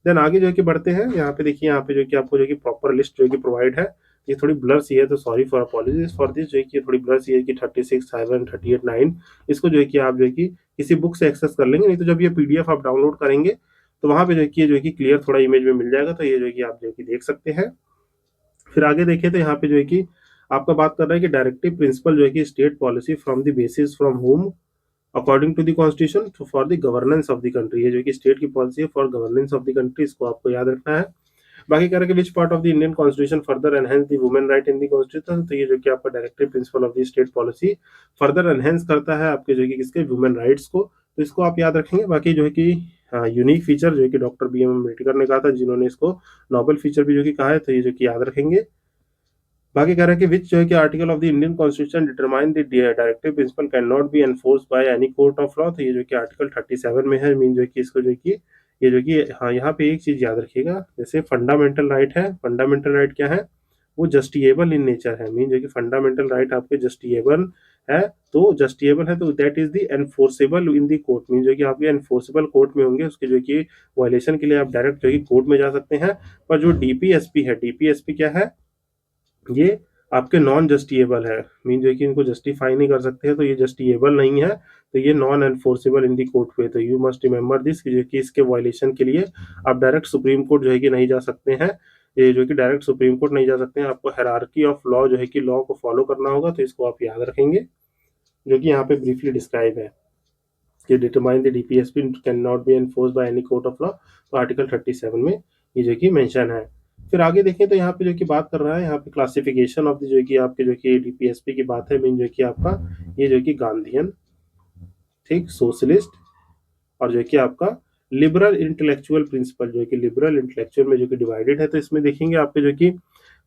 देन आगे जो है कि बढ़ते हैं, यहाँ पे देखिए यहाँ पे जो कि आपको जो कि प्रॉपर लिस्ट जो है कि प्रोवाइड है, ये थोड़ी ब्लर सी है, तो sorry for apologies for this, जो है कि थोड़ी ब्लर सी है कि 36 7 38 9, इसको जो है कि आप जो है कि किसी बुक से एक्सेस कर लेंगे, नहीं तो जब ये पीडीएफ आप डाउनलोड करेंगे तो वहाँ पे जो है कि क्लियर थोड़ा इमेज में मिल जाएगा, तो ये जो है कि आप जो है कि देख सकते हैं। फिर आगे देखें तो यहाँ पे जो है कि आपका बात कर रहा है कि डायरेक्टिव प्रिंसिपल जो है कि state policy from the basis from home according to the constitution for the governance of the country. ये जो कि स्टेट की पॉलिसी है for governance of the country, इसको आपको याद रखना है। बाकी कह रहा है कि विच part of the Indian constitution further enhance the women right in the constitution. तो ये जो कि आपका directive principle of the state policy further enhance करता है आपके जो कि किसके वुमेन राइट्स को, तो इसको आप याद रखेंगे। बाकी जो है कि यूनिक फीचर जो है कि डॉक्टर बी एम अम्बेडकर ने कहा था, जिन्होंने इसको नोबेल फीचर भी जो कि कहा है, तो ये जो कि याद रखेंगे। बाकी कह रहा है कि विच जो है कि article of the Indian constitution determine the directive principal can not B enforce by any court of law. तो ये जो कि आर्टिकल 37 में है। मीन जो है कि इसको जो है कि ये जो कि हाँ, यहाँ पे एक चीज याद रखिएगा, जैसे फंडामेंटल राइट है, फंडामेंटल राइट क्या है, वो जस्टिएबल इन नेचर है। मीन जो कि फंडामेंटल राइट आपके जस्टिएबल है, तो जस्टिएबल है तो that is the enforceable in the court. Mean जो कि आपके एनफोर्सेबल कोर्ट में होंगे, उसके जो कि वायलेशन के लिए आप डायरेक्ट जो कि कोर्ट में जा सकते हैं। पर जो डीपीएसपी है, डीपीएसपी क्या है, ये आपके नॉन जस्टिएबल है। मीन जो है कि इनको जस्टिफाई नहीं कर सकते हैं, तो ये जस्टिएबल नहीं है, तो ये नॉन एनफोर्सेबल इन दी कोर्ट पे। तो यू मस्ट रिमेंबर दिस कि जो कि इसके वायलेशन के लिए आप डायरेक्ट सुप्रीम कोर्ट जो है कि नहीं जा सकते हैं। ये जो कि डायरेक्ट सुप्रीम कोर्ट नहीं जा सकते हैं, आपको हायरार्की ऑफ लॉ जो है कि लॉ को फॉलो करना होगा, तो इसको आप याद रखेंगे, जो कि यहाँ पे ब्रीफली डिस्क्राइब है कि determine the DPSP can not B enforce by any court of law. तो आर्टिकल 37 में ये जो कि मेंशन है। फिर आगे देखें तो यहाँ पे जो कि बात कर रहा है, यहाँ पे क्लासिफिकेशन ऑफ द जो कि आपके जो कि डीपीएसपी की बात है। मीन जो कि आपका ये जो कि गांधीयन, ठीक, सोशलिस्ट, और जो कि आपका लिबरल इंटेलेक्चुअल प्रिंसिपल, जो कि लिबरल इंटेलेक्चुअल में जो कि डिवाइडेड है। तो इसमें देखेंगे आपके जो कि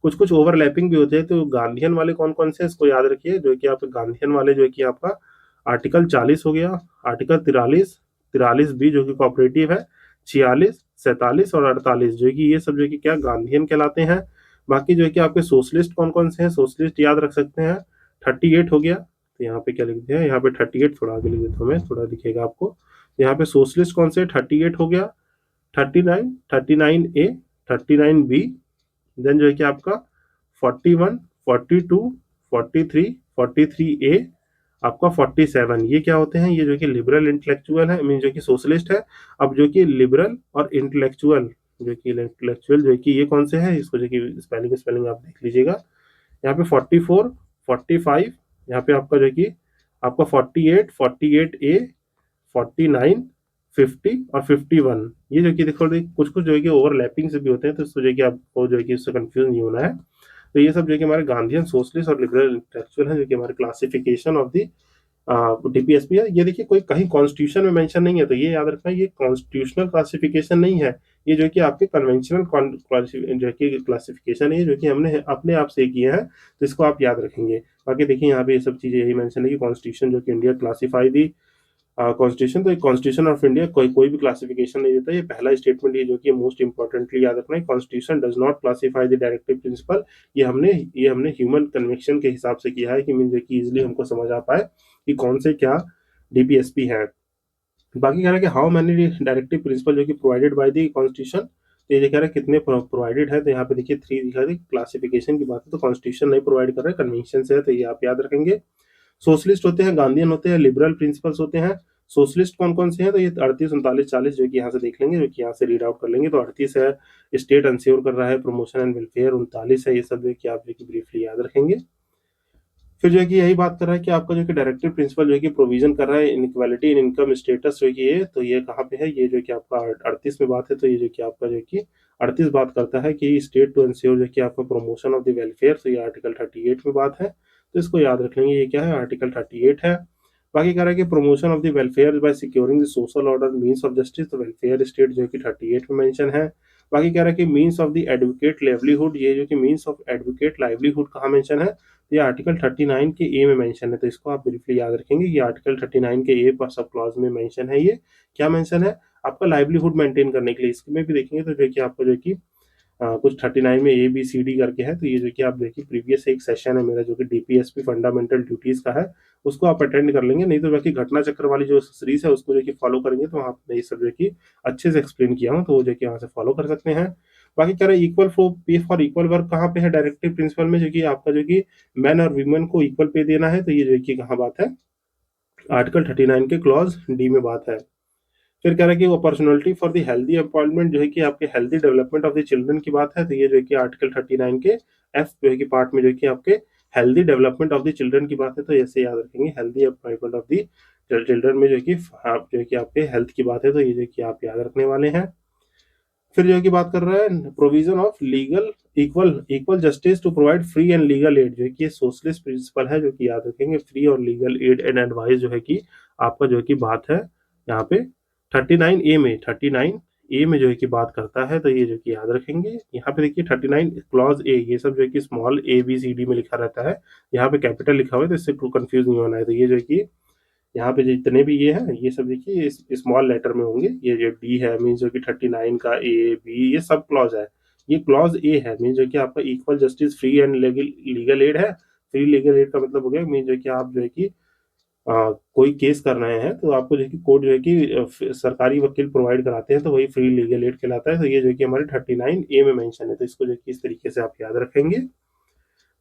कुछ कुछ ओवरलैपिंग भी होते हैं। तो गांधीयन वाले कौन कौन से हैं, इसको याद रखिए। जो कि आपके गांधीयन वाले जो कि आपका आर्टिकल 40 हो गया, आर्टिकल 43, 43 बी जो कि कोऑपरेटिव है, 46, 47 और 48 जो कि ये सब जो कि क्या गांधीयन कहलाते हैं। बाकी जो है कि आपके सोशलिस्ट कौन कौन से हैं, सोशलिस्ट याद रख सकते हैं, 38 हो गया। तो यहाँ पे क्या लिख दिया है, यहाँ पे 38 थोड़ा आगे लिख देता हूँ मैं, थोड़ा दिखेगा आपको। यहाँ पे सोशलिस्ट कौन से, 38 हो गया, 39, 39 ए, 39 बी, देन जो है कि आपका 41, 42, 43, 43 ए, आपका 47, ये क्या होते हैं, ये जो कि लिबरल इंटेलेक्चुअल है, मीन जो कि सोशलिस्ट है। अब जो कि लिबरल और इंटेलेक्चुअल, जो कि इंटेलेक्चुअल जो कि ये कौन से हैं, इसको जो कि स्पेलिंग स्पेलिंग आप देख लीजिएगा। यहाँ पे 44, 45, यहाँ पे आपका जो कि आपका 48, 48 ए, 49, 50 और 51, ये जो कि देखो कुछ कुछ जो है कि ओवरलैपिंग से भी होते हैं, तो इसको जो है कि आपको जो है कि इससे कंफ्यूज नहीं होना है। तो ये सब जो है कि हमारे गांधीयन, सोशलिस्ट और लिबरल इंटेलेक्चुअल है, जो कि हमारे क्लासिफिकेशन ऑफ दी डीपीएसपी है। ये देखिए कोई कहीं कॉन्स्टिट्यूशन में मेंशन नहीं है, तो ये याद रखना, ये कॉन्स्टिट्यूशनल क्लासिफिकेशन नहीं है, ये जो कि आपके कन्वेंशनल जो है कि क्लासिफिकेशन है, जो कि हमने अपने आप से किए हैं, तो इसको आप याद रखेंगे। बाकी देखिए यहाँ पे ये सब चीजें यही मेंशन है कि कॉन्स्टिट्यूशन जो कि इंडिया क्लासीफाई दी कॉन्स्टिट्यूशन, तो कॉन्स्टिट्यूशन ऑफ इंडिया कोई कोई भी क्लासिफिकेशन नहीं देता। ये पहला स्टेटमेंट ये जो कि मोस्ट इंपॉर्टेंटली याद रखना है, constitution does not classify the directive principal. ये हमने ह्यूमन कन्वेक्शन के हिसाब से किया है कि मीन जो कि इजिली हमको समझ आ पाए कि कौन से क्या डीपीएसपी है। बाकी कह रहा है कि हाउ मैनी डायरेक्टिव प्रिंसिपल जो कि प्रोवाइडेड बाय द कॉन्स्टिट्यूशन, तो ये कह रहा है कितने प्रोवाइडेड है, तो यहाँ पे देखिए 3 दिखा दी। क्लासिफिकेशन की बात है तो कॉन्स्टिट्यूशन नहीं प्रोवाइड कर रहा है, कन्वेंशन से है, तो ये आप याद रखेंगे। सोशलिस्ट होते हैं, गांधीयन होते हैं, लिबरल प्रिंसिपल्स होते हैं। सोशलिस्ट कौन कौन से हैं, तो ये 38, 39, 40 जो कि यहाँ से देख लेंगे, जो कि यहाँ से रीड आउट कर लेंगे। तो 38 है स्टेट इंश्योर कर रहा है प्रमोशन एंड वेलफेयर, 39 है, ये सब जो कि आप जो कि ब्रीफली याद रखेंगे। फिर जो है कि यही बात कर रहा है कि आपका जो कि डायरेक्टिव प्रिंसिपल जो है कि प्रोविजन कर रहा है इनइक्वालिटी इन इनकम स्टेटस, जो कि ये तो ये कहाँ पे है, ये जो कि आपका 38 में बात है। तो ये जो कि आपका जो कि 38 बात करता है कि स्टेट टू इंश्योर जो कि आपका प्रमोशन ऑफ द वेलफेयर, तो ये आर्टिकल 38 में बात है, तो इसको याद रख लेंगे, ये क्या है, आर्टिकल 38 है। बाकी कह रहा है कि promotion of the welfare by securing the social order means of justice, तो वेलफेयर स्टेट जो कि 38 में मेंशन है। बाकी कह रहा है कि means of the advocate livelihood, ये जो कि मीन्स ऑफ एडवोकेट लाइवलीहुड कहाँ मेंशन है, ये आर्टिकल 39 के ए में मेंशन है, तो इसको आप ब्रीफली याद रखेंगे। ये आर्टिकल 39 के ए पर सब क्लॉज में मेंशन है। ये क्या मेंशन है, आपका लाइवलीहुड मेंटेन करने के लिए। इसमें भी देखेंगे तो जो कि आपको जो कि कुछ 39 में ए बी सी डी करके है, तो ये जो कि आप देखिए प्रीवियस एक सेशन है मेरा जो कि डीपीएसपी फंडामेंटल ड्यूटीज का है, उसको आप अटेंड कर लेंगे। नहीं तो बाकी घटना चक्र वाली जो सीरीज है उसको जो कि फॉलो करेंगे, तो वहाँ पे ये सब जो कि अच्छे से एक्सप्लेन किया हूँ, तो वो जो कि वहाँ से फॉलो कर सकते हैं। बाकी कह रहे हैं इक्वल फॉर पे फॉर इक्वल वर्क कहाँ पे है डायरेक्टिव प्रिंसिपल में, जो कि आपका जो कि मैन और वीमेन को इक्वल पे देना है, तो ये जो कि कहाँ बात है, आर्टिकल 39 के क्लॉज डी में बात है। फिर कह रहा है कि opportunity for the healthy employment जो है कि आपके healthy development of the children की बात है, तो ये जो है कि आर्टिकल 39 के एफ जो है कि पार्ट में जो है कि आपके healthy development of the children की बात है, तो ऐसे याद रखेंगे healthy employment of the children में जो है कि आप जो है कि आपके हेल्थ की बात है, तो ये जो है कि आप याद रखने वाले हैं। फिर जो है कि बात कर रहा है provision of legal equal equal justice to provide free and legal aid, जो है कि ये सोशलिस्ट प्रिंसिपल है, जो कि याद रखेंगे फ्री और लीगल एड एंड एडवाइस जो है कि आपका जो है कि बात है यहाँ पे 39 ए में जो है कि बात करता है, तो ये जो कि याद रखेंगे। यहाँ पे देखिए 39 क्लॉज ए, ये सब जो है कि small A B C D में लिखा रहता है, यहाँ पे कैपिटल लिखा हुआ है, तो इससे कंफ्यूज नहीं होना है। तो ये जो है कि यहाँ पे जितने भी ये हैं, ये सब देखिए स्मॉल लेटर में होंगे। ये जो डी है मीन्स जो कि 39 का ए बी ये सब क्लॉज है। ये क्लॉज ए है मीन्स जो कि आपका equal justice free and legal add है। फ्री लीगल एड का मतलब हो गया मीन्स जो कि आप जो है कि कोई केस कर रहे हैं, तो आपको जो है कि कोर्ट जो है कि सरकारी वकील प्रोवाइड कराते हैं, तो वही फ्री लीगल एड कहलाता है। तो ये जो है कि हमारे 39 ए में मेंशन है, तो इसको जो है कि इस तरीके से आप याद रखेंगे।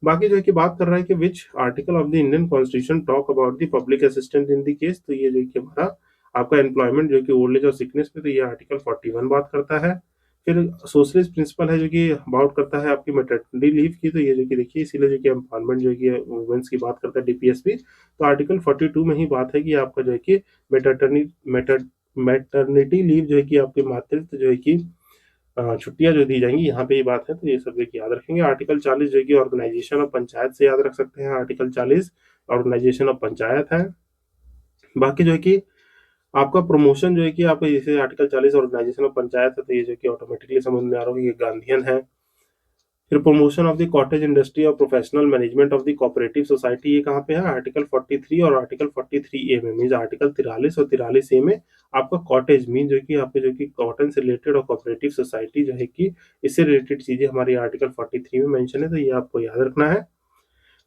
बाकी जो है कि बात कर रहा है कि which article of the Indian constitution talk about the public assistant in the case, तो ये जो है कि हमारा आपका एम्प्लॉयमेंट जो है कि ओल्ड एज और सिकनेस पे, तो ये आर्टिकल 41 बात करता है। फिर सोशलिस्ट प्रिंसिपल है जो कि अबाउट करता है आपकी मेटर्निटी लीव की, तो ये जो कि देखिए इसीलिए जो कि एम्प्लॉयमेंट जो है कि वुमेन्स की बात करता है डीपीएसपी, तो आर्टिकल 42 में ही बात है कि आपका जो है कि मेटर्निटी लीव जो है कि आपके मातृत्व जो है कि छुट्टियां जो दी जाएंगी, यहाँ पे ये बात है, तो ये सब देखिए याद रखेंगे। आर्टिकल 40 जो है कि ऑर्गेनाइजेशन ऑफ पंचायत से याद रख सकते हैं, आर्टिकल 40 ऑर्गेनाइजेशन ऑफ पंचायत है। बाकी जो है कि आपका प्रमोशन जो है कि आपका जैसे आर्टिकल 40 ऑर्गेनाइजेशन ऑफ पंचायत है, तो ये जो कि ऑटोमेटिकली समझ में आ रहा होगा ये गांधीयन है। फिर promotion of the cottage industry और professional management of the cooperative society, ये कहाँ पे है आर्टिकल 43 और आर्टिकल 43 ए में, मीन आर्टिकल 43 और 43 ए में आपका कॉटेज मीन जो कि आपके जो कि कॉटन से रिलेटेड और कोऑपरेटिव सोसाइटी जो है कि इससे रिलेटेड चीजें हमारी आर्टिकल 43 में मेंशन है, तो ये आपको याद रखना है।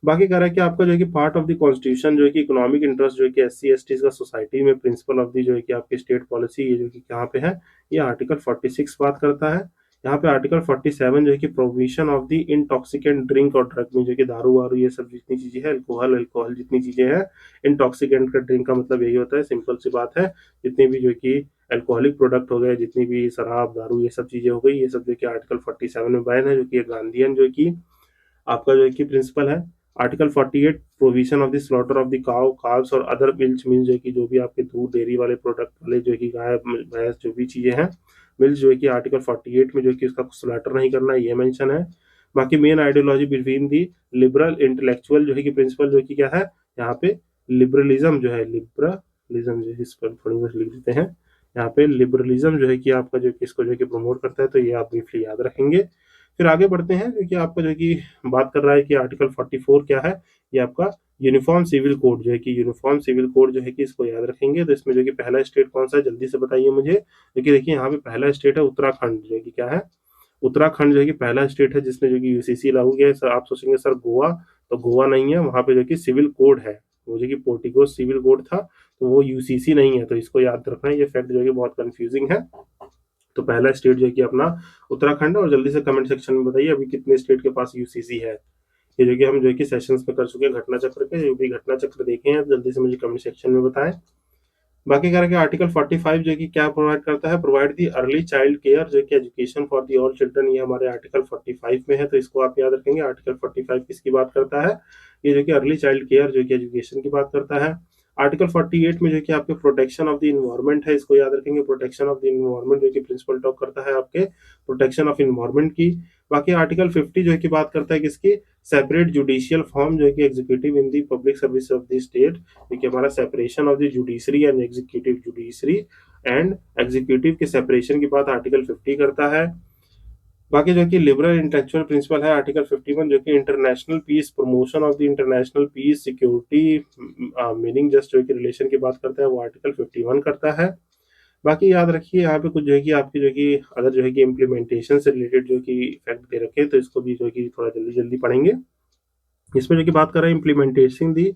बाकी कह रहा है कि आपका जो है कि पार्ट ऑफ द कॉन्स्टिट्यूशन जो है कि इकोनॉमिक इंटरेस्ट जो है कि एससी एसटी का सोसाइटी में प्रिंसिपल ऑफ द जो है कि आपकी स्टेट पॉलिसी, ये जो कि कहाँ पे है, ये आर्टिकल 46 बात करता है। यहाँ पे आर्टिकल 47 जो है कि provision of the intoxicant drink और ड्रग में जो कि दारू वारू ये सब जितनी चीजें हैं, अल्कोहल अल्कोहल जितनी चीजें हैं, इंटॉक्सिकेंट का ड्रिंक का मतलब यही होता है, सिंपल सी बात है। जितनी भी जो कि अल्कोहलिक प्रोडक्ट हो गए, जितनी भी शराब दारू ये सब चीजें हो गई, ये सब जो कि आर्टिकल 47 में बैन है, जो कि गांधीयन जो कि आपका जो है कि प्रिंसिपल है। Article 48 provision of the slaughter of the cow calves और अदर मिल्क मीन्स जो है कि जो भी आपके दूध डेयरी वाले प्रोडक्ट वाले जो है कि गाय भैंस जो भी चीजें हैं मिल्क जो है कि आर्टिकल 48 में जो है कि उसका स्लॉटर नहीं करना है, ये मेंशन है। बाकी main ideology between the liberal intellectual जो है कि प्रिंसिपल जो है कि क्या है यहाँ पे लिबरलिज्म जो है, लिबरलिज्म जो है इस पर थोड़ी बहुत लिख देते हैं। यहाँ पे लिबरलिज्म जो है कि आपका जो किसको जो है कि प्रमोट करता है, तो ये आप ब्रीफली याद रखेंगे। फिर आगे बढ़ते हैं जो कि आपका जो कि बात कर रहा है कि आर्टिकल 44 क्या है, ये आपका यूनिफॉर्म सिविल कोड जो है कि यूनिफॉर्म सिविल कोड जो है कि इसको याद रखेंगे। तो इसमें जो कि पहला स्टेट कौन सा है जल्दी से बताइए मुझे, क्योंकि देखिए यहाँ पे पहला स्टेट है उत्तराखंड जो है कि क्या है, उत्तराखंड जो है कि पहला स्टेट है जिसने जो कि यूसीसी लागू किया है। सर आप सोचेंगे सर गोवा, तो गोवा नहीं है, वहां पे जो कि सिविल कोड है, वो जो कि पोर्टिको सिविल कोड था, तो वो यूसीसी नहीं है, तो इसको याद रखना है। ये फैक्ट जो है कि बहुत कंफ्यूजिंग है। तो पहला स्टेट जो है कि अपना उत्तराखंड है। और जल्दी से कमेंट सेक्शन में बताइए अभी कितने स्टेट के पास यूसीसी है। ये जो कि हम जो है कि सेशंस में कर चुके हैं घटना चक्र के, जो भी घटना चक्र देखे हैं जल्दी से मुझे कमेंट सेक्शन में बताएं। बाकी कह रहा है कि आर्टिकल 45 जो है कि क्या प्रोवाइड करता है, provide the early child care जो कि education for the all children, ये हमारे आर्टिकल 45 में है, तो इसको आप याद रखेंगे। आर्टिकल 45 किसकी बात करता है, ये जो कि अर्ली चाइल्ड केयर जो कि एजुकेशन की बात करता है। आर्टिकल 48 में जो कि आपके प्रोटेक्शन ऑफ द इन्वायरमेंट है, इसको याद रखेंगे। प्रोटेक्शन ऑफ द इन्वायरमेंट जो कि प्रिंसिपल टॉक करता है आपके प्रोटेक्शन ऑफ इन्वायरमेंट की। बाकी आर्टिकल 50 जो है कि बात करता है किसकी, सेपरेट जुडिशियल फॉर्म जो है कि executive in the public service of the state, क्योंकि हमारा separation of the judiciary and executive, judiciary and executive के सेपरेशन की बात आर्टिकल 50 करता है। बाकी जो कि लिबरल इंटेलेक्चुअल प्रिंसिपल है आर्टिकल 51 जो कि international peace, promotion of the international peace security meaning just जो कि रिलेशन की बात करता है, वो आर्टिकल 51 करता है। बाकी याद रखिए यहाँ पे कुछ जो है कि आपकी जो कि अगर जो है कि इम्प्लीमेंटेशन से रिलेटेड जो कि फैक्ट दे रखे हैं, तो इसको भी जो है कि थोड़ा जल्दी जल्दी पढ़ेंगे। इसमें जो कि बात कर रहे हैं implementation the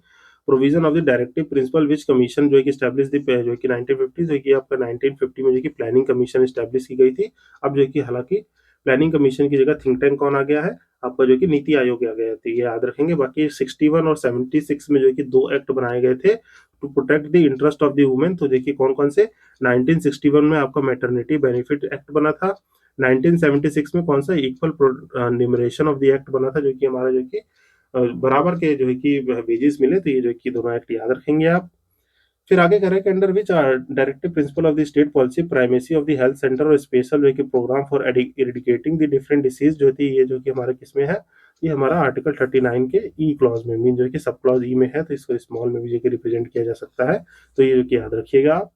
provision of the directive principal which commission जो है कि स्टैब्लिश दी जो है कि 1950 जो है कि आपका 1950 में जो कि प्लानिंग कमीशन स्टैब्लिश की गई थी। अब जो है कि हालांकि प्लानिंग कमीशन की जगह थिंक टैंक कौन आ गया है, आपका जो कि नीति आयोग आ गया है, तो ये याद रखेंगे। बाकी 61 और 76 में जो कि 2 एक्ट बनाए गए थे to protect the interest of the women. तो देखिए कौन कौन से, 1961 में आपका मैटरनिटी बेनिफिट एक्ट बना था, 1976 में कौन सा, equal numeration of the act बना था, जो कि हमारा जो कि बराबर के जो है कि वेजेस मिले, तो ये जो कि दोनों एक्ट याद रखेंगे आप। फिर आगे करें कि under which directive principle of the state policy primacy of the health centre और स्पेशल जो कि programme for eradicating the different disease जो थी, ये जो कि हमारे किसमें है, ये हमारा आर्टिकल 39 के ई क्लॉज में, मीन जो कि सब क्लॉज ई में है, तो इसको स्मॉल में भी जो कि रिप्रेजेंट किया जा सकता है, तो ये जो कि याद रखिएगा आप।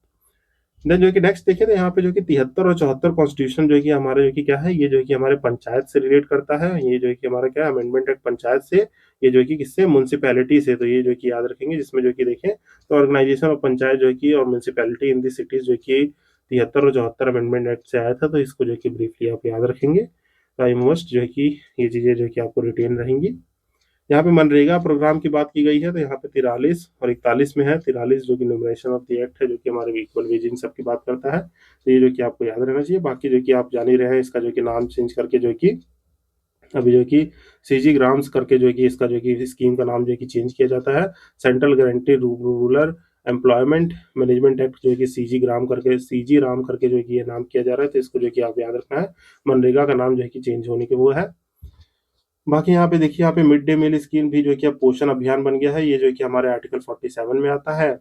देन जो कि नेक्स्ट देखिए, तो यहाँ पे जो कि 73 और 74 कॉन्स्टिट्यूशन जो कि हमारे जो कि क्या है, ये जो कि हमारे पंचायत से रिलेट करता है, ये जो कि हमारा क्या है, अमेंडमेंट एक्ट पंचायत से, ये जो कि किससे, म्यूनसिपैलिटी से, तो ये जो कि याद रखेंगे, जिसमें जो कि देखें तो ऑर्गेनाइजेशन ऑफ पंचायत जो कि और म्यूनसिपैलिटी इन दी सिटीज जो कि 73 और 74 अमेंडमेंट एक्ट से आया था, तो इसको जो कि ब्रीफली आप याद रखेंगे, तो आई मस्ट जो कि ये चीजें जो कि आपको रिटेन रहेंगी। यहाँ पे मनरेगा प्रोग्राम की बात की गई है, तो यहाँ पे 43 और 41 में है, 43 जो कि न्यूमरेशन ऑफ द एक्ट है, जो कि हमारे इक्वल वेज इन सब की बात करता है, तो ये जो कि आपको याद रहना चाहिए। बाकी जो कि आप जान ही रहे हैं, इसका जो कि नाम चेंज करके जो कि अभी जो कि सीजी ग्राम्स करके जो कि इसका जो कि स्कीम का नाम जो कि चेंज किया जाता है, central guarantee rural employment management act जो कि सीजी राम करके जो कि ये नाम किया जा रहा है, तो इसको जो कि आप याद रखना है, मनरेगा का नाम जो है कि चेंज होने के वो है। बाकी यहाँ पे देखिए, यहाँ पे मिड डे मील स्कीम भी जो कि अब पोषण अभियान बन गया है, ये जो कि हमारे आर्टिकल 47 में आता है।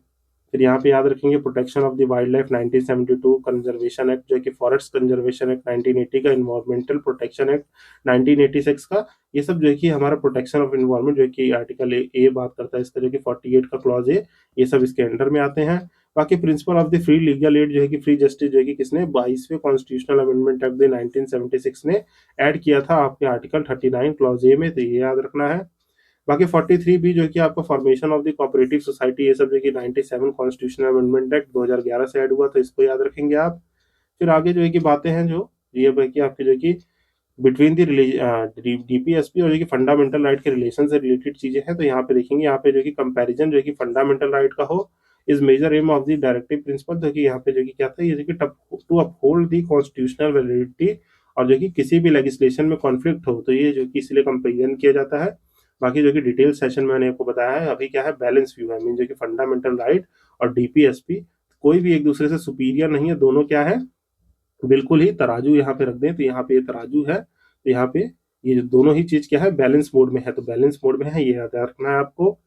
फिर यहाँ पे याद रखेंगे protection of the wild life 1972 conservation act, जो कि फॉरेस्ट कंजर्वेशन एक्ट 1980 का, इन्वायरमेंटल प्रोटेक्शन एक्ट 1986 का, ये सब जो कि हमारा प्रोटेक्शन ऑफ इन्वायरमेंट जो कि आर्टिकल ए बात करता है, इसका जो कि 48 का क्लॉज है, ये सब इसके अंडर में आते हैं। बाकी principal of the free legal aid जो है कि फ्री जस्टिस जो है कि किसने 22वें कॉन्स्टिट्यूशनल अमेंडमेंट एक्ट 1976 ने ऐड किया था आपके आर्टिकल 39 क्लॉज ए में, तो ये याद रखना है। बाकी 43 भी जो कि आपका formation of the cooperative society, ये सब जो कि 97 कॉन्स्टिट्यूशनल अमेंडमेंट एक्ट 2011 से ऐड हुआ, तो इसको याद रखेंगे आप। फिर आगे जो है कि बातें हैं जो ये कि आपके जो कि बिटवीन द डीपीएसपी और जो कि फंडामेंटल राइट के रिलेशन से रिलेटेड चीजें हैं, तो यहाँ पे देखेंगे, यहाँ पे जो कि कंपैरिजन जो कि फंडामेंटल राइट का हो is major aim of the directive principle, जो कि यहाँ पे जो कि क्या था, ये जो कि to uphold the constitutional validity, और जो कि किसी भी लेजिस्लेशन में कॉन्फ्लिक्ट हो, तो ये जो कि इसलिए कंपेरिजन किया जाता है। बाकी जो कि डिटेल सेशन में मैंने आपको बताया है, अभी क्या है, बैलेंस व्यू है, मीन जो कि फंडामेंटल राइट और डीपीएसपी कोई भी एक दूसरे से सुपीरियर नहीं है, दोनों क्या है, बिल्कुल ही तराजू यहाँ पे रख दें, तो यहाँ पे ये तराजू है, तो यहाँ पे ये जो दोनों ही चीज क्या है, बैलेंस मोड में है, तो बैलेंस मोड में है, ये याद रखना है आपको।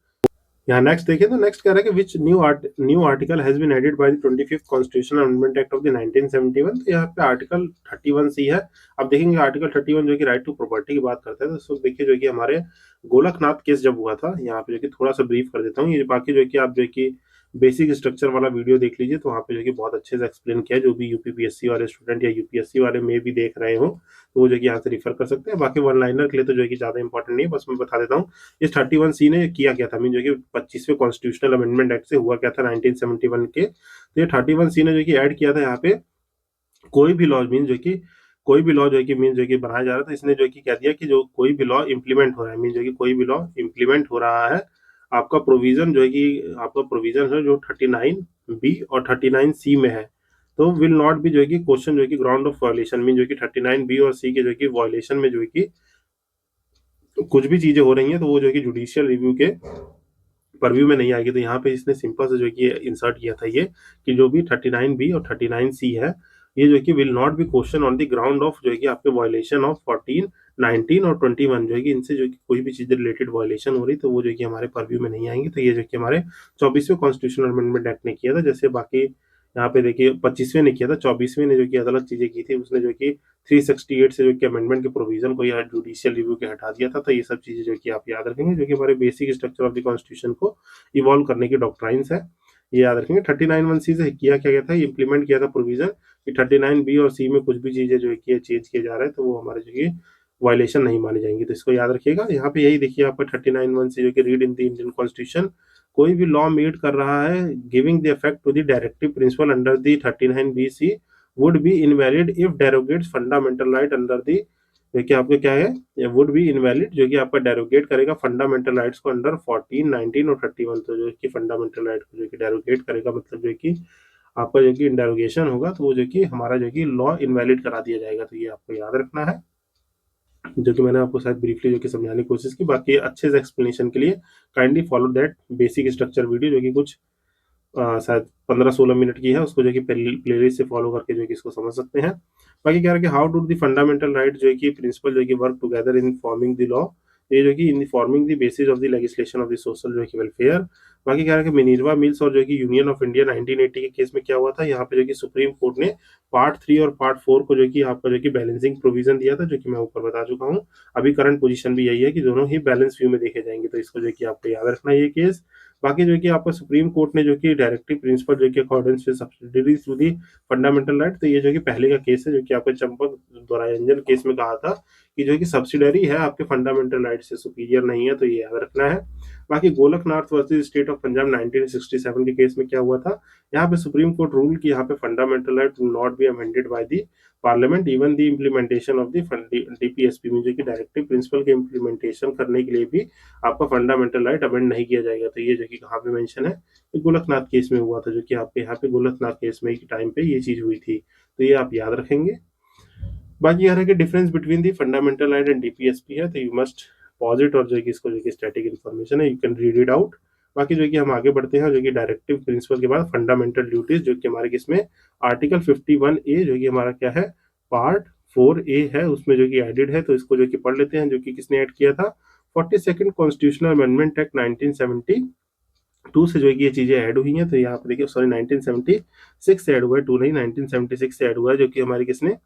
यहाँ नेक्स्ट देखिए, तो नेक्स्ट कह रहा है कि which new article has been added by the 25th constitutional amendment act of the 1971, तो यहाँ पे आर्टिकल 31 सी है। अब देखेंगे आर्टिकल 31 जो कि राइट टू प्रॉपर्टी की बात करता है, तो इसको देखिए जो कि हमारे गोलकनाथ केस जब हुआ था, यहाँ पे जो कि थोड़ा सा ब्रीफ कर देता हूँ, ये बाकी जो कि आप जो कि बेसिक स्ट्रक्चर वाला वीडियो देख लीजिए, तो वहाँ पे जो कि बहुत अच्छे से एक्सप्लेन किया है, जो भी यूपीपीएससी वाले स्टूडेंट या यूपीएससी वाले में भी देख रहे हो, तो वो जो कि यहाँ से रिफर कर सकते हैं। बाकी वन लाइनर के लिए तो जो कि ज्यादा इंपॉर्टेंट नहीं है, बस मैं बता देता हूँ इस 31 सी ने किया क्या था, मीन जो कि 25वें कॉन्स्टिट्यूशनल अमेंडमेंट एक्ट से हुआ क्या था 1971 के, तो ये 31 सी ने जो कि ऐड किया था यहाँ पे, कोई भी लॉ मीन जो कि कोई भी लॉ जो कि मीन जो कि बनाया जा रहा था, इसने जो कि कह दिया कि जो कोई भी लॉ इंप्लीमेंट हो रहा है, मीन जो कि कोई भी लॉ इंप्लीमेंट हो रहा है, आपका प्रोविजन जो है कि आपका प्रोविजन है जो 39 बी और 39 सी में है, तो विल नॉट भी जो है कि क्वेश्चन जो है कि ग्राउंड ऑफ वायलेशन, मीन जो कि 39 बी और सी के जो कि वायलेशन में जो है कि कुछ भी चीजें हो रही हैं, तो वो जो है कि जुडिशियल रिव्यू के परव्यू में नहीं आएगी, तो यहाँ पे इसने सिंपल से जो कि इंसर्ट किया था ये, कि जो भी 39 बी और 39 सी है, ये जो कि will not be question on the ground of जो है कि आपके वायलेशन ऑफ 14, 19 और 21, जो है कि इनसे जो कि कोई भी चीज रिलेटेड वायलेशन हो रही, तो वो जो कि हमारे परव्यू में नहीं आएंगे, तो ये जो कि हमारे 24वें कॉन्स्टिट्यूशनल अमेंडमेंट एक्ट ने किया था। जैसे बाकी यहाँ पे देखिए 25वें ने किया था, 24वें ने जो कि अलग चीजें की थी, उसने जो कि 368 से जो कि अमेंडमेंट के प्रोविजन को या जुडिशियल रिव्यू के हटा दिया था, तो ये सब चीजें जो कि आप याद रखेंगे, जो कि हमारे basic structure of the constitution को इवॉल्व करने की डॉक्ट्राइंस है, ये याद रखेंगे। 39(1)(c) से किया क्या गया था, इंप्लीमेंट किया था प्रोविजन कि 39(b) और सी में कुछ भी चीजें जो है चेंज किए जा रहे हैं, तो वो हमारे जो कि वायलेशन नहीं मानी जाएंगी, तो इसको याद रखिएगा। यहाँ पे यही देखिए आपका 39(1) से जो कि read in the Indian constitution, कोई भी लॉ मेड कर रहा है giving the effect to the directive principle under the 39(b)(c) would be invalid if derogates fundamental right under the, देखिए आपका क्या है, वुड बी इनवैलिड जो कि आपका डेरोगेट करेगा फंडामेंटल राइट्स को अंडर 14, 19 और 31, तो जो कि फंडामेंटल राइट को जो कि डेरोगेट करेगा, मतलब जो कि आपका जो कि इंडेरोगेशन होगा तो वो जो कि हमारा जो कि लॉ इनवैलिड करा दिया जाएगा। तो ये आपको याद रखना है, जो कि मैंने आपको शायद ब्रीफली जो कि समझाने की कोशिश की। बाकी अच्छे से एक्सप्लेनेशन के लिए kindly follow that basic structure video, जो कि कुछ शायद 15-16 मिनट की है, उसको जो कि प्लेलिस्ट से फॉलो करके जो कि इसको समझ सकते हैं। बाकी क्या है कि how do the fundamental right जो कि प्रिंसिपल जो कि work together in forming the law, ये जो कि in forming the basis of the legislation of the social जो कि वेलफेयर। बाकी क्या है कि मिनर्वा मिल्स और जो कि यूनियन ऑफ इंडिया 1980 के केस में क्या हुआ था, यहाँ पे जो कि सुप्रीम कोर्ट ने पार्ट 3 और पार्ट 4 को जो कि आपका जो कि बैलेंसिंग प्रोविजन दिया था, जो कि मैं ऊपर बता चुका हूँ। अभी करंट पोजीशन भी यही है कि दोनों ही बैलेंस व्यू में देखे जाएंगे, तो इसको जो कि आपको याद रखना है ये केस। बाकी जो कि आपका सुप्रीम कोर्ट ने जो कि डायरेक्टिव प्रिंसिपल जो कि according to subsidiary through the fundamental right, तो ये जो कि पहले का केस है, जो कि आपके चंपक द्वारायंजन केस में कहा था कि जो कि सब्सिडरी है आपके फंडामेंटल राइट से सुपीरियर नहीं है, तो ये याद रखना है। बाकी Golaknath versus state of Punjab 1967 के केस में क्या हुआ था, यहाँ पे सुप्रीम कोर्ट रूल की यहाँ पे fundamental right not be amended by the parliament even the implementation of the DPSP में, जो कि डायरेक्टिव प्रिंसिपल के इम्प्लीमेंटेशन करने के लिए भी आपका फंडामेंटल राइट अमेंड नहीं किया जाएगा। तो ये जो कि कहाँ पे मेंशन है, ये गोलकनाथ केस में हुआ था, जो कि आपके यहाँ पे गोलकनाथ केस में एक टाइम पे ये चीज हुई थी, तो ये आप याद रखेंगे। बाकी यार है कि difference between the fundamental right and DPSP है, तो यू मस्ट पॉज इट, और जो कि इसको जो कि स्टैटिक इन्फॉर्मेशन है, you can read it out. बाकी जो कि हम आगे बढ़ते हैं, जो कि डायरेक्टिव प्रिंसिपल के बाद फंडामेंटल ड्यूटीज, जो कि हमारे किसमें आर्टिकल 51A जो कि हमारा क्या है पार्ट 4A है, उसमें जो कि एडिड है, तो इसको जो कि पढ़ लेते हैं, जो कि किसने ऐड किया था, 42nd कॉन्स्टिट्यूशनल अमेंडमेंट एक्ट 1972 से जो है कि ये चीजें ऐड हुई हैं। तो यहाँ पे देखिए, सॉरी 1976 से ऐड हुआ है, 2 नहीं 1976 से ऐड हुआ है, जो कि हमारी किसने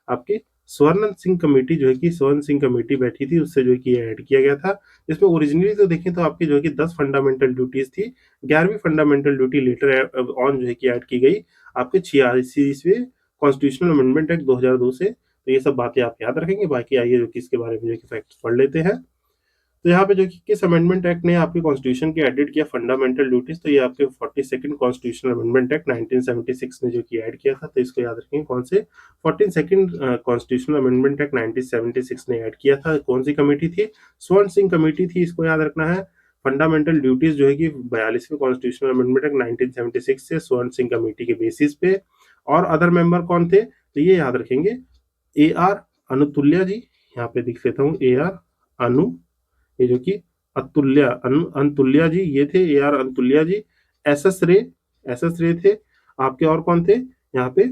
आपकी स्वर्ण सिंह कमेटी जो है कि स्वर्ण सिंह कमेटी बैठी थी, उससे जो है कि ऐड किया गया था। इसमें ओरिजिनली तो देखें तो आपकी जो है कि 10 फंडामेंटल ड्यूटीज थी, 11वीं फंडामेंटल ड्यूटी लेटर ऑन जो है कि ऐड की गई आपके 86वें कॉन्स्टिट्यूशनल अमेंडमेंट एक्ट 2002 से। तो ये सब बातें आप याद रखेंगे। बाकी आइए जो कि इसके बारे में जो कि फैक्ट्स पढ़ लेते हैं। तो यहाँ पे जो कि किस अमेंडमेंट एक्ट ने आपके कॉन्स्टिट्यूशन के एडिट किया फंडामेंटल ड्यूटीज, तो ये आपके 42nd कॉन्स्टिट्यूशनल अमेंडमेंट एक्ट 1976 ने जो कि ऐड किया था, तो इसको याद रखेंगे। कौन से 42nd कॉन्स्टिट्यूशनल अमेंडमेंट एक्ट 1976 ने ऐड किया था, कौन सी कमेटी थी, स्वर्ण सिंह कमेटी थी, इसको याद रखना है। फंडामेंटल ड्यूटीज जो है कि 42वें कॉन्स्टिट्यूशनल अमेंडमेंट एक्ट 1976 से स्वर्ण सिंह कमेटी के बेसिस पे। और अदर मेंबर कौन थे, तो ये याद रखेंगे, ए आर अनुतुल्या जी, यहाँ पे दिख लेता हूँ, ए आर अनु, ये जो कि अतुल्या अनतुल्या जी ये थे, A R Antulay ji. S S Ray थे आपके, और कौन थे यहाँ पे,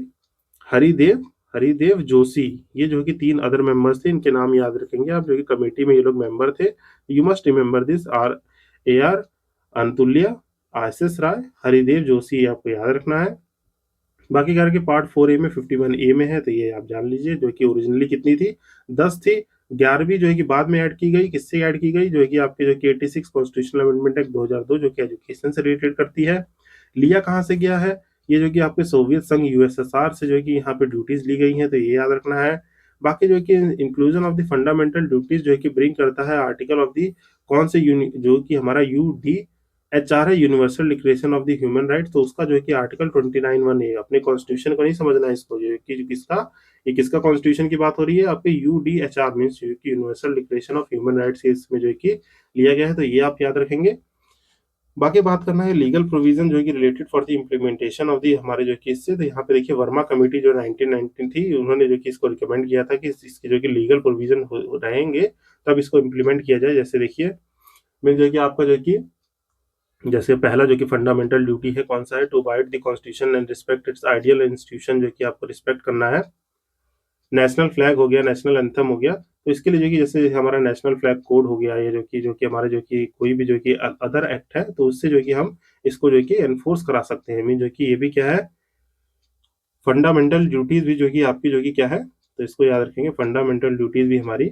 हरिदेव हरिदेव जोशी, ये जो कि 3 अदर मेंबर्स थे, इनके नाम याद रखेंगे आप, जो कि कमेटी में ये लोग मेंबर थे। You must remember this, R A R Antulay, S Ray, Haridev Joshi, आपको याद रखना है। बाकी क्या कि पार्ट 4A में 51A में है, तो ये आप जान लीजिए, जो कि ओरिजिनली कितनी थी, 10 थी। 11वीं जो है कि बाद में ऐड की गई, किससे ऐड की गई, जो है कि आपके जो कि 86 कॉन्स्टिट्यूशनल अमेंडमेंट एक्ट 2002 जो कि एजुकेशन से रिलेटेड करती है। लिया कहाँ से गया है, ये जो कि आपके सोवियत संघ यूएसएसआर से जो है कि यहाँ पे ड्यूटीज ली गई हैं, तो ये याद रखना है। बाकी जो है कि inclusion of the fundamental duties जो है कि ब्रिंग करता है आर्टिकल ऑफ दी कौन से जो कि हमारा UDHR है, universal declaration of the human right, तो उसका जो है कि आर्टिकल 29(1)A, अपने कॉन्स्टिट्यूशन को नहीं समझना है इसको, जो है कि किसका, ये किसका कॉन्स्टिट्यूशन की बात हो रही है, आपके UDHR means universal declaration of human rights, इसमें जो है कि लिया गया है, तो ये आप याद रखेंगे। बाकी बात करना है लीगल प्रोविजन जो है कि related for the implementation of the हमारे जो कि इससे, तो यहाँ पे देखिए वर्मा कमेटी जो 1919 थी, उन्होंने जो कि इसको रिकमेंड किया था कि इसके जो कि लीगल प्रोविजन रहेंगे तब इसको इम्प्लीमेंट किया जाए। जैसे देखिए मैं जो है कि आपका जो है कि जैसे पहला जो कि फंडामेंटल ड्यूटी है कौन सा है, to abide the constitution and respect its ideal institution, जो कि आपको रिस्पेक्ट करना है। नेशनल फ्लैग हो गया, नेशनल एंथम हो गया, तो इसके लिए जो कि जैसे हमारा नेशनल फ्लैग कोड हो गया, ये जो कि हमारे जो कि कोई भी जो कि अदर एक्ट है, तो उससे जो कि हम इसको जो कि एनफोर्स करा सकते हैं। मीन जो कि ये भी क्या है, फंडामेंटल ड्यूटीज भी जो कि आपकी जो कि क्या है, तो इसको याद रखेंगे, फंडामेंटल ड्यूटीज भी हमारी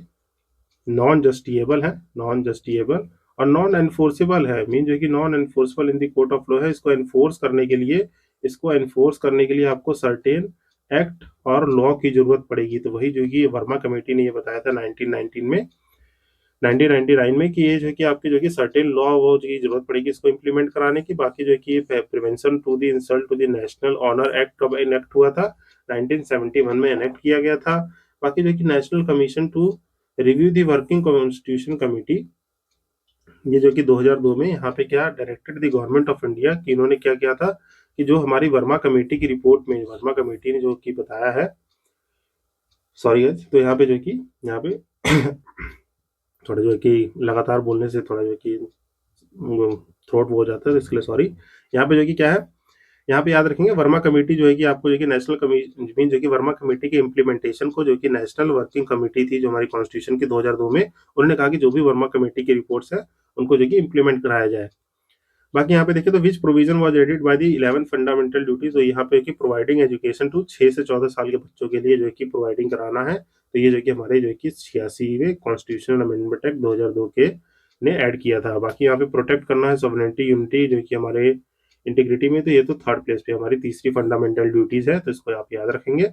नॉन जस्टिएबल है, नॉन जस्टिएबल और नॉन एनफोर्सेबल है। मीन जो कि non enforceable in the court of law है, इसको एनफोर्स करने के लिए आपको सर्टेन एक्ट और लॉ की जरूरत पड़ेगी। तो वही जो कि वर्मा कमेटी ने ये बताया था 1999 में कि ये जो कि आपकी जो कि सर्टेन लॉ वो की जरूरत पड़ेगी इसको इम्प्लीमेंट कराने की। बाकी जो कि prevention to the insult to the national honour act कब इनेक्ट हुआ था, 1971 में इनेक्ट किया गया था। बाकी जो कि national commission to review the working constitution committee, ये जो कि 2002 में यहाँ पे क्या directed the government of India कि इन्होंने क्या किया था, कि जो हमारी वर्मा कमेटी की रिपोर्ट में वर्मा कमेटी ने जो कि बताया है, सॉरी गाइस, तो यहाँ पे जो है कि यहाँ पे थोड़ा जो है कि लगातार बोलने से थोड़ा जो है कि थ्रोट वो हो जाता है, तो इसके लिए सॉरी। यहाँ पे जो है कि क्या है, यहाँ पे याद रखेंगे वर्मा कमेटी जो है कि आपको जो है कि नेशनल कमीशन जो कि वर्मा कमेटी के इम्प्लीमेंटेशन को जो कि नेशनल वर्किंग कमेटी थी जो हमारी कॉन्स्टिट्यूशन की 2002 में, उन्होंने कहा कि जो भी वर्मा कमेटी की रिपोर्ट्स है उनको जो कि इम्प्लीमेंट कराया जाए। बाकी यहाँ पे देखिए तो which provision was added by the 11 fundamental duties, तो यहाँ पे कि प्रोवाइडिंग एजुकेशन टू 6 से 14 साल के बच्चों के लिए जो है कि प्रोवाइडिंग कराना है। तो ये जो कि हमारे जो है कि 86वें कॉन्स्टिट्यूशनल अमेंडमेंट एक्ट 2002 के ने ऐड किया था। बाकी यहाँ पे प्रोटेक्ट करना है सॉवरेनिटी यूनिटी जो कि हमारे इंटीग्रिटी में, तो ये तो थर्ड प्लेस पे हमारी तीसरी फंडामेंटल ड्यूटीज है, तो इसको आप याद रखेंगे।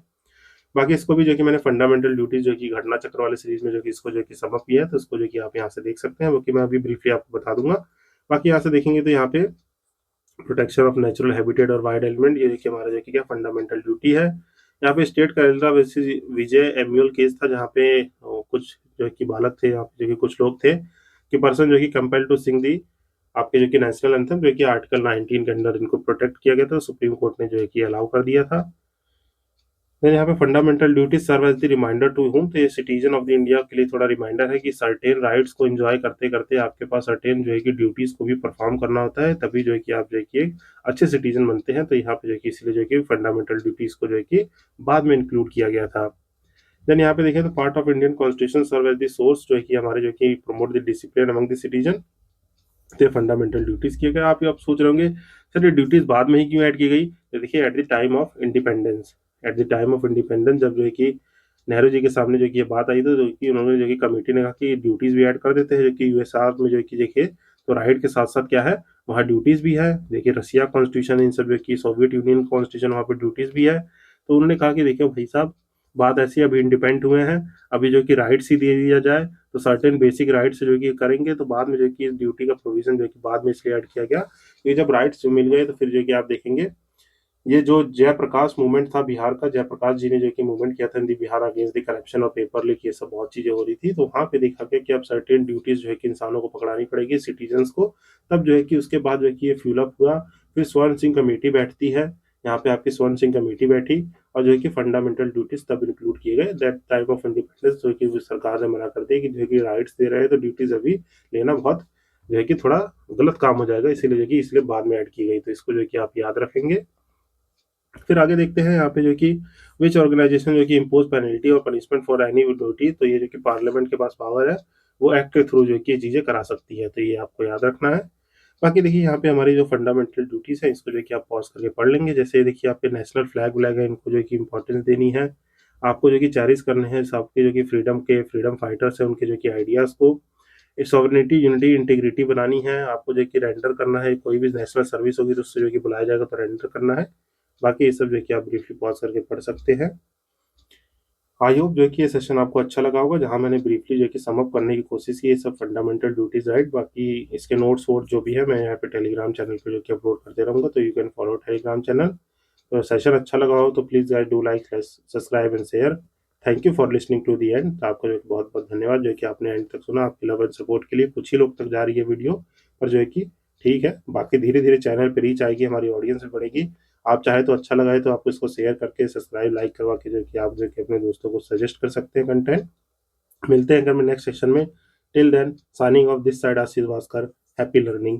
बाकी इसको भी जो कि मैंने फंडामेंटल ड्यूटीज जो कि घटना चक्र वाले सीरीज में जो कि इसको जो कि समअप किया है, तो इसको जो कि आप यहाँ से देख सकते हैं, वो कि मैं अभी ब्रीफली आपको बता दूंगा। बाकी यहाँ से देखेंगे तो यहाँ पे प्रोटेक्शन ऑफ नेचुरल हैबिटेट और वाइल्ड एलिमेंट, ये देखिए हमारा जो कि क्या फंडामेंटल ड्यूटी है। यहाँ पे स्टेट कैलेंडर वर्सेस विजय एम्यूल केस था, जहाँ पे कुछ जो कि बालक थे, यहाँ पे जो कि कुछ लोग थे कि पर्सन जो कि कंपेल्ड टू सिंग दी आपके जो कि नेशनल एंथम, जो कि आर्टिकल 19 के अंदर इनको प्रोटेक्ट किया गया था, सुप्रीम कोर्ट ने जो है कि अलाउ कर दिया था। देन यहाँ पे fundamental duties serve as the reminder to home, तो ये सिटीजन ऑफ द इंडिया के लिए थोड़ा रिमाइंडर है कि सर्टेन राइट्स को एंजॉय करते करते आपके पास सर्टेन जो है कि ड्यूटीज को भी परफॉर्म करना होता है, तभी जो है कि आप जो है कि एक अच्छे सिटीजन बनते हैं। तो यहाँ पे जो है कि इसलिए जो है कि फंडामेंटल ड्यूटीज को जो है कि बाद में इंक्लूड किया गया था। देन यहाँ पे देखें तो part of Indian constitution serve as the source, जो है कि हमारे जो कि promote the discipline among the citizen, तो फंडामेंटल ड्यूटीज किए गए। आप सोच रहे होंगे सर ये ड्यूटीज बाद में ही क्यों ऐड की गई, तो देखिए at the time of independence, at the time of independence जब जो है कि नेहरू जी के सामने जो कि ये बात आई, तो जो कि उन्होंने जो कि कमेटी ने कहा कि ड्यूटीज भी ऐड कर देते हैं, जो कि यूएसआर में जो कि देखिए तो राइट के साथ साथ क्या है वहाँ ड्यूटीज भी है। देखिए रसिया कॉन्स्टिट्यूशन, इन सब जो कि सोवियत यूनियन कॉन्स्टिट्यूशन, वहाँ पर ड्यूटीज भी है। तो उन्होंने कहा कि देखिए भाई साहब बात ऐसी, अभी इंडिपेंडेंट हुए हैं, अभी जो कि राइट्स ही दे दिया जाए, तो सर्टेन बेसिक राइट्स जो कि करेंगे, तो बाद में जो कि ड्यूटी का प्रोविजन जो कि बाद में इसलिए ऐड किया गया। ये जब राइट्स मिल गए तो फिर जो कि आप देखेंगे ये जो जयप्रकाश मूवमेंट था बिहार का, जयप्रकाश जी ने जो कि मूवमेंट किया था इन दी बिहार अगेंस्ट द करप्शन और पेपर लीक, ये सब बहुत चीजें हो रही थी, तो वहां पे देखा गया कि अब सर्टेन ड्यूटीज जो है कि इंसानों को पकड़ानी पड़ेगी, सिटीजन्स को। तब जो है कि उसके बाद जो है कि ये फ्यूलअप हुआ। फिर स्वर्ण सिंह कमेटी बैठती है, यहाँ पे आपकी स्वर्ण सिंह कमेटी बैठी, और जो है कि फंडामेंटल ड्यूटीज तब इंक्लूड किए गए दैट टाइप ऑफ इंडिपेंडेंस, जो कि सरकार ने मना कर दिया कि जो है कि राइट्स दे रहे हैं तो ड्यूटीज अभी लेना बहुत जो है कि थोड़ा गलत काम हो जाएगा, इसीलिए जो कि इसलिए बाद में ऐड की गई, तो इसको जो है कि आप याद रखेंगे। फिर आगे देखते हैं यहाँ पे जो कि विच ऑर्गेनाइजेशन जो कि इम्पोज पेनल्टी और पनिशमेंट फॉर एनी ड्यूटी, तो ये जो कि पार्लियामेंट के पास पावर है, वो एक्ट के थ्रू जो कि ये चीजें करा सकती है, तो ये आपको याद रखना है। बाकी देखिए यहाँ पे हमारी जो फंडामेंटल ड्यूटीज है इसको जो कि आप पॉज करके पढ़ लेंगे। जैसे देखिए आपके नेशनल फ्लैग व्लैग है, इनको जो कि इंपॉर्टेंस देनी है, आपको जो कि चेरिश करने हैं सबके जो कि फ्रीडम फाइटर्स है उनके जो कि आइडियाज को, सॉवरेनिटी यूनिटी इंटीग्रिटी बनानी है, आपको जो कि रेंडर करना है, कोई भी नेशनल सर्विस होगी तो उससे जो कि बुलाया जाएगा तो रेंडर करना है। बाकी ये सब जो कि आप ब्रीफली पॉज करके पढ़ सकते हैं। आई होप जो कि ये सेशन आपको अच्छा लगा होगा, जहां मैंने ब्रीफली जो कि समअप करने की कोशिश की ये सब फंडामेंटल ड्यूटीज राइट। बाकी इसके नोट्स वोट जो भी है मैं यहाँ पे टेलीग्राम चैनल पे जो कि अपलोड करते रहूंगा, तो you can follow telegram channel. तो सेशन अच्छा लगा हो तो please guys do like, subscribe and share. Thank you for listening to the end, तो आपका जो कि बहुत बहुत धन्यवाद जो कि आपने एंड तक सुना। आपके लव एंड सपोर्ट के लिए कुछ ही लोग तक जा रही है वीडियो, पर जो है कि ठीक है, बाकी धीरे धीरे चैनल पे रीच आएगी, हमारी ऑडियंस भी बढ़ेगी। आप चाहे तो अच्छा लगा है तो आप इसको शेयर करके सब्सक्राइब लाइक करवा के जो कि आप जो कि अपने दोस्तों को सजेस्ट कर सकते हैं कंटेंट। मिलते हैं अगर मैं नेक्स्ट सेशन में। Till then signing off this side Ashish Bhaskar, happy learning.